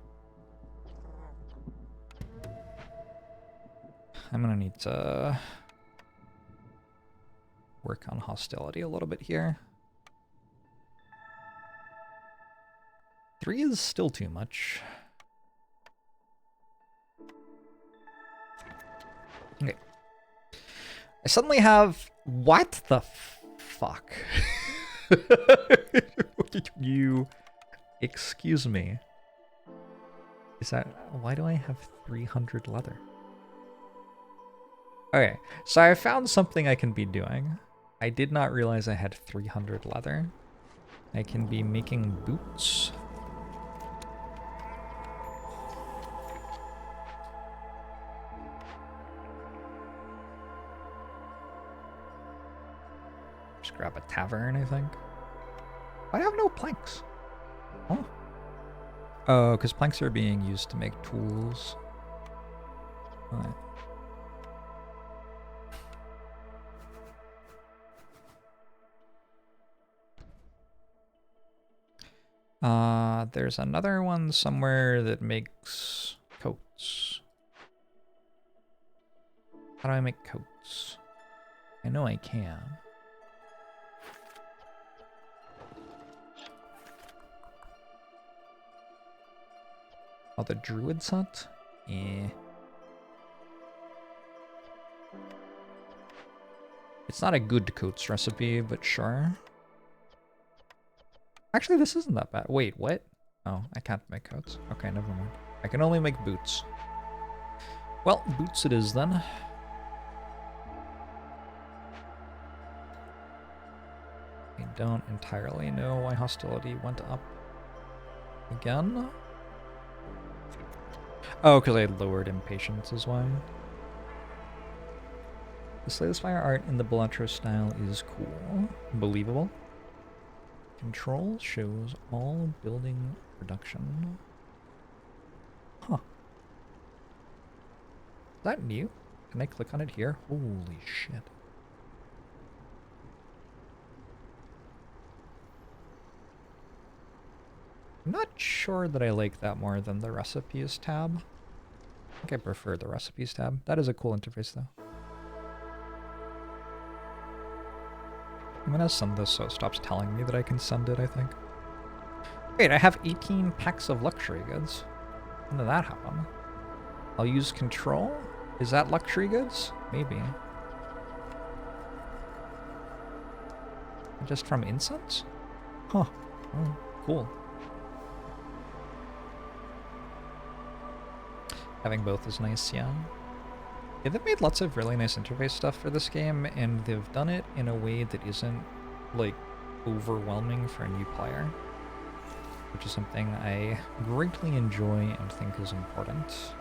I'm gonna need to work on hostility a little bit here. 3 is still too much. Okay. I suddenly have... What the fuck? You... Excuse me. Is that... Why do I have 300 leather? Okay, so I found something I can be doing. I did not realize I had 300 leather. I can be making boots. Just grab a tavern, I think. I have no planks. Oh. Oh, because planks are being used to make tools. Alright. There's another one somewhere that makes coats. How do I make coats? I know I can. Oh, the druid's hut? Eh. It's not a good coats recipe, but sure. Actually, this isn't that bad. Wait, what? Oh, I can't make coats. Okay, never mind. I can only make boots. Well, boots it is then. I don't entirely know why hostility went up again. Oh, because I lowered impatience is why. The Slay the Spire art in the Bellatrix style is cool. Believable. Control shows all building production. Huh. Is that new? Can I click on it here? Holy shit. I'm not sure that I like that more than the recipes tab. I think I prefer the recipes tab. That is a cool interface though. I'm gonna send this so it stops telling me that I can send it, I think. Wait, I have 18 packs of luxury goods. When did that happen? I'll use control? Is that luxury goods? Maybe. Just from incense? Huh. Oh, cool. Having both is nice, yeah. Yeah, they've made lots of really nice interface stuff for this game, and they've done it in a way that isn't, like, overwhelming for a new player. Which is something I greatly enjoy and think is important.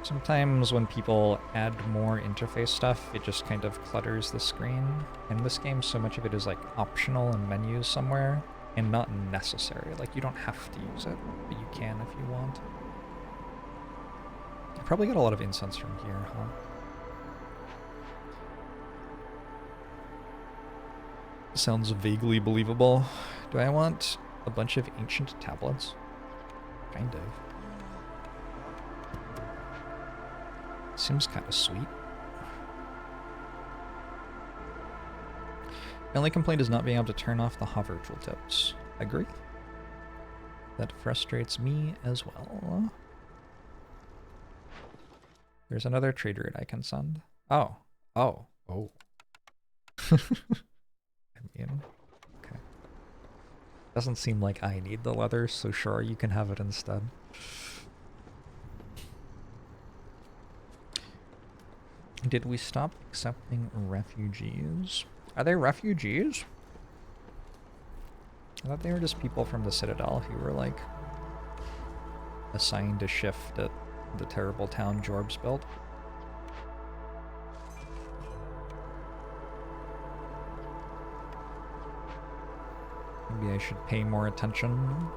Sometimes when people add more interface stuff, it just kind of clutters the screen. In this game, so much of it is, like, optional in menus somewhere, and not necessary. Like, you don't have to use it, but you can if you want. I probably got a lot of incense from here, huh? Sounds vaguely believable. Do I want a bunch of ancient tablets? Kind of. Seems kind of sweet. My only complaint is not being able to turn off the hover tooltips. Agree? That frustrates me as well. There's another trade route I can send. Oh. Oh. Oh. I mean, okay. Doesn't seem like I need the leather, so sure, you can have it instead. Did we stop accepting refugees? Are they refugees? I thought they were just people from the Citadel who were, like, assigned to shift at the terrible town JORBS built. Maybe I should pay more attention.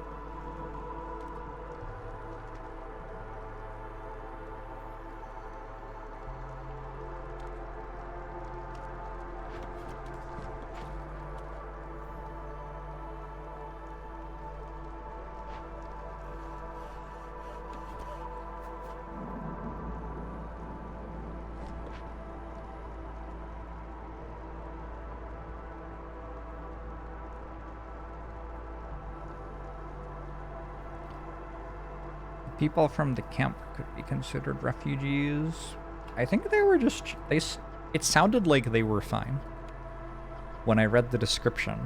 People from the camp could be considered refugees. I think they were just... it sounded like they were fine. When I read the description,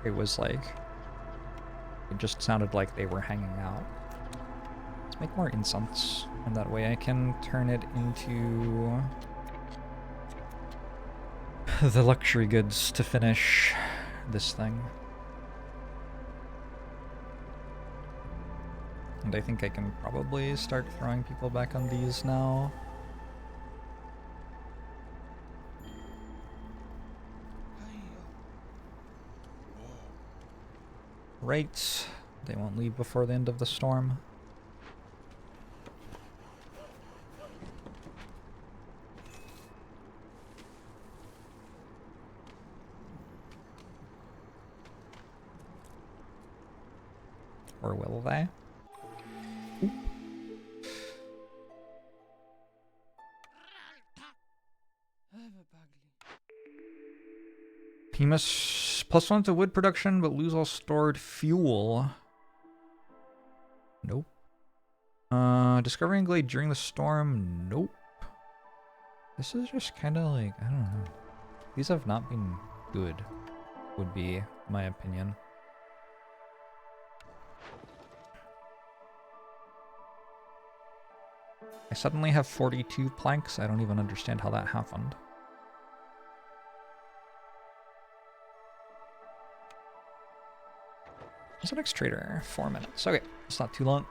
it was like... it just sounded like they were hanging out. Let's make more incense, and that way I can turn it into... the luxury goods to finish this thing. And I think I can probably start throwing people back on these now. Right. They won't leave before the end of the storm. Or will they? You must +1 to wood production, but lose all stored fuel. Discovering Glade during the storm? Nope. This is just kind of like, I don't know. These have not been good, would be my opinion. I suddenly have 42 planks. I don't even understand how that happened. What's the next trader? 4 minutes. Okay, it's not too long.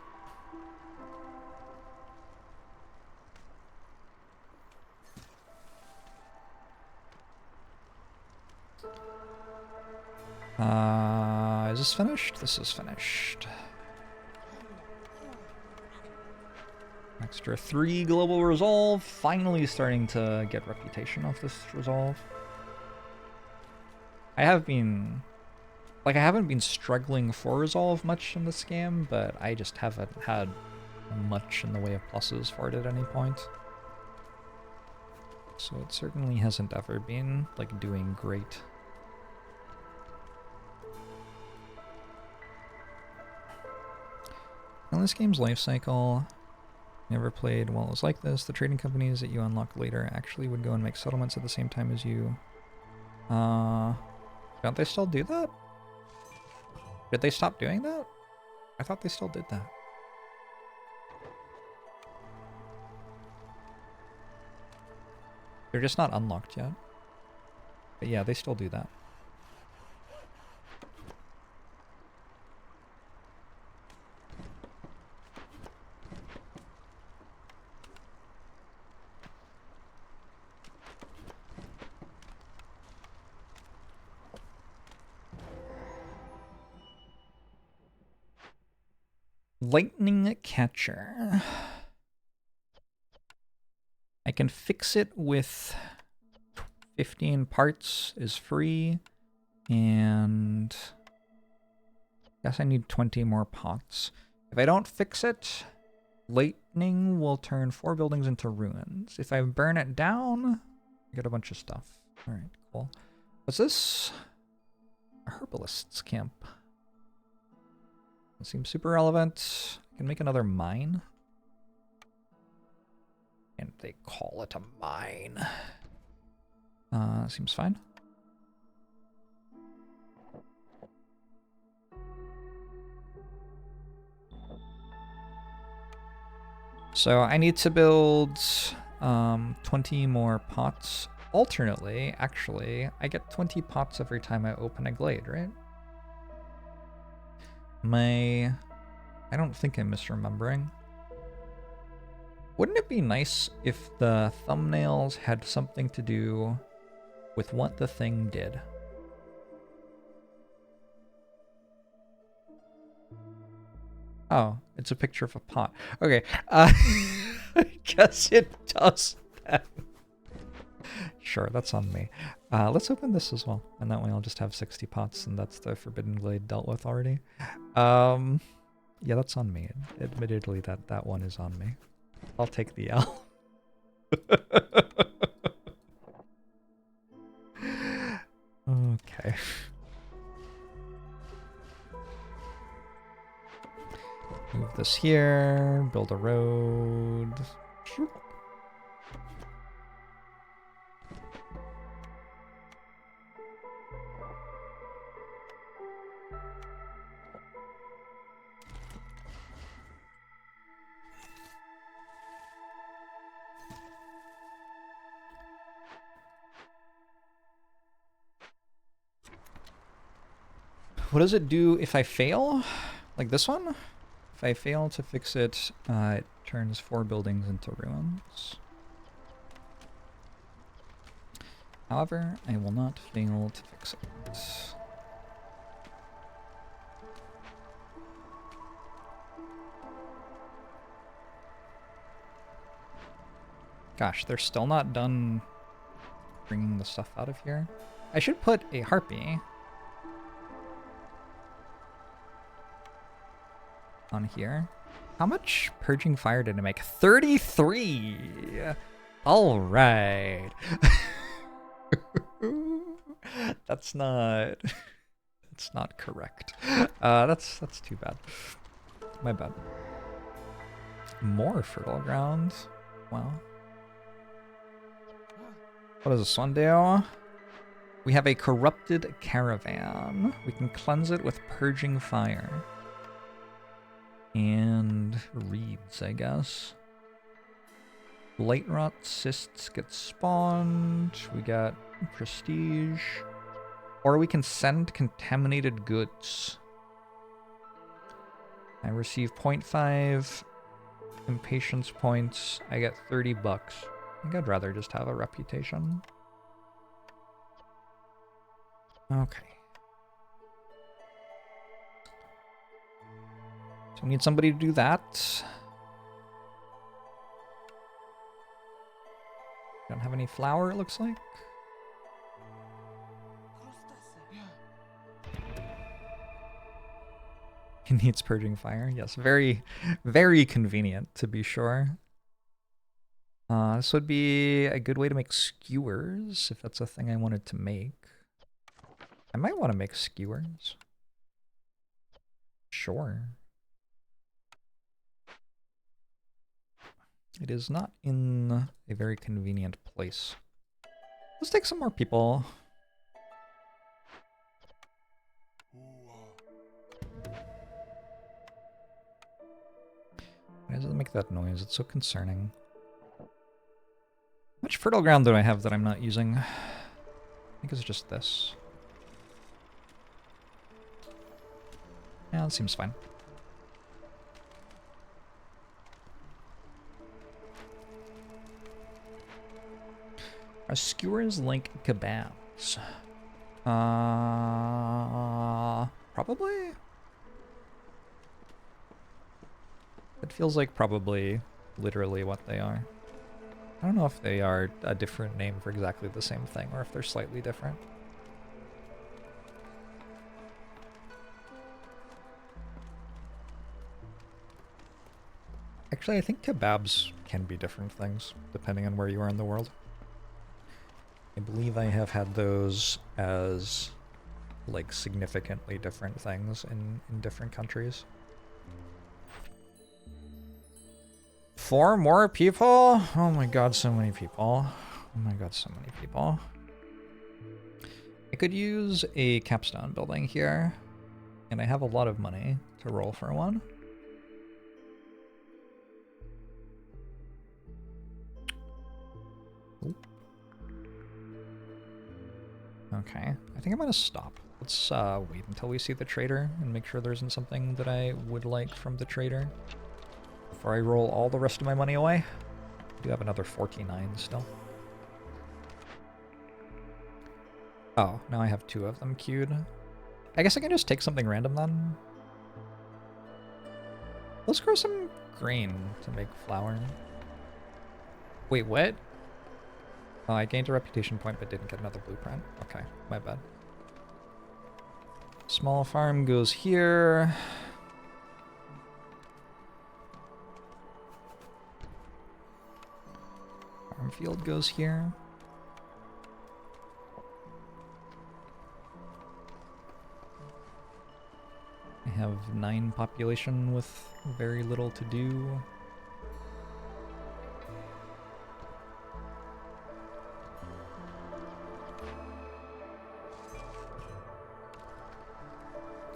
Is this finished? This is finished. Extra 3 global resolve. Finally starting to get reputation off this resolve. I haven't been struggling for resolve much in this game, but I just haven't had much in the way of pluses for it at any point. So it certainly hasn't ever been, like, doing great. In this game's life cycle, never played while it was like this. The trading companies that you unlock later actually would go and make settlements at the same time as you. Don't they still do that? Did they stop doing that? I thought they still did that. They're just not unlocked yet. But yeah, they still do that. Lightning catcher. I can fix it with 15 parts is free, and I guess I need 20 more pots. If I don't fix it, lightning will turn 4 buildings into ruins. If I burn it down, I get a bunch of stuff. All right, cool. What's this? A herbalist's camp. That seems super relevant. I can make another mine. And they call it a mine. Seems fine. So I need to build 20 more pots. Alternately, actually, I get 20 pots every time I open a glade, right? I don't think I'm misremembering. Wouldn't it be nice if the thumbnails had something to do with what the thing did? Oh, it's a picture of a pot. Okay, I guess it does that. Sure, that's on me. Let's open this as well, and that way I'll just have 60 pots, and that's the Forbidden Glade dealt with already. Yeah, that's on me. Admittedly, that one is on me. I'll take the L. Okay. Move this here, build a road. What does it do if I fail? Like this one? If I fail to fix it, it turns 4 buildings into ruins. However, I will not fail to fix it. Gosh, they're still not done bringing the stuff out of here. I should put a harpy on here. How much purging fire did I make? 33! All right. That's not correct. That's too bad. My bad. more fertile ground. Wow. What does this one do? We have a corrupted caravan. We can cleanse it with purging fire. And reeds, I guess. Blight rot cysts get spawned. We got prestige. Or we can send contaminated goods. I receive 0.5 impatience points. I get 30 bucks. I think I'd rather just have a reputation. Okay. So we need somebody to do that. Don't have any flour, it looks like. He needs purging fire. Yes, very, very convenient, to be sure. This would be a good way to make skewers, if that's a thing I wanted to make. I might want to make skewers. Sure. It is not in a very convenient place. Let's take some more people. Why does it make that noise? It's so concerning. How much fertile ground do I have that I'm not using? I think it's just this. Yeah, that seems fine. Are skewers like kebabs? Probably? It feels like probably literally what they are. I don't know if they are a different name for exactly the same thing, or if they're slightly different. Actually, I think kebabs can be different things, depending on where you are in the world. I believe I have had those as, like, significantly different things in different countries. 4 more people? Oh my god, so many people. Oh my god, so many people. I could use a capstone building here, and I have a lot of money to roll for one. Ooh. Okay, I think I'm gonna stop. Let's wait until we see the trader and make sure there isn't something that I would like from the trader before I roll all the rest of my money away. I do have another 49 still. Oh, now I have 2 of them queued. I guess I can just take something random then. Let's grow some grain to make flour. Wait, what? Oh, I gained a reputation point but didn't get another blueprint. Okay, my bad. Small farm goes here. Farm field goes here. I have 9 population with very little to do.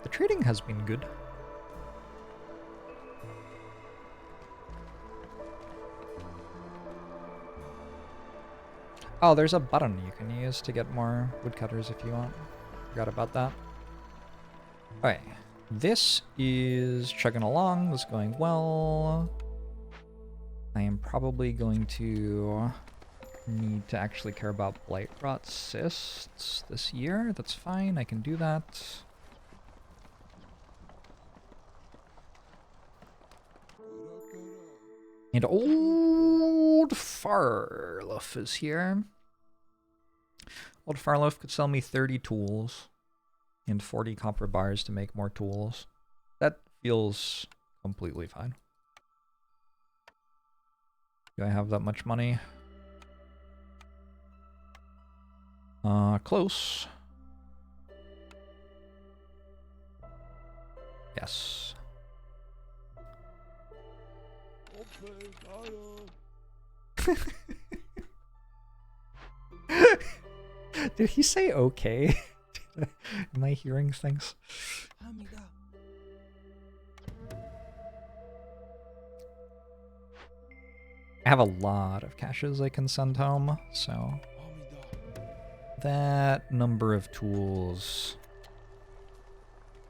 The trading has been good. Oh, there's a button you can use to get more woodcutters if you want. Forgot about that. Alright. This is chugging along. This is going well. I am probably going to need to actually care about blight rot cysts this year. That's fine. I can do that. And Old Farloaf is here. Old Farloaf could sell me 30 tools and 40 copper bars to make more tools. That feels completely fine. Do I have that much money? Close. Yes. Did he say okay? Am I hearing things? I have a lot of caches I can send home, so that number of tools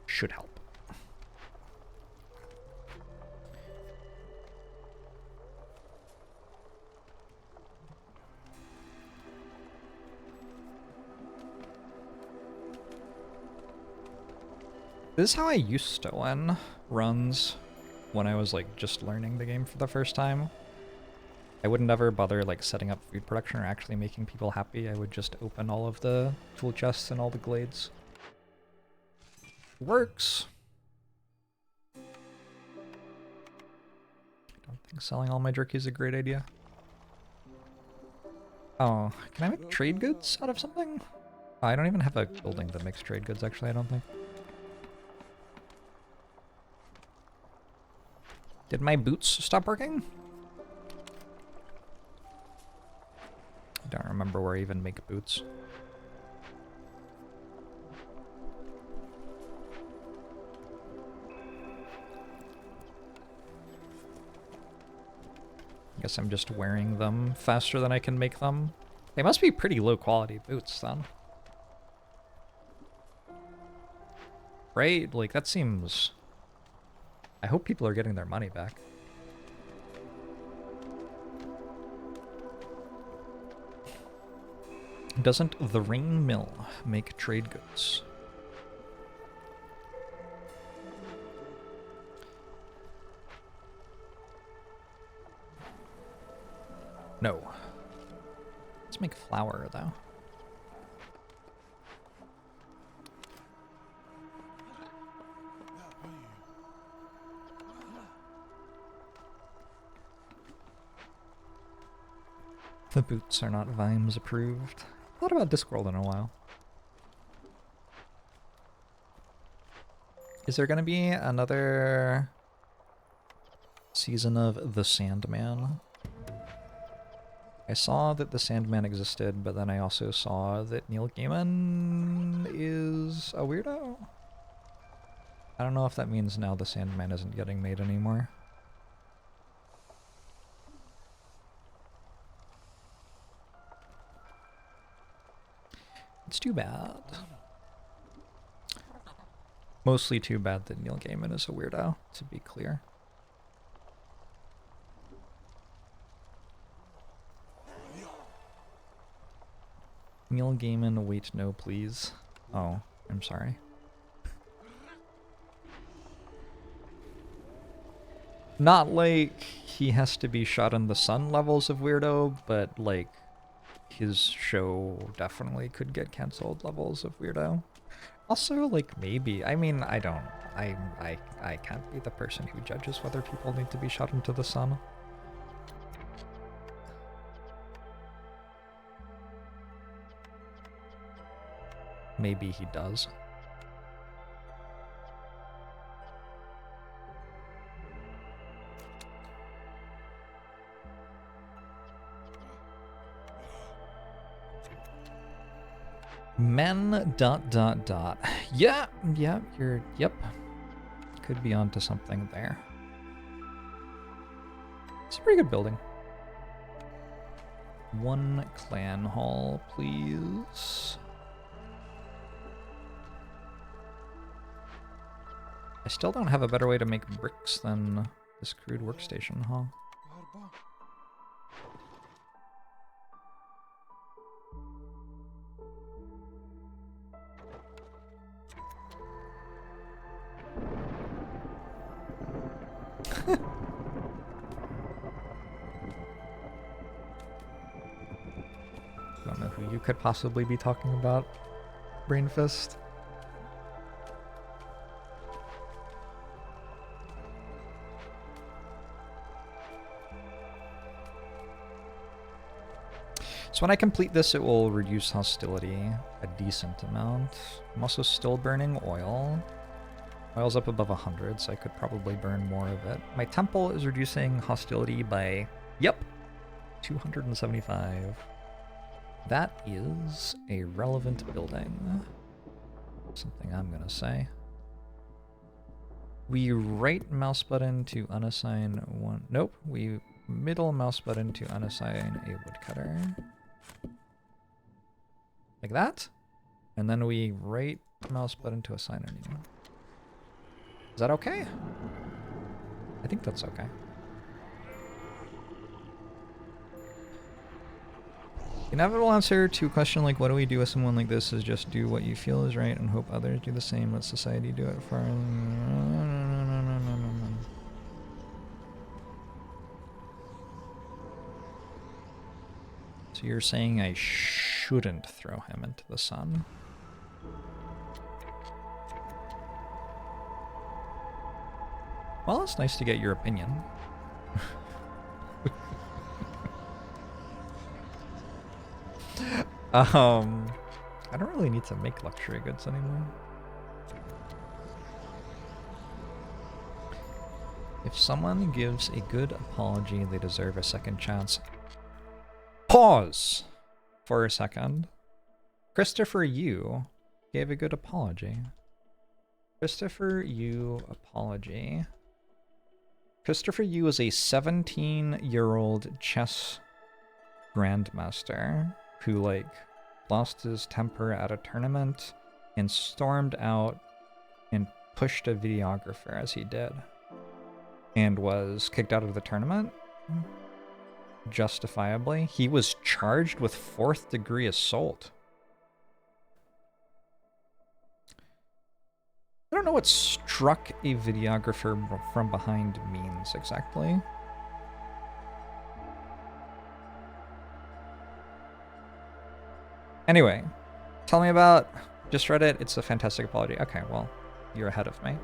should help. This is how I used to win runs when I was like just learning the game for the first time. I wouldn't ever bother like setting up food production or actually making people happy. I would just open all of the tool chests and all the glades. Works. I don't think selling all my jerky is a great idea. Oh, can I make trade goods out of something? Oh, I don't even have a building that makes trade goods actually, I don't think. Did my boots stop working? I don't remember where I even make boots. I guess I'm just wearing them faster than I can make them. They must be pretty low quality boots then. Right? Like that seems... I hope people are getting their money back. Doesn't the ring mill make trade goods? No. Let's make flour though. The boots are not Vimes approved. Thought about Discworld in a while. Is there gonna be another season of The Sandman? I saw that The Sandman existed, but then I also saw that Neil Gaiman is a weirdo. I don't know if that means now The Sandman isn't getting made anymore. It's too bad. Mostly too bad that Neil Gaiman is a weirdo, to be clear. Neil Gaiman, wait, no, please. Oh, I'm sorry. Not like he has to be shot in the sun levels of weirdo, but like his show definitely could get canceled levels of weirdo. Also, like, maybe, I mean, I can't be the person who judges whether people need to be shot into the sun. Maybe he does. Men ... Yeah, yep. Could be onto something there. It's a pretty good building. One clan hall, please. I still don't have a better way to make bricks than this crude workstation hall. Don't know who you could possibly be talking about, Brainfist. So when I complete this, it will reduce hostility a decent amount. I'm also still burning oil. Oil's up above 100, so I could probably burn more of it. My temple is reducing hostility by, yep, 275. That is a relevant building. Something I'm gonna say. We right mouse button to unassign one. Nope. We middle mouse button to unassign a woodcutter. Like that. And then we right mouse button to assign a new. Is that okay? I think that's okay. The inevitable answer to a question like what do we do with someone like this is just do what you feel is right and hope others do the same. Let society do it for... So you're saying I shouldn't throw him into the sun? Well, it's nice to get your opinion. I don't really need to make luxury goods anymore. If someone gives a good apology, they deserve a second chance. Pause for a second. Christopher Yu gave a good apology. Christopher Yu apology. Christopher Yu is a 17-year-old chess grandmaster who, like, lost his temper at a tournament and stormed out and pushed a videographer as he did. And was kicked out of the tournament. Justifiably. He was charged with 4th-degree assault. I don't know what struck a videographer from behind means exactly. Anyway, tell me about... Just read it. It's a fantastic apology. Okay, well, you're ahead of me.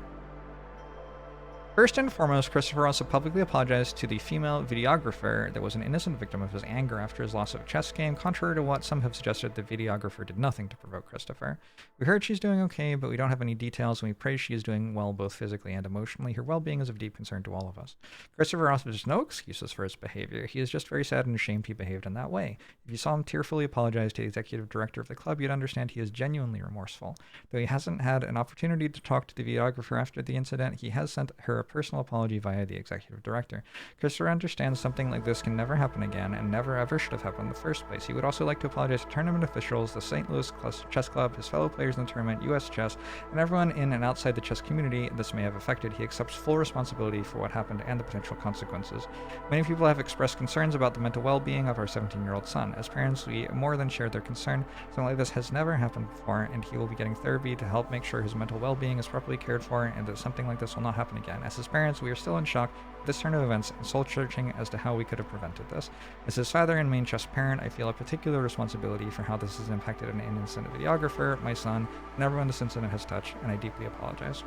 First and foremost, Christopher also publicly apologized to the female videographer that was an innocent victim of his anger after his loss of a chess game. Contrary to what some have suggested, the videographer did nothing to provoke Christopher. We heard she's doing okay, but we don't have any details, and we pray she is doing well both physically and emotionally. Her well-being is of deep concern to all of us. Christopher offers no excuses for his behavior. He is just very sad and ashamed he behaved in that way. If you saw him tearfully apologize to the executive director of the club, you'd understand he is genuinely remorseful. Though he hasn't had an opportunity to talk to the videographer after the incident, he has sent her a personal apology via the executive director. Christopher understands something like this can never happen again and never ever should have happened in the first place. He would also like to apologize to tournament officials, the St. Louis Chess Club, his fellow players in the tournament, US Chess, and everyone in and outside the chess community this may have affected. He accepts full responsibility for what happened and the potential consequences. Many people have expressed concerns about the mental well-being of our 17-year-old son. As parents, we more than share their concern. Something like this has never happened before, and he will be getting therapy to help make sure his mental well-being is properly cared for and that something like this will not happen again. As his parents, we are still in shock at this turn of events and soul-searching as to how we could have prevented this. As his father and main chess parent, I feel a particular responsibility for how this has impacted an innocent videographer, my son, and everyone this incident has touched, and I deeply apologize.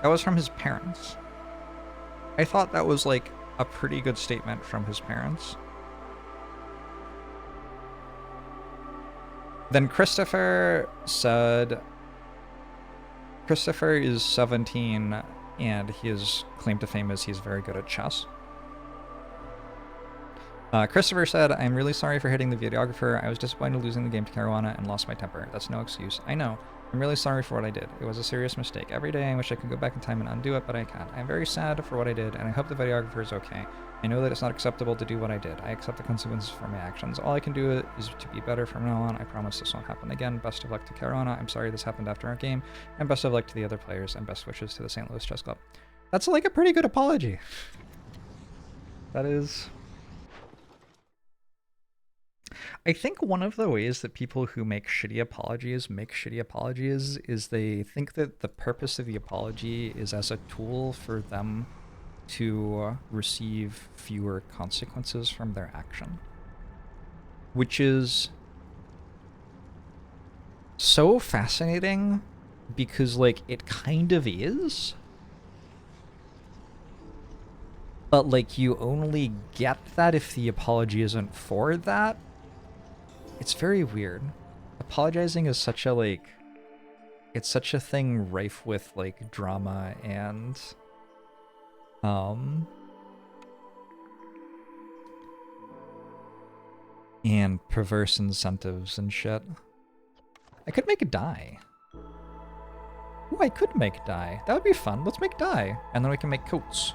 That was from his parents. I thought that was like a pretty good statement from his parents. Then Christopher said, Christopher is 17 and his claim to fame is he's very good at chess. Christopher said, I'm really sorry for hitting the videographer. I was disappointed losing the game to Caruana and lost my temper. That's no excuse. I know. I'm really sorry for what I did. It was a serious mistake. Every day I wish I could go back in time and undo it, but I can't. I'm very sad for what I did, and I hope the videographer is okay. I know that it's not acceptable to do what I did. I accept the consequences for my actions. All I can do is to be better from now on. I promise this won't happen again. Best of luck to Caruana. I'm sorry this happened after our game, and best of luck to the other players, and best wishes to the St. Louis Chess Club. That's like a pretty good apology. That is... I think one of the ways that people who make shitty apologies is they think that the purpose of the apology is as a tool for them to receive fewer consequences from their action. Which is so fascinating because, like, it kind of is. But, like, you only get that if the apology isn't for that. It's very weird. Apologizing is such a, like... It's such a thing rife with, like, drama and... And perverse incentives and shit. I could make a dye. Ooh, I could make dye. That would be fun. Let's make dye. And then we can make coats.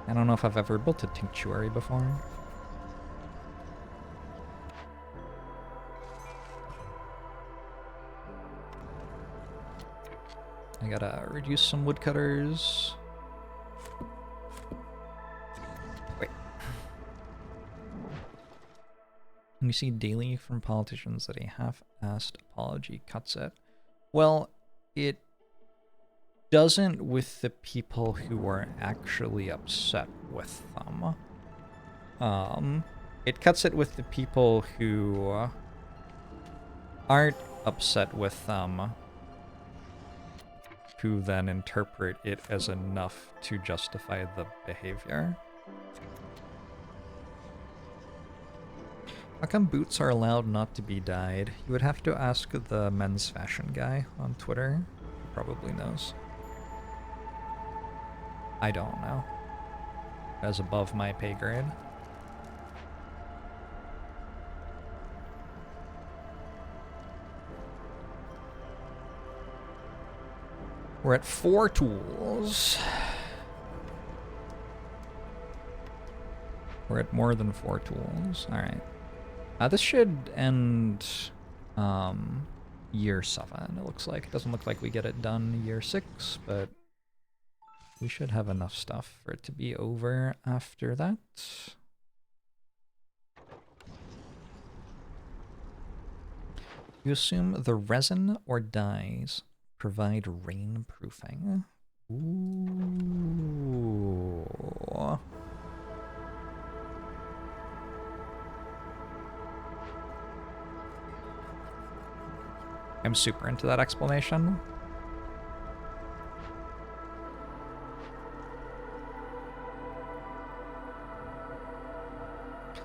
I don't know if I've ever built a tinctuary before. I gotta reduce some woodcutters. Wait. You see daily from politicians that a half-assed apology cuts it. Well, it doesn't with the people who are actually upset with them. It cuts it with the people who aren't upset with them, who then interpret it as enough to justify the behavior. How come boots are allowed not to be dyed? You would have to ask the men's fashion guy on Twitter. He probably knows. I don't know. That's above my pay grade. We're at 4 tools. We're at more than 4 tools. Alright. This should end year 7, it looks like. It doesn't look like we get it done year 6, but we should have enough stuff for it to be over after that. You assume the resin or dyes provide rainproofing. Ooh. I'm super into that explanation.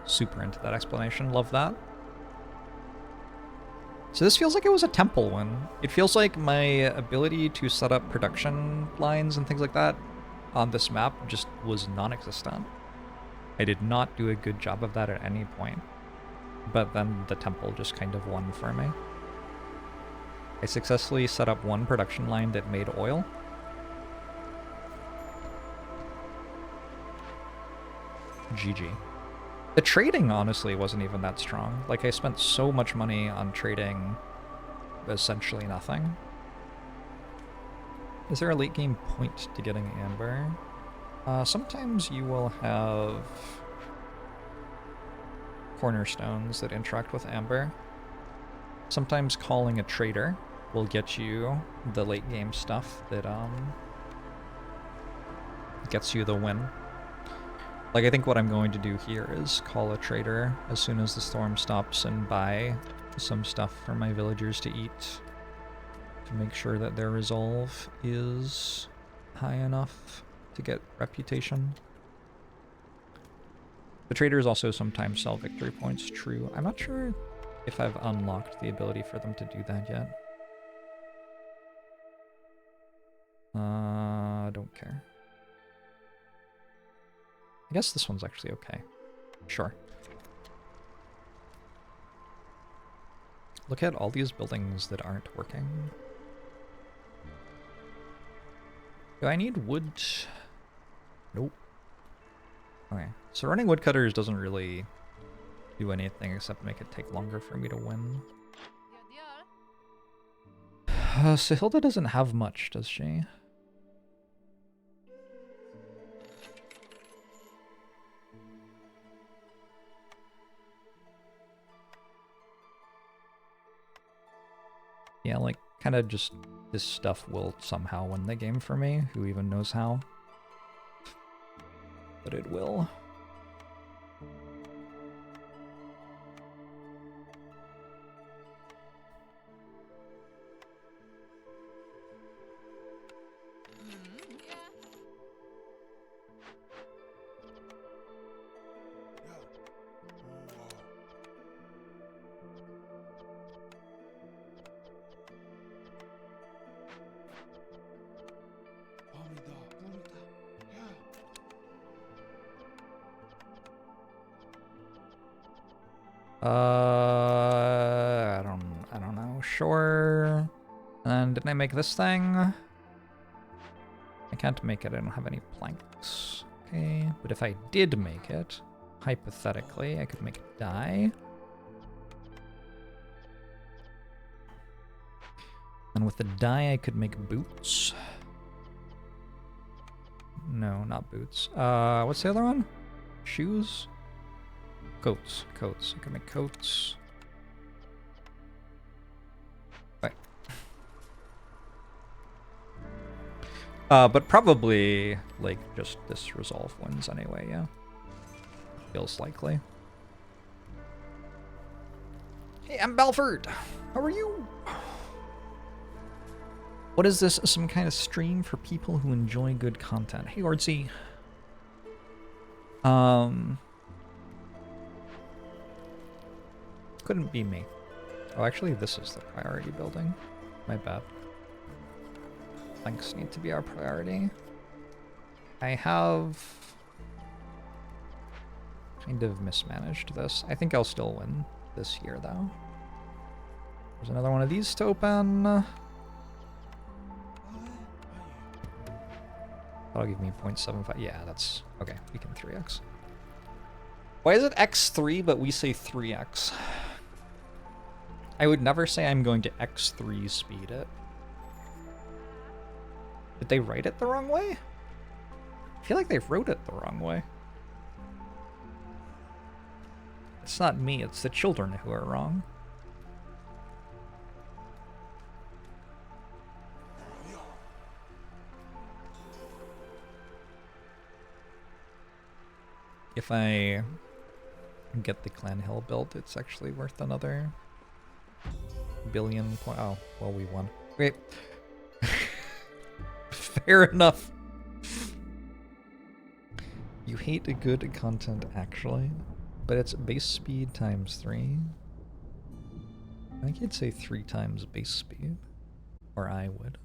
Super into that explanation. Love that. So this feels like it was a temple one. It feels like my ability to set up production lines and things like that on this map just was non-existent. I did not do a good job of that at any point. But then the temple just kind of won for me. I successfully set up one production line that made oil. GG. The trading, honestly, wasn't even that strong. Like, I spent so much money on trading essentially nothing. Is there a late game point to getting amber? Sometimes you will have cornerstones that interact with amber. Sometimes calling a trader will get you the late game stuff that gets you the win. Like, I think what I'm going to do here is call a trader as soon as the storm stops and buy some stuff for my villagers to eat to make sure that their resolve is high enough to get reputation. The traders also sometimes sell victory points, true. I'm not sure if I've unlocked the ability for them to do that yet. Don't care. I guess this one's actually okay. Sure. Look at all these buildings that aren't working. Do I need wood? Nope. Okay. So running woodcutters doesn't really do anything except make it take longer for me to win. Sahilda doesn't have much, does she? Yeah, like, kind of just this stuff will somehow win the game for me. Who even knows how? But it will. I don't know. Sure. And didn't I make this thing? I can't make it. I don't have any planks. Okay. But if I did make it, hypothetically, I could make a die. And with the die, I could make boots. No, not boots. What's the other one? Shoes? Coats. Coats. I can make coats. Right. But probably, like, just this resolve wins anyway, yeah. Feels likely. Hey, I'm Belford! How are you? What is this? Some kind of stream for people who enjoy good content. Hey, Ordsy. Couldn't be me. Oh, actually, this is the priority building. My bad. Planks need to be our priority. I have kind of mismanaged this. I think I'll still win this year, though. There's another one of these to open. That'll give me 0.75. Yeah, that's... Okay, we can 3x. Why is it x3, but we say 3x? I would never say I'm going to x3 speed it. Did they write it the wrong way? I feel like they wrote it the wrong way. It's not me, it's the children who are wrong. If I get the Clan Hill built, it's actually worth another billion point. Oh, well, we won. Great. Fair enough. You hate a good content, actually, but it's base speed times 3. I think you'd say 3 times base speed, or I would.